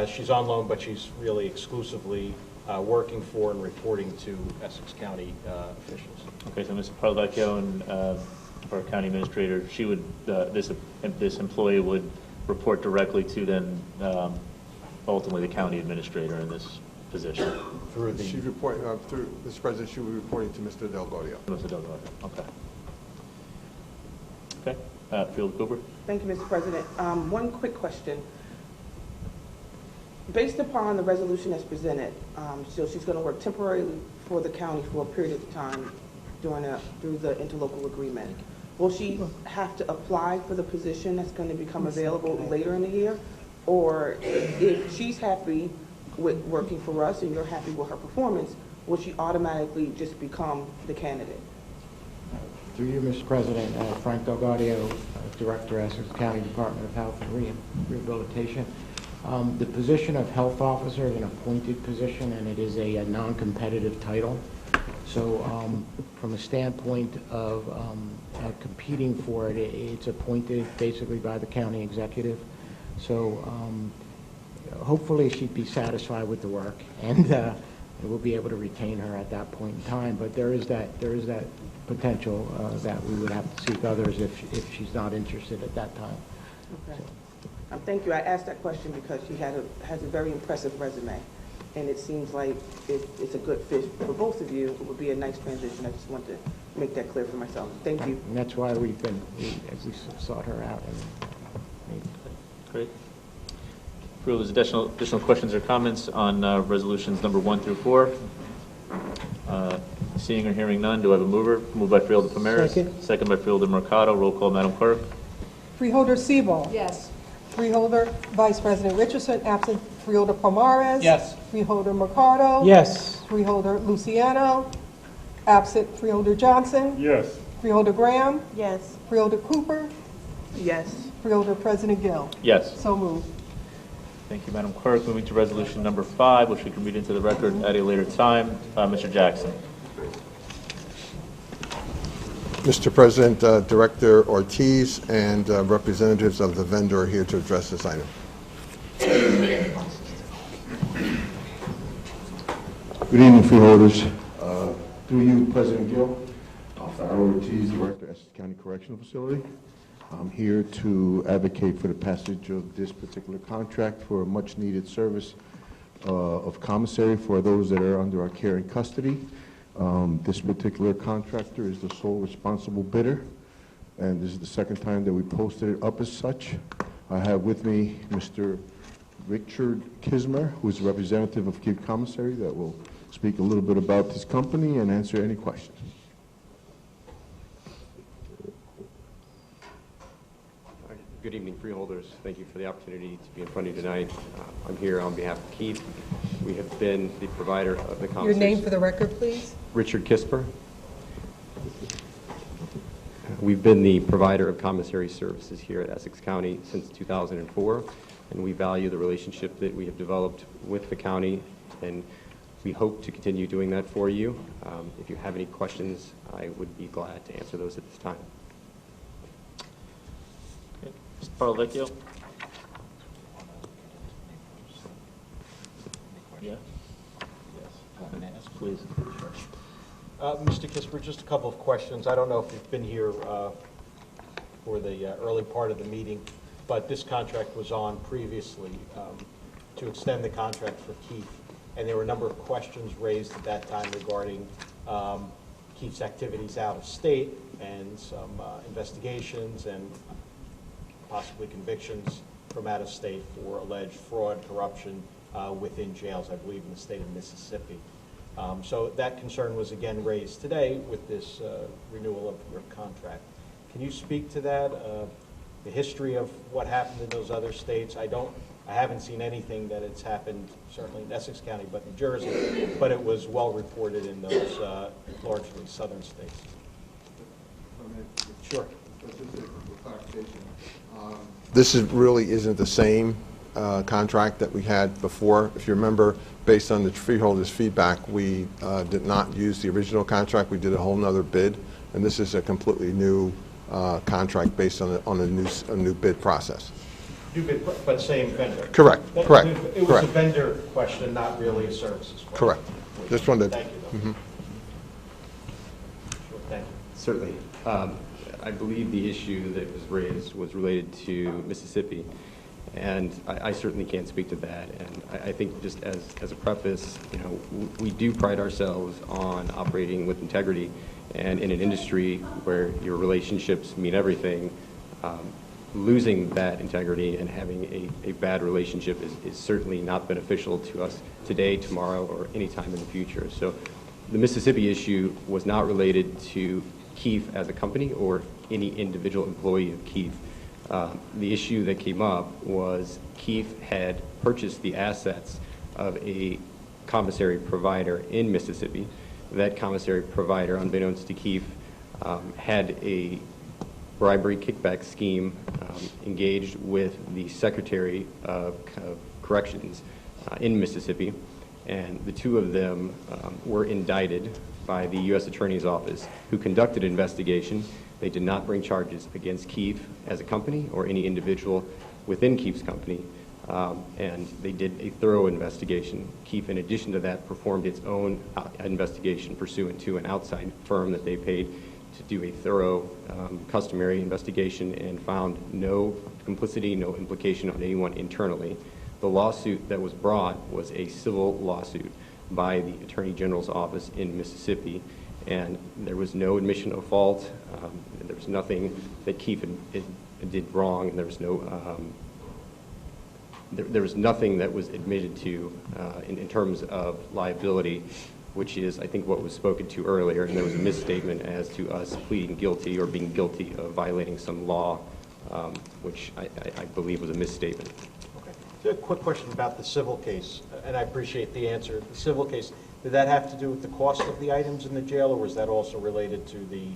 She's on loan, but she's really exclusively working for and reporting to Essex County officials. Okay, so Mr. Parlavecchio and our county administrator, she would this employee would report directly to then ultimately the county administrator in this position. She's reporting through Mr. President. She will be reporting to Mr. Del Gaudio. Mr. Del Gaudio. Okay. Okay. Field Cooper. Thank you, Mr. President. One quick question. Based upon the resolution that's presented, so she's going to work temporarily for the county for a period of time through the interlocal agreement. Will she have to apply for the position that's going to become available later in the year? Or if she's happy with working for us and you're happy with her performance, will she automatically just become the candidate? Through you, Mr. President, Frank Delgadio, Director, Essex County Department of Health and Rehabilitation. The position of health officer is an appointed position, and it is a non-competitive title. So from a standpoint of competing for it, it's appointed basically by the county executive. So hopefully she'd be satisfied with the work, and we'll be able to retain her at that point in time. But there is that potential that we would have to seek others if she's not interested at that time. Okay. Thank you. I asked that question because she has a very impressive resume, and it seems like it's a good fit for both of you. It would be a nice transition. I just want to make that clear for myself. Thank you. And that's why we sought her out. Great. Approve. There's additional questions or comments on resolutions number 1 through 4. Seeing or hearing none, do I have a mover? Moved by Freeholder Pomaris. Second by Freeholder Mercado. Roll call, Madam Clerk. Freeholder Sebel. Yes. Freeholder Vice President Richardson, absent. Freeholder Pomares. Yes. Freeholder Mercado. Yes. Freeholder Luciano, absent. Freeholder Johnson. Yes. Freeholder Graham. Yes. Freeholder Cooper. Yes. Freeholder President Gill. Yes. So moved. Thank you, Madam Clerk. Moving to resolution number 5, which we can read into the record at a later time. Mr. Jackson. Mr. President, Director Ortiz and representatives of the vendor are here to address this item. Good evening, freeholders. Through you, President Gill, Farrell Ortiz, Director, Essex County Correctional Facility. I'm here to advocate for the passage of this particular contract for a much-needed service of commissary for those that are under our care and custody. This particular contractor is the sole responsible bidder, and this is the second time that we posted it up as such. I have with me Mr. Richard Kismer, who is a representative of Cape Commissary, that will speak a little bit about this company and answer any questions. Good evening, Freeholders. Thank you for the opportunity to be in front of you tonight. I'm here on behalf of Keith. We have been the provider of the Your name for the record, please? Richard Kisper. We've been the provider of commissary services here at Essex County since 2004, and we value the relationship that we have developed with the county, and we hope to continue doing that for you. If you have any questions, I would be glad to answer those at this time. Mr. Parlavecchio? Yeah? Yes. Please. Mr. Kisper, just a couple of questions. I don't know if you've been here for the early part of the meeting, but this contract was on previously to extend the contract for Keith, and there were a number of questions raised at that time regarding Keith's activities out of state and some investigations and possibly convictions from out of state for alleged fraud, corruption within jails, I believe, in the state of Mississippi. So that concern was again raised today with this renewal of your contract. Can you speak to that, the history of what happened in those other states? I haven't seen anything that it's happened, certainly in Essex County, but in Jersey, but it was well reported in those largely southern states. Sure. This really isn't the same contract that we had before. If you remember, based on the freeholders' feedback, we did not use the original contract. We did a whole nother bid, and this is a completely new contract based on a new bid process. New bid, but same vendor. Correct. Correct. It was correct. a vendor question, not really a services question. Correct. Just wanted to. Thank you. Sure, thank you. Certainly. I believe the issue that was raised was related to Mississippi, and I certainly can't speak to that. And I think just as a preface, you know, we do pride ourselves on operating with integrity, and in an industry where your relationships mean everything, losing that integrity and having a bad relationship is certainly not beneficial to us today, tomorrow, or any time in the future. So the Mississippi issue was not related to Keith as a company or any individual employee of Keith. The issue that came up was Keith had purchased the assets of a commissary provider in Mississippi. That commissary provider, unbeknownst to Keith, had a bribery kickback scheme engaged with the Secretary of Corrections in Mississippi, and the two of them were indicted by the U.S. Attorney's Office, who conducted an investigation. They did not bring charges against Keith as a company or any individual within Keith's company, and they did a thorough investigation. Keith, in addition to that, performed its own investigation pursuant to an outside firm that they paid to do a thorough customary investigation, and found no complicity, no implication on anyone internally. The lawsuit that was brought was a civil lawsuit by the Attorney General's office in Mississippi, and there was no admission of fault. There was nothing that Keith did wrong, and there was no there was nothing that was admitted to in terms of liability, which is, I think, what was spoken to earlier, and there was a misstatement as to us pleading guilty or being guilty of violating some law, which I believe was a misstatement. Okay. So a quick question about the civil case, and I appreciate the answer. The civil case, did that have to do with the cost of the items in the jail, or was that also related to the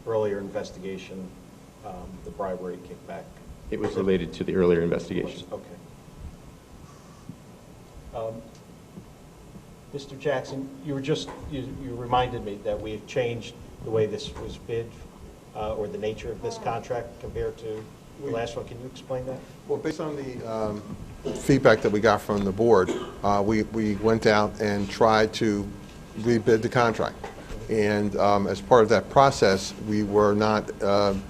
earlier investigation, the bribery kickback? It was related to the earlier investigation. Okay. Mr. Jackson, you reminded me that we have changed the way this was bid, or the nature of this contract compared to the last one. Can you explain that? Well, based on the feedback that we got from the board, we went out and tried to rebid the contract. And as part of that process, we were not,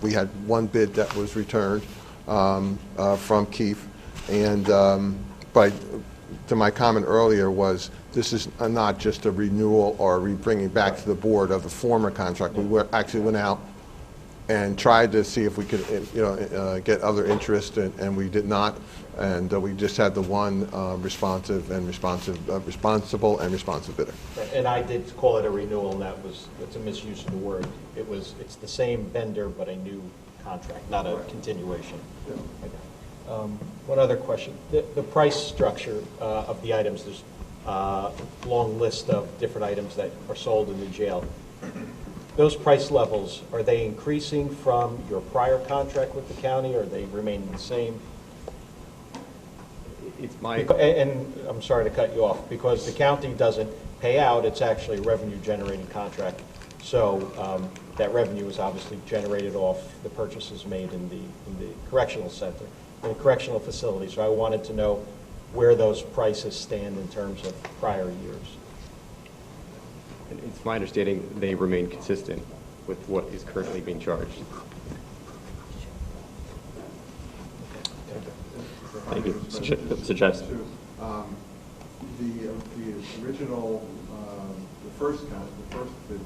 we had one bid that was returned from Keith. And to my comment earlier was, this is not just a renewal or bringing back to the board of the former contract. We actually went out and tried to see if we could, get other interest, and we did not. And we just had the one responsible and responsive bidder. And I did call it a renewal, and that's a misuse of the word. It's the same vendor, but a new contract, not a continuation. One other question. The price structure of the items, there's a long list of different items that are sold in the jail. Those price levels, are they increasing from your prior contract with the county, or are they remaining the same? It's my... And I'm sorry to cut you off, because the county doesn't pay out, it's actually a revenue-generating contract. So that revenue is obviously generated off the purchases made in the correctional center, in the correctional facility. So I wanted to know where those prices stand in terms of prior years. It's my understanding they remain consistent with what is currently being charged. Thank you. Mr. Jackson. The original, the first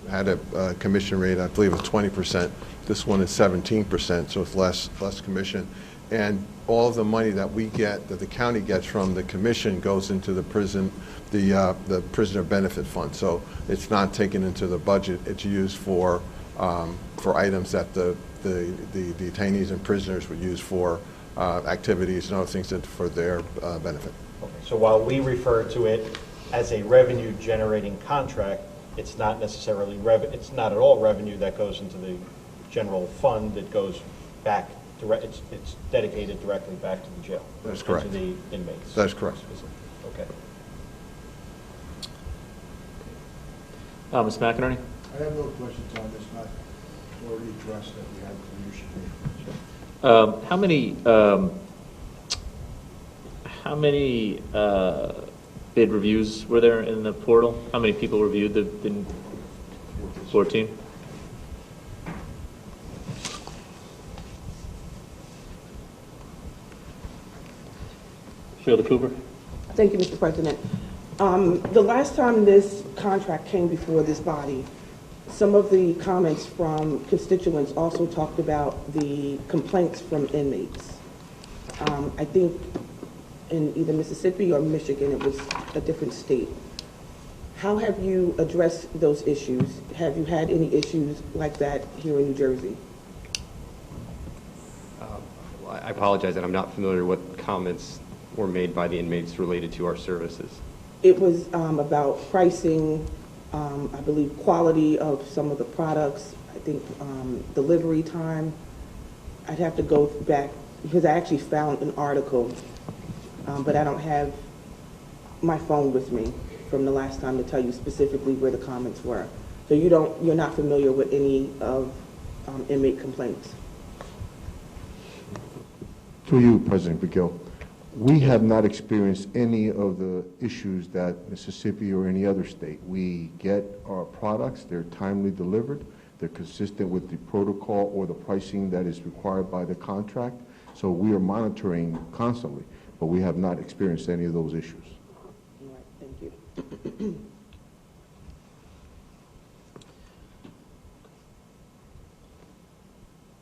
had a commission rate, I believe, of 20%. This one is 17%, so it's less commission. And all of the money that we get, that the county gets from the commission, goes into the prison, the prisoner benefit fund. So it's not taken into the budget. It's used for items that the detainees and prisoners would use for activities and other things for their benefit. Okay. So while we refer to it as a revenue-generating contract, it's not necessarily it's not at all revenue that goes into the general fund. It goes back. It's dedicated directly back to the jail. That's correct. To the inmates. That's correct. Okay. Ms. McInerney? I have no questions on this, not already addressed that we had How many bid reviews were there in the portal? How many people reviewed the 14? Freeholder Cooper? Thank you, Mr. President. The last time this contract came before this body, some of the comments from constituents also talked about the complaints from inmates. I think in either Mississippi or Michigan, it was a different state. How have you addressed those issues? Have you had any issues like that here in New Jersey? I apologize that I'm not familiar what comments were made by the inmates related to our services. It was about pricing, I believe quality of some of the products, I think delivery time. I'd have to go back because I actually found an article, but I don't have my phone with me from the last time to tell you specifically where the comments were. So you're not familiar with any of inmate complaints? To you, President Vigil. We have not experienced any of the issues that Mississippi or any other state. We get our products, they're timely delivered, they're consistent with the protocol or the pricing that is required by the contract. So we are monitoring constantly, but we have not experienced any of those issues. All right, thank you.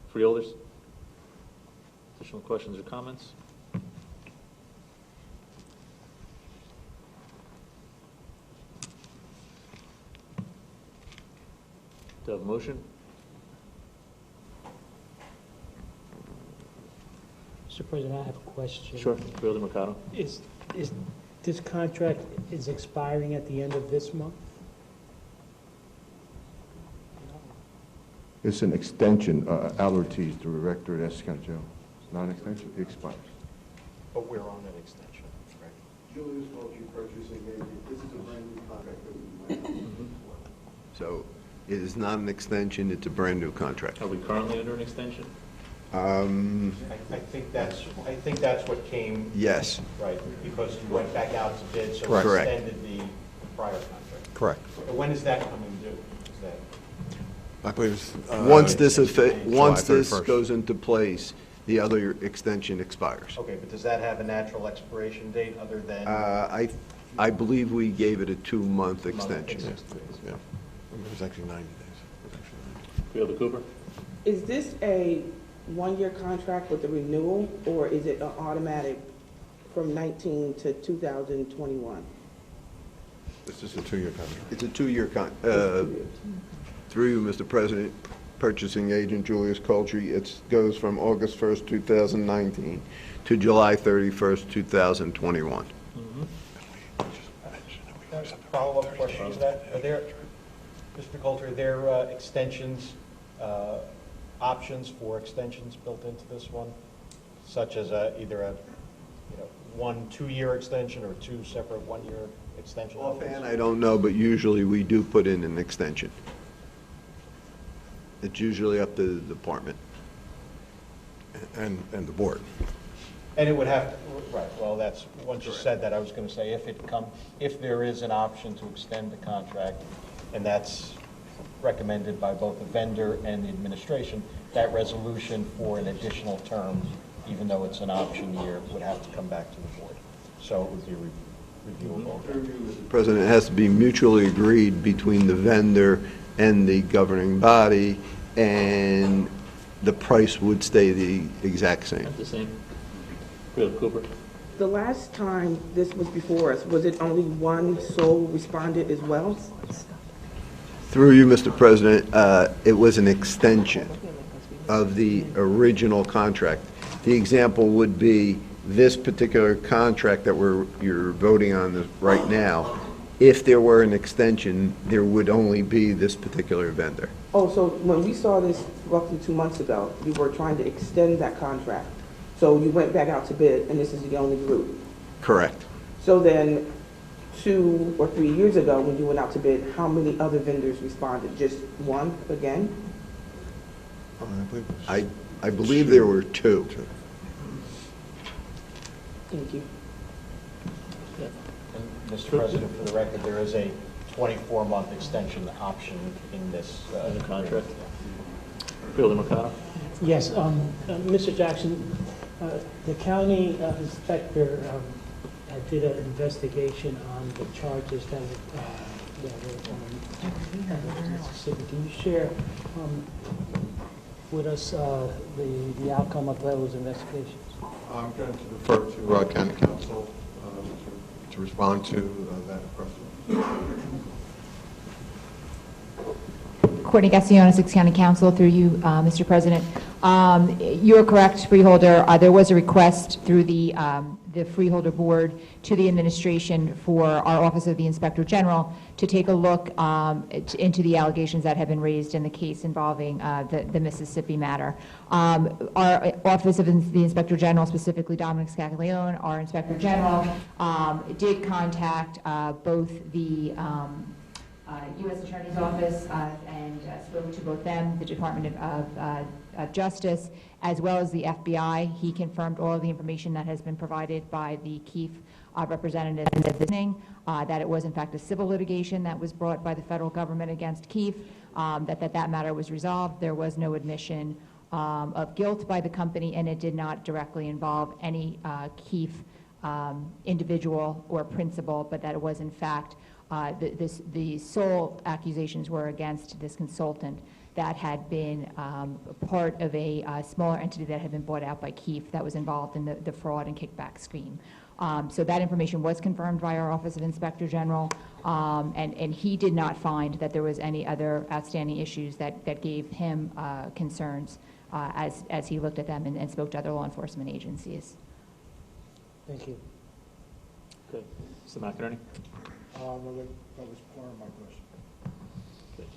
Freeholders? Additional questions or comments? Do you have a motion? Mr. President, I have a question. Sure. Freeholder Mercado. Is this contract is expiring at the end of this month? It's an extension. Allerties, the director at Essex County Jail. It's not an extension, it expires. But we're on an extension, right? Julius told you purchasing, maybe this is a brand new contract that we made. So it is not an extension, it's a brand-new contract. Are we currently under an extension? I think that's what came. Yes. Right, because you went back out to bid, so Correct. we extended the prior contract. Correct. But when is that coming due? Is that? I believe it's, Once this July 31st. goes into place, the other extension expires. Okay, but does that have a natural expiration date other than? I believe we gave it a 2-month extension. Yeah. It was actually 90 days. Freeholder Cooper? Is this a one-year contract with a renewal, or is it an automatic from 19 to 2021? This is a 2-year contract. It's a 2-year through you, Mr. President, purchasing agent Julius Coultry. It goes from August 1st, 2019 to July 31st, 2021. Follow-up question to that. Are there, Mr. Coulter, are there extensions, options for extensions built into this one, such as either a 1 2-year extension or 2 separate 1-year extension? Offhand, I don't know, but usually we do put in an extension. It's usually up to the department and the board. And it would have to, right, well, that's, once you said that, I was going to say, if there is an option to extend the contract, and that's recommended by both the vendor and the administration, that resolution for an additional term, even though it's an option year, would have to come back to the board. So it would be reviewable. Mr. President, it has to be mutually agreed between the vendor and the governing body, and the price would stay the exact same. The same. Real Cooper. The last time this was before us, was it only one sole responded as well? Through you, Mr. President, it was an extension of the original contract. The example would be this particular contract that you're voting on right now. If there were an extension, there would only be this particular vendor. Oh, so when we saw this roughly 2 months ago, we were trying to extend that contract. So you went back out to bid, and this is the only route. Correct. So then, 2 or 3 years ago, when you went out to bid, how many other vendors responded? Just one again? I believe there were 2. Thank you. And Mr. President, for the record, there is a 24-month extension option in this in the contract. Fielder McConnell. Yes, Mr. Jackson, the county inspector did an investigation on the charges that were on Mississippi. Can you share with us the outcome of those investigations? I'm going to defer to County Council to respond to that question. Courtney Gassione, 6 County Council, through you, Mr. President. You're correct, Freeholder. There was a request through the Freeholder Board to the administration for our Office of the Inspector General to take a look into the allegations that have been raised in the case involving the Mississippi matter. Our Office of the Inspector General, specifically Dominic Scaglione, our Inspector General, did contact both the U.S. Attorney's Office and spoke to both them, the Department of Justice, as well as the FBI. He confirmed all of the information that has been provided by the Keefe representative in this evening, that it was in fact a civil litigation that was brought by the federal government against Keefe, that matter was resolved. There was no admission of guilt by the company, and it did not directly involve any Keefe individual or principal, but that it was in fact the sole accusations were against this consultant that had been part of a smaller entity that had been bought out by Keefe that was involved in the fraud and kickback scheme. So that information was confirmed by our Office of Inspector General, and he did not find that there was any other outstanding issues that gave him concerns as he looked at them and spoke to other law enforcement agencies. Thank you. Okay. Mr. McInerney. That was part of my question. Okay.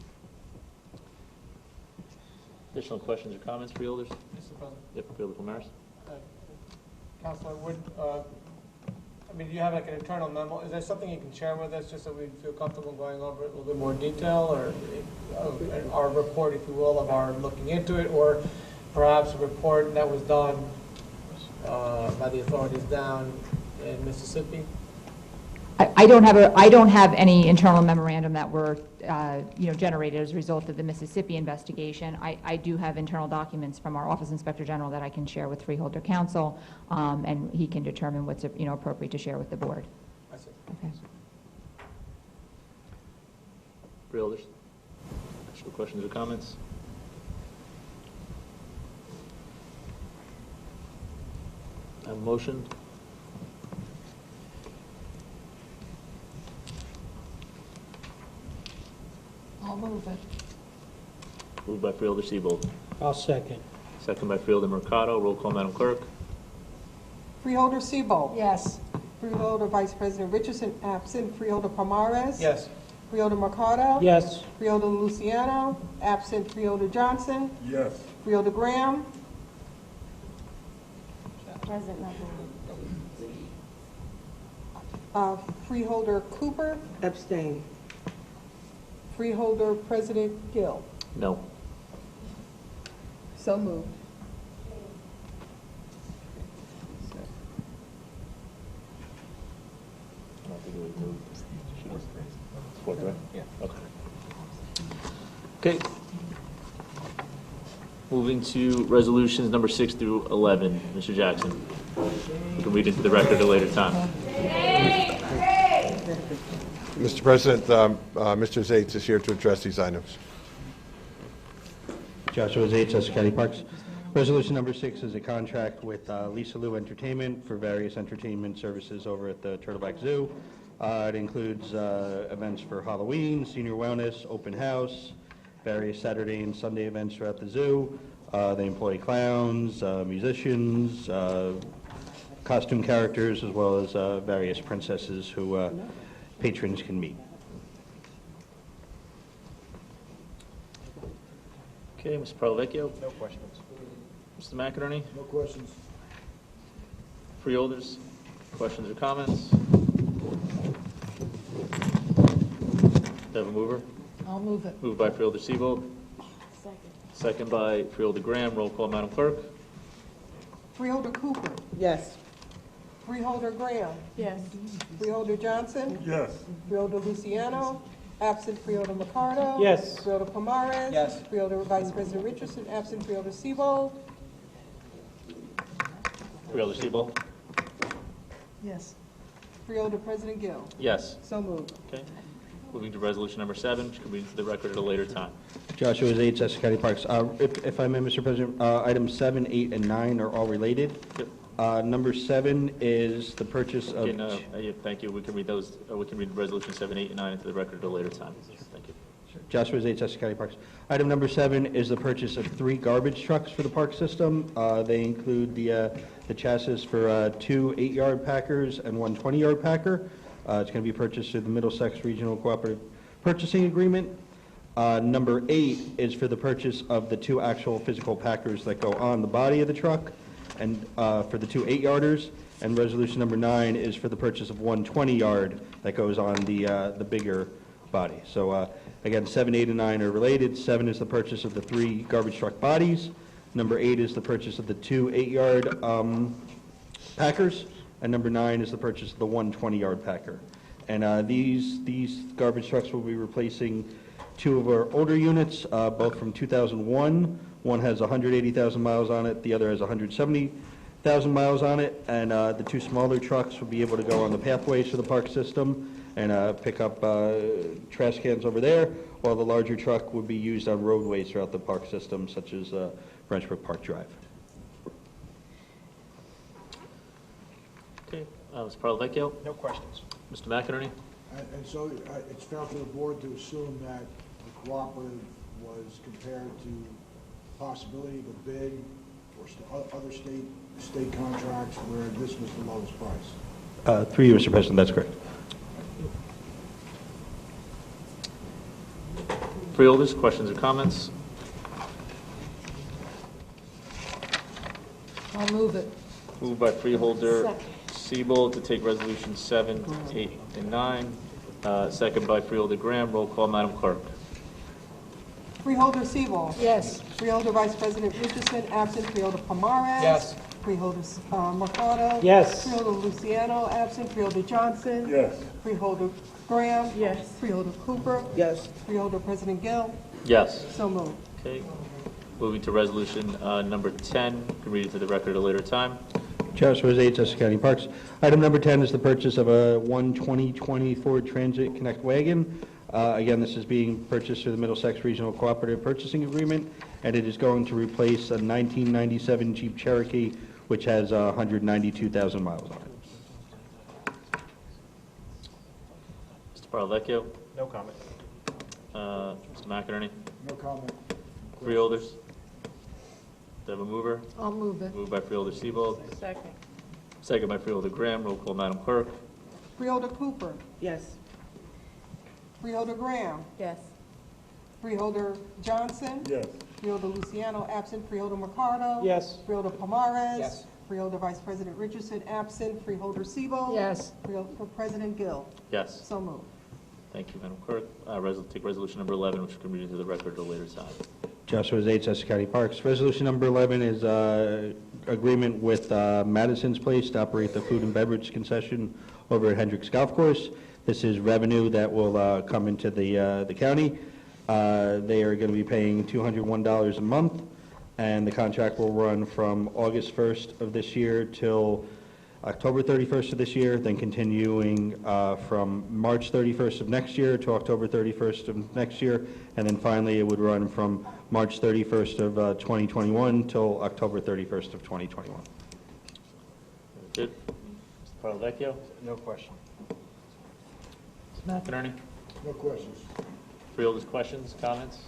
Additional questions or comments, Freeholders? Mr. President. Yep, Fielder Palmaris. Counselor, I mean, do you have like an internal memo? Is there something you can share with us just so we feel comfortable going over it in a little bit more detail, or our report, if you will, of our looking into it, or perhaps a report that was done by the authorities down in Mississippi? I don't have any internal memorandum that were generated as a result of the Mississippi investigation. I do have internal documents from our Office Inspector General that I can share with Freeholder Counsel, and he can determine what's appropriate to share with the board. I see. Okay. Freeholders. Additional questions or comments? Have a motion. I'll move it. Moved by Freeholder Siebold. I'll second. Second by Freeholder Mercado. Roll call, Madam Clerk. Freeholder Siebold. Yes. Freeholder Vice President Richardson, absent. Freeholder Palmares. Yes. Freeholder Mercado. Yes. Freeholder Luciano, absent. Freeholder Johnson. Yes. Freeholder Graham. Present, not Freeholder Cooper. Abstain. Freeholder President Gill. No. So moved. Fourth, right? Yeah. Okay. Moving to resolutions number 6 through 11. Mr. Jackson. You can read into the record at a later time. Mr. President, Mr. Zates is here to address these items. Joshua Zates, Essex County Parks. Resolution number 6 is a contract with Lisa Lou Entertainment for various entertainment services over at the Turtleback Zoo. It includes events for Halloween, senior wellness, open house, various Saturday and Sunday events throughout the zoo. They employ clowns, musicians, costume characters, as well as various princesses who patrons can meet. Okay, Mr. Parlavecchio. No questions. Mr. McInerney. No questions. Freeholders. Questions or comments? Do I have a mover? I'll move it. Moved by Freeholder Siebold. Second. Second by Freeholder Graham. Roll call, Madam Clerk. Freeholder Cooper. Yes. Freeholder Graham. Yes. Freeholder Johnson. Yes. Freeholder Luciano, absent. Freeholder Mercado. Yes. Freeholder Palmares. Yes. Freeholder Vice President Richardson, absent. Freeholder Siebold. Freeholder Siebold. Yes. Freeholder President Gill. Yes. So moved. Okay. Moving to resolution number 7, which can be to the record at a later time. Joshua Zates, Essex County Parks. If I may, Mr. President, items 7, 8, and 9 are all related. Yep. Number 7 is the purchase of... Okay, no, yeah, thank you. We can read those, we can read resolution 7, 8, and 9 into the record at a later time. Thank you. Joshua Zates, Essex County Parks. Item number 7 is the purchase of 3 garbage trucks for the park system. They include the chassis for 2 8-yard packers and 1 20-yard packer. It's going to be purchased through the Middlesex Regional Cooperative Purchasing Agreement. Number 8 is for the purchase of the 2 actual physical packers that go on the body of the truck, and for the 2 8-yarders. And resolution number 9 is for the purchase of 1 20-yard that goes on the bigger body. So again, 7, 8, and 9 are related. 7 is the purchase of the 3 garbage truck bodies. Number 8 is the purchase of the 2 8-yard packers. And number 9 is the purchase of the 1 20-yard packer. And these garbage trucks will be replacing 2 of our older units, both from 2001. One has 180,000 miles on it, the other has 170,000 miles on it, and the 2 smaller trucks will be able to go on the pathways for the park system and pick up trash cans over there, while the larger truck would be used on roadways throughout the park system, such as Frenchbrook Park Drive. Okay, Mr. Parlavecchio. No questions. Mr. McInerney. And so it's fair for the board to assume that the cooperative was compared to possibility of a bid or other state contracts where this was the lowest price? Through you, Mr. President, that's correct. Freeholders, questions or comments? I'll move it. Moved by Freeholder Siebold to take resolution 7, 8, and 9. Second by Freeholder Graham. Roll call, Madam Clerk. Freeholder Siebold. Yes. Freeholder Vice President Richardson, absent. Freeholder Palmares. Yes. Freeholder Mercado. Yes. Freeholder Luciano, absent. Freeholder Johnson. Yes. Freeholder Graham. Yes. Freeholder Cooper. Yes. Freeholder President Gill. Yes. So moved. Okay. Moving to resolution number 10. You can read it to the record at a later time. Joshua Zates, Essex County Parks. Item number 10 is the purchase of a 2020 Ford Transit Connect wagon. Again, this is being purchased through the Middlesex Regional Cooperative Purchasing Agreement, and it is going to replace a 1997 Jeep Cherokee, which has 192,000 miles on it. Mr. Parlavecchio. No comment. Mr. McInerney. No comment. Freeholders? Do I have a mover? I'll move it. Moved by Freeholder Seabold, Second. second by Freeholder Graham. Roll call, Madam Clerk. Freeholder Cooper. Yes. Freeholder Graham. Yes. Freeholder Johnson. Yes. Freeholder Luciano absent. Freeholder Mercado. Yes. Freeholder Pomares. Yes. Freeholder Vice President Richardson absent. Freeholder Sebo. Yes. Freeholder President Gill. Yes. So moved. Thank you, Madam Clerk. Take resolution number 11, which we can read into the record at a later time. Joshua Zates, Essex County Parks. Resolution number 11 is agreement with Madison's Place to operate the food and beverage concession over at Hendricks Golf Course. This is revenue that will come into the county. They are going to be paying $201 a month, and the contract will run from August 1st of this year till October 31st of this year, then continuing from March 31st of next year to October 31st of next year, and then finally it would run from March 31st of 2021 till October 31st of 2021. Good. Mr. Parlavecchio? No question. Ms. McInerney? No questions. Freeholders, questions, comments?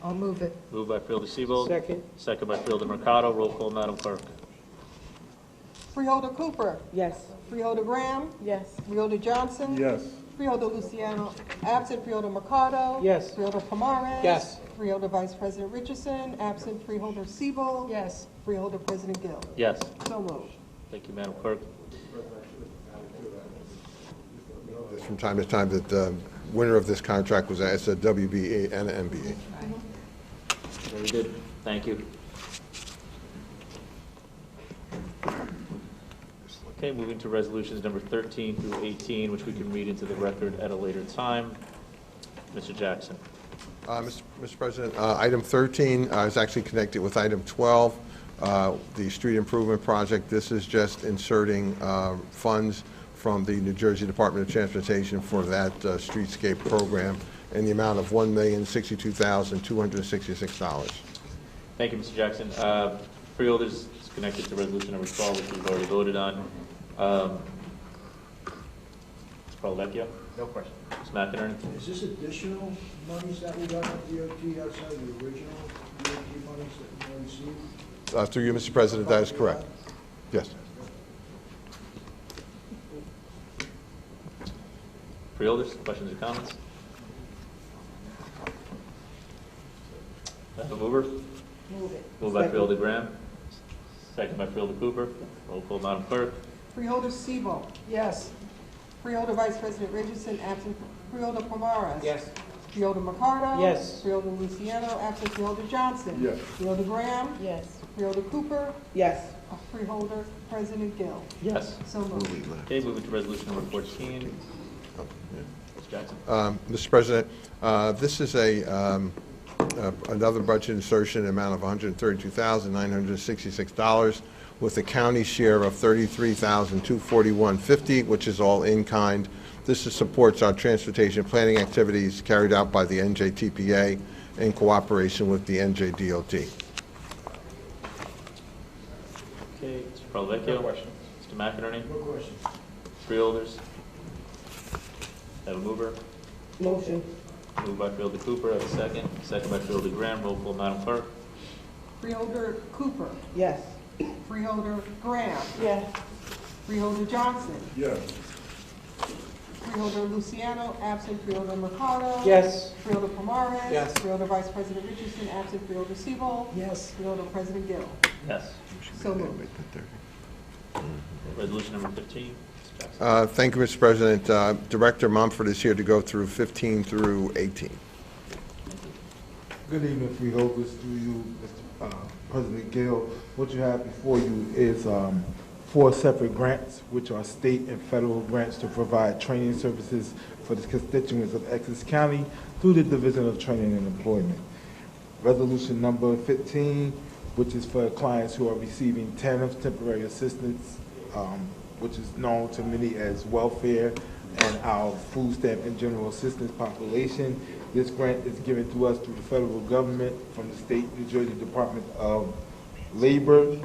I'll move it. Moved by Freeholder Seabold. Second. Second by Freeholder Mercado. Roll call, Madam Clerk. Freeholder Cooper. Yes. Freeholder Graham. Yes. Freeholder Johnson. Yes. Freeholder Luciano absent. Freeholder Mercado. Yes. Freeholder Pomares. Yes. Freeholder Vice President Richardson absent. Freeholder Sebo. Yes. Freeholder President Gill. Yes. So moved. Thank you, Madam Clerk. From time to time that the winner of this contract was a WBA and an MBA. Very good. Thank you. Okay, moving to resolutions number 13 through 18, which we can read into the record at a later time. Mr. Jackson. Mr. President, item 13 is actually connected with item 12, the street improvement project. This is just inserting funds from the New Jersey Department of Transportation for that streetscape program in the amount of $1,062,266. Thank you, Mr. Jackson. Freeholders is connected to resolution number 12, which we've already voted on. Mr. Parlavecchio? No question. Ms. McInerney? Is this additional monies that we got at DOT outside the original DOT monies that we received? Through you, Mr. President, that is correct. Yes. Freeholders, questions or comments? Have a mover? Move it. Moved by Freeholder Graham. Second by Freeholder Cooper. Roll call, Madam Clerk. Freeholder Sebo. Yes. Freeholder Vice President Richardson absent. Freeholder Pomares. Yes. Freeholder Mercado. Yes. Freeholder Luciano absent. Freeholder Johnson. Yes. Freeholder Graham. Yes. Freeholder Cooper. Yes. Freeholder President Gill. Yes. So moved. Okay, moving to resolution number 14. Mr. Jackson. Mr. President, this is another budget insertion amount of $132,966 with a county share of $33,241.50, which is all in kind. This supports our transportation planning activities carried out by the NJTPA in cooperation with the NJDOT. Okay, Mr. Parlavecchio. No question. Mr. McInerney. No question. Freeholders. Have a mover? Motion. Moved by Freeholder Cooper. Have a second. Second by Freeholder Graham. Roll call, Madam Clerk. Freeholder Cooper. Yes. Freeholder Graham. Yes. Freeholder Johnson. Yes. Freeholder Luciano absent. Freeholder Mercado. Yes. Freeholder Pomares. Yes. Freeholder Vice President Richardson absent. Freeholder Sebo. Yes. Freeholder President Gill. Yes. So moved. Resolution number 15. Mr. Jackson. Thank you, Mr. President. Director Mumford is here to go through 15 through 18. Good evening, Freeholders. Through you, Mr. President Gill. What you have before you is 4 separate grants, which are state and federal grants to provide training services for the constituents of Essex County through the Division of Training and Employment. Resolution number 15, which is for clients who are receiving TANF, temporary assistance, which is known to many as welfare and our food stamp and general assistance population. This grant is given to us through the federal government from the state New Jersey Department of Labor.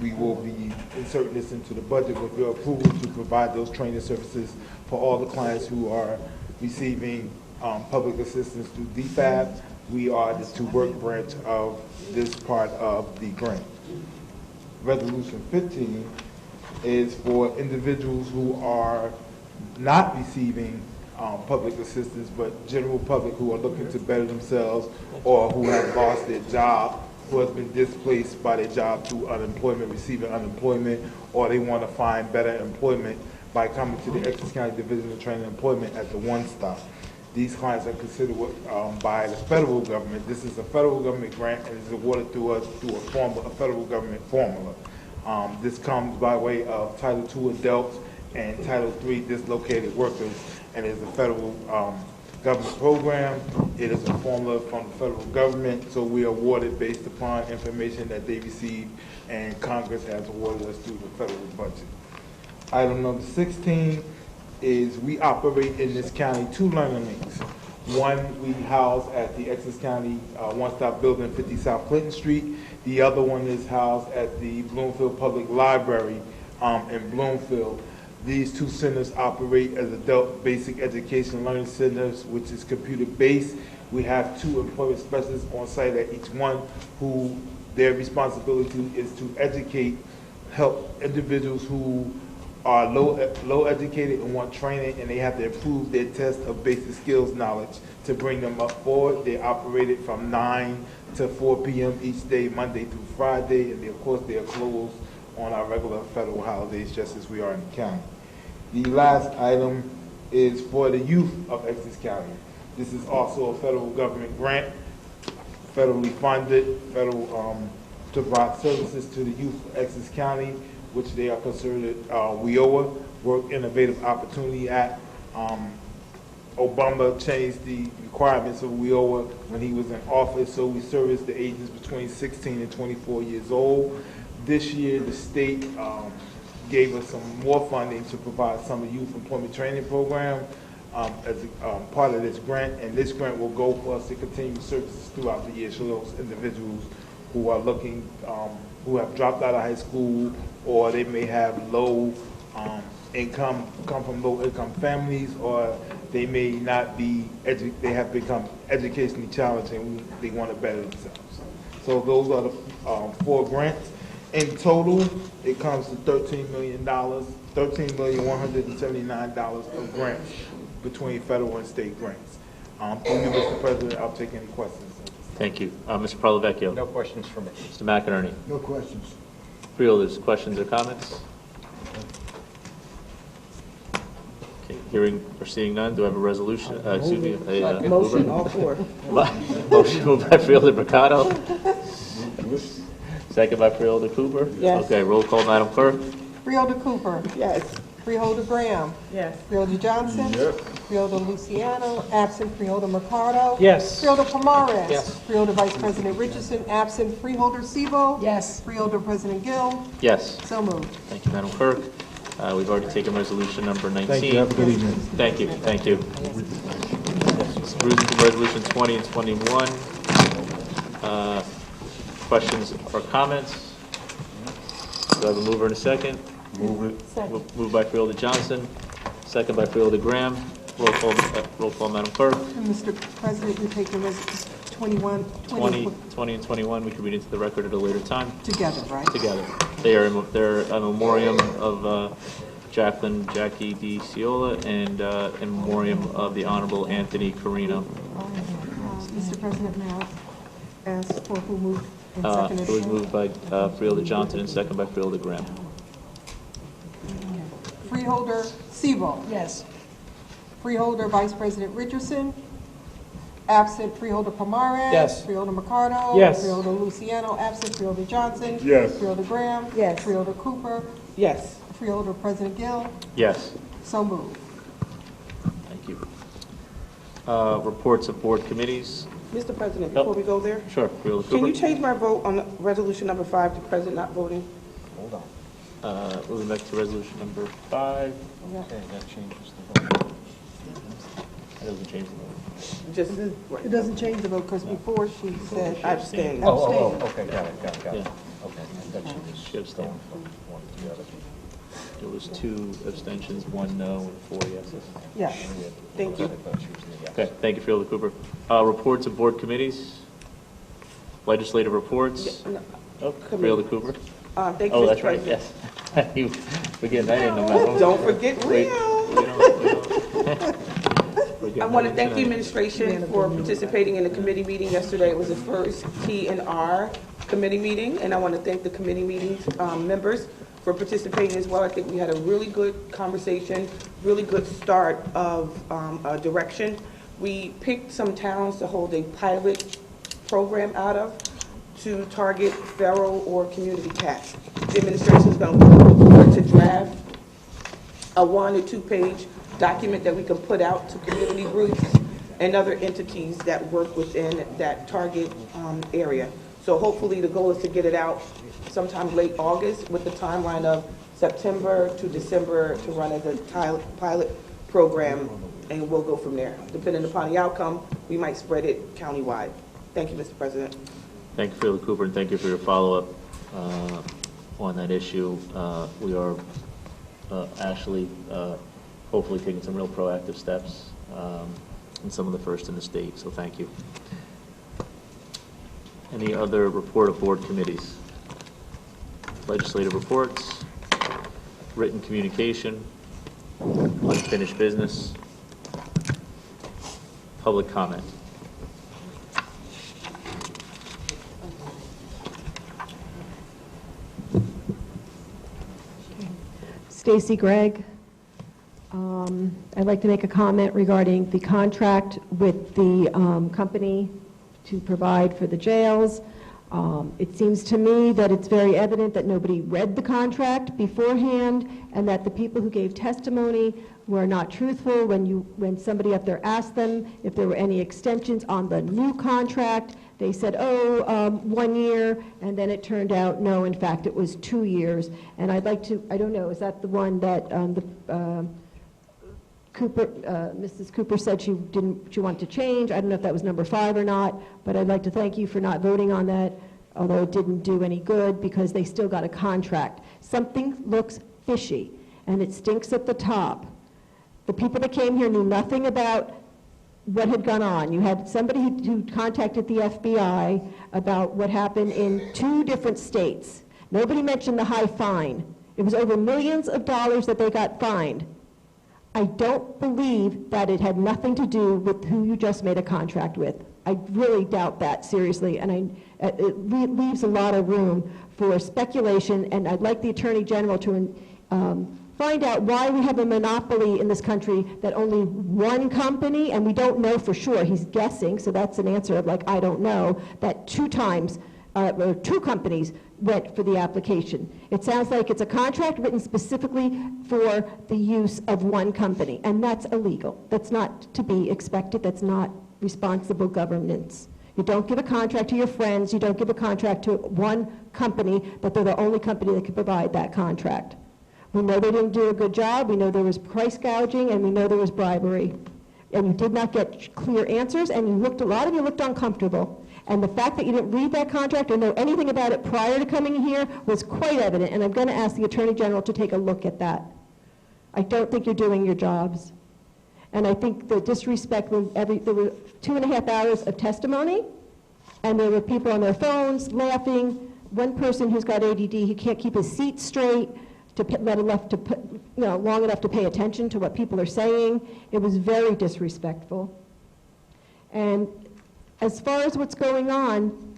We will be inserting this into the budget with your approval to provide those training services for all the clients who are receiving public assistance through DFAB We are the to-work branch of this part of the grant. Resolution 15 is for individuals who are not receiving public assistance, but general public who are looking to better themselves or who have lost their job, who has been displaced by their job through unemployment, receiving unemployment, or they want to find better employment by coming to the Essex County Division of Training and Employment as the one-stop. These clients are considered by the federal government. This is a federal government grant and is awarded to us through a federal government formula. This comes by way of Title II adults and Title III dislocated workers, and is a federal government program. It is a formula from the federal government, so we are awarded based upon information that they receive, and Congress has awarded us through the federal budget. Item number 16 is we operate in this county 2 learning links. One we house at the Essex County One-Stop Building, 50 South Clinton Street. The other one is housed at the Bloomfield Public Library in Bloomfield. These 2 centers operate as adult basic education learning centers, which is computer-based. We have 2 employment specialists on site at each one who their responsibility is to educate, help individuals who are low educated and want training, and they have to improve their test of basic skills knowledge to bring them up forward. They operated from 9 to 4 p.m. each day, Monday through Friday, and of course they are closed on our regular federal holidays, just as we are in the county. The last item is for the youth of Essex County. This is also a federal government grant, federally funded, federal to provide services to the youth of Essex County, which they are considered WIOA, Work Innovative Opportunity Act. Obama changed the requirements of WIOA when he was in office, so we service the ages between 16 and 24 years old. This year, the state gave us some more funding to provide some of the youth employment training program as part of this grant, and this grant will go for us to continue services throughout the year. So those individuals who are looking, who have dropped out of high school, or they may have low income, come from low income families, or they may not be, they have become educationally challenged and they want to better themselves. So those are the 4 grants. In total, it comes to $13 million, $13,179 of grants between federal and state grants. Thank you, Mr. President. I'll take any questions. Thank you. Mr. Parlavecchio. No questions from me. Mr. McInerney. No questions. Freeholders, questions or comments? Okay, hearing or seeing none, do I have a resolution? Excuse me, a Motion, all 4. Motion moved by Freeholder Mercado. Second by Freeholder Cooper? Yes. Okay, roll call, Madam Clerk. Freeholder Cooper. Yes. Freeholder Graham. Yes. Freeholder Johnson. Yes. Freeholder Luciano, absent. Freeholder Mercado. Yes. Freeholder Pomares. Yes. Freeholder Vice President Richardson, absent. Freeholder Sebo. Yes. Freeholder President Gill. Yes. So moved. Thank you, Madam Clerk. We've already taken resolution number 19. Thank you. Have a good evening. Thank you. Thank you. Resolution 20 and 21. Questions or comments? Do I have a mover and a second? Move it. Second. Moved by Freeholder Johnson, second by Freeholder Graham. Roll call, Madam Clerk. Mr. President, we take the 21, 20 and 21, we can read into the record at a later time. together, right? Together. They're a memoriam of Jackie D. Ciola and a memoriam of the Honorable Anthony Carino. Mr. President, may I ask for who moved and It seconded? was moved by Freeholder Johnson and second by Freeholder Graham. Freeholder Sebo. Yes. Freeholder Vice President Richardson. Absent. Freeholder Pomares. Yes. Freeholder Mercado. Yes. Freeholder Luciano. Absent. Freeholder Johnson. Yes. Freeholder Graham. Yes. Freeholder Cooper. Yes. Freeholder President Gill. Yes. So moved. Thank you. Reports of board committees. Mr. President, Yep. before we go there, Sure. Freeholder can you Cooper. change my vote on resolution number 5 to President not voting? Hold on. Moving back to resolution number 5. Okay, that changes the vote. That doesn't change the vote. Just, It doesn't change the vote because before she said. I abstain. Okay, got it. Yeah. Okay, and then she was She abstained. going from one to the other. There was 2 abstentions, 1 no, and 4 yeses. Yes. Thank you. Okay, thank you, Freeholder Cooper. Reports of board committees, legislative reports. Yeah, no. Oh, Freeholder Cooper. Thank you, Oh, Mr. that's right, President. yes. We're getting that in the memo. Don't forget Rio. We're getting I want to that thank the in tonight. administration for participating in the committee meeting yesterday. It was the first T&R committee meeting, and I want to thank the committee meetings members for participating as well. I think we had a really good conversation, really good start of direction. We picked some towns to hold a pilot program out of to target feral or community cats. The administration is going to work with the board to draft a 1 or 2 page document that we can put out to community groups and other entities that work within that target area. So hopefully the goal is to get it out sometime late August with the timeline of September to December to run as a pilot program, and we'll go from there. Depending upon the outcome, we might spread it countywide. Thank you, Mr. President. Thank you, Freeholder Cooper, and thank you for your follow-up on that issue. We are actually hopefully taking some real proactive steps, and some of the first in the state, so thank you. Any other report of board committees? Legislative reports, written communication, unfinished business, public comment. Stacy Gregg. I'd like to make a comment regarding the contract with the company to provide for the jails. It seems to me that it's very evident that nobody read the contract beforehand and that the people who gave testimony were not truthful when somebody up there asked them if there were any extensions on the new contract. They said, 1 year, and then it turned out, no, in fact, it was 2 years. And I'd like to, I don't know, is that the one that Mrs. Cooper said she wanted to change? I don't know if that was number 5 or not, but I'd like to thank you for not voting on that, although it didn't do any good because they still got a contract. Something looks fishy, and it stinks at the top. The people that came here knew nothing about what had gone on. You had somebody who contacted the FBI about what happened in 2 different states. Nobody mentioned the high fine. It was over millions of dollars that they got fined. I don't believe that it had nothing to do with who you just made a contract with. I really doubt that, seriously, and it leaves a lot of room for speculation, and I'd like the Attorney General to find out why we have a monopoly in this country that only one company, and we don't know for sure, he's guessing, so that's an answer of like, I don't know, that 2 times, or 2 companies went for the application. It sounds like it's a contract written specifically for the use of one company, and that's illegal. That's not to be expected. That's not responsible governance. You don't give a contract to your friends. You don't give a contract to one company, but they're the only company that can provide that contract. We know they didn't do a good job. We know there was price gouging, and we know there was bribery. And you did not get clear answers, and a lot of you looked uncomfortable. And the fact that you didn't read that contract or know anything about it prior to coming here was quite evident, and I'm going to ask the Attorney General to take a look at that. I don't think you're doing your jobs. And I think the disrespect, there were 2.5 hours of testimony, and there were people on their phones laughing. One person who's got ADD, he can't keep his seat straight, long enough to pay attention to what people are saying. It was very disrespectful. And as far as what's going on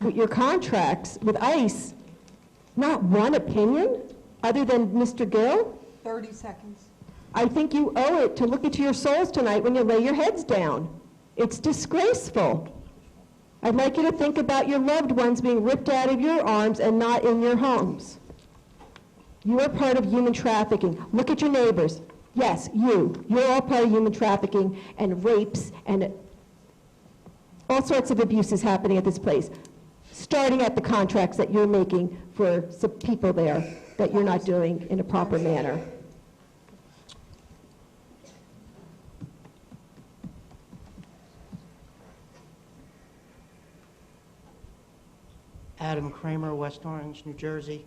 with your contracts with ICE, not one opinion other than Mr. Gill? 30 seconds. I think you owe it to look into your souls tonight when you lay your heads down. It's disgraceful. I'd like you to think about your loved ones being ripped out of your arms and not in your homes. You are part of human trafficking. Look at your neighbors. Yes, you're all part of human trafficking and rapes and all sorts of abuses happening at this place, starting at the contracts that you're making for some people there that you're not doing in a proper manner. Adam Kramer, West Orange, New Jersey.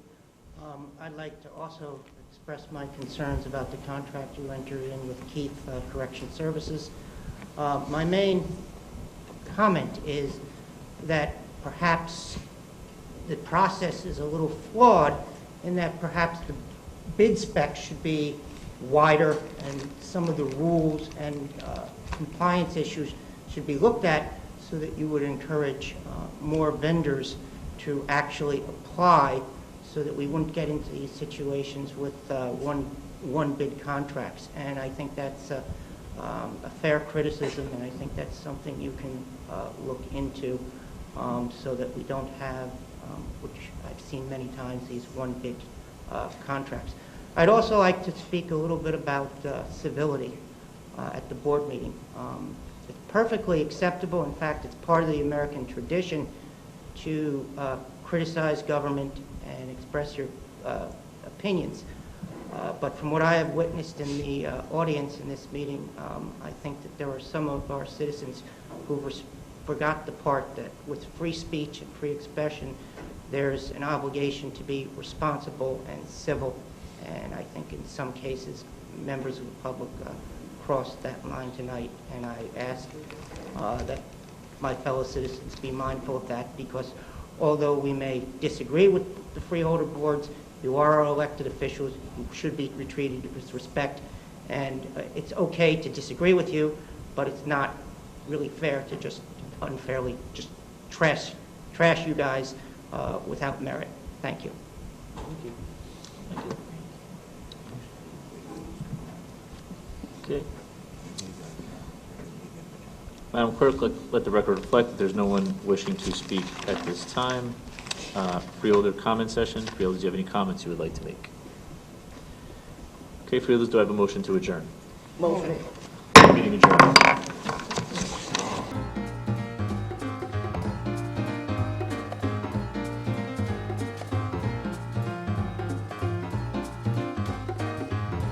I'd like to also express my concerns about the contract you entered in with Keith Correction Services. My main comment is that perhaps the process is a little flawed in that perhaps the bid spec should be wider and some of the rules and compliance issues should be looked at so that you would encourage more vendors to actually apply so that we wouldn't get into these situations with one bid contracts. And I think that's a fair criticism, and I think that's something you can look into so that we don't have, which I've seen many times, these one bid contracts. I'd also like to speak a little bit about civility at the board meeting. It's perfectly acceptable. In fact, it's part of the American tradition to criticize government and express your opinions. But from what I have witnessed in the audience in this meeting, I think that there are some of our citizens who forgot the part that with free speech and free expression, there's an obligation to be responsible and civil. And I think in some cases, members of the public crossed that line tonight. And I ask that my fellow citizens be mindful of that, because although we may disagree with the freeholder boards, you are our elected officials. You should be treated with respect. And it's okay to disagree with you, but it's not really fair to just unfairly just trash you guys without merit. Thank you. Thank you. Thank you. Okay. Madam Clerk, let the record reflect that there's no one wishing to speak at this time. Freeholder comment session. Freeholders, do you have any comments you would like to make? Okay, Freeholders, do I have a motion to adjourn? Motion. Meeting adjourned.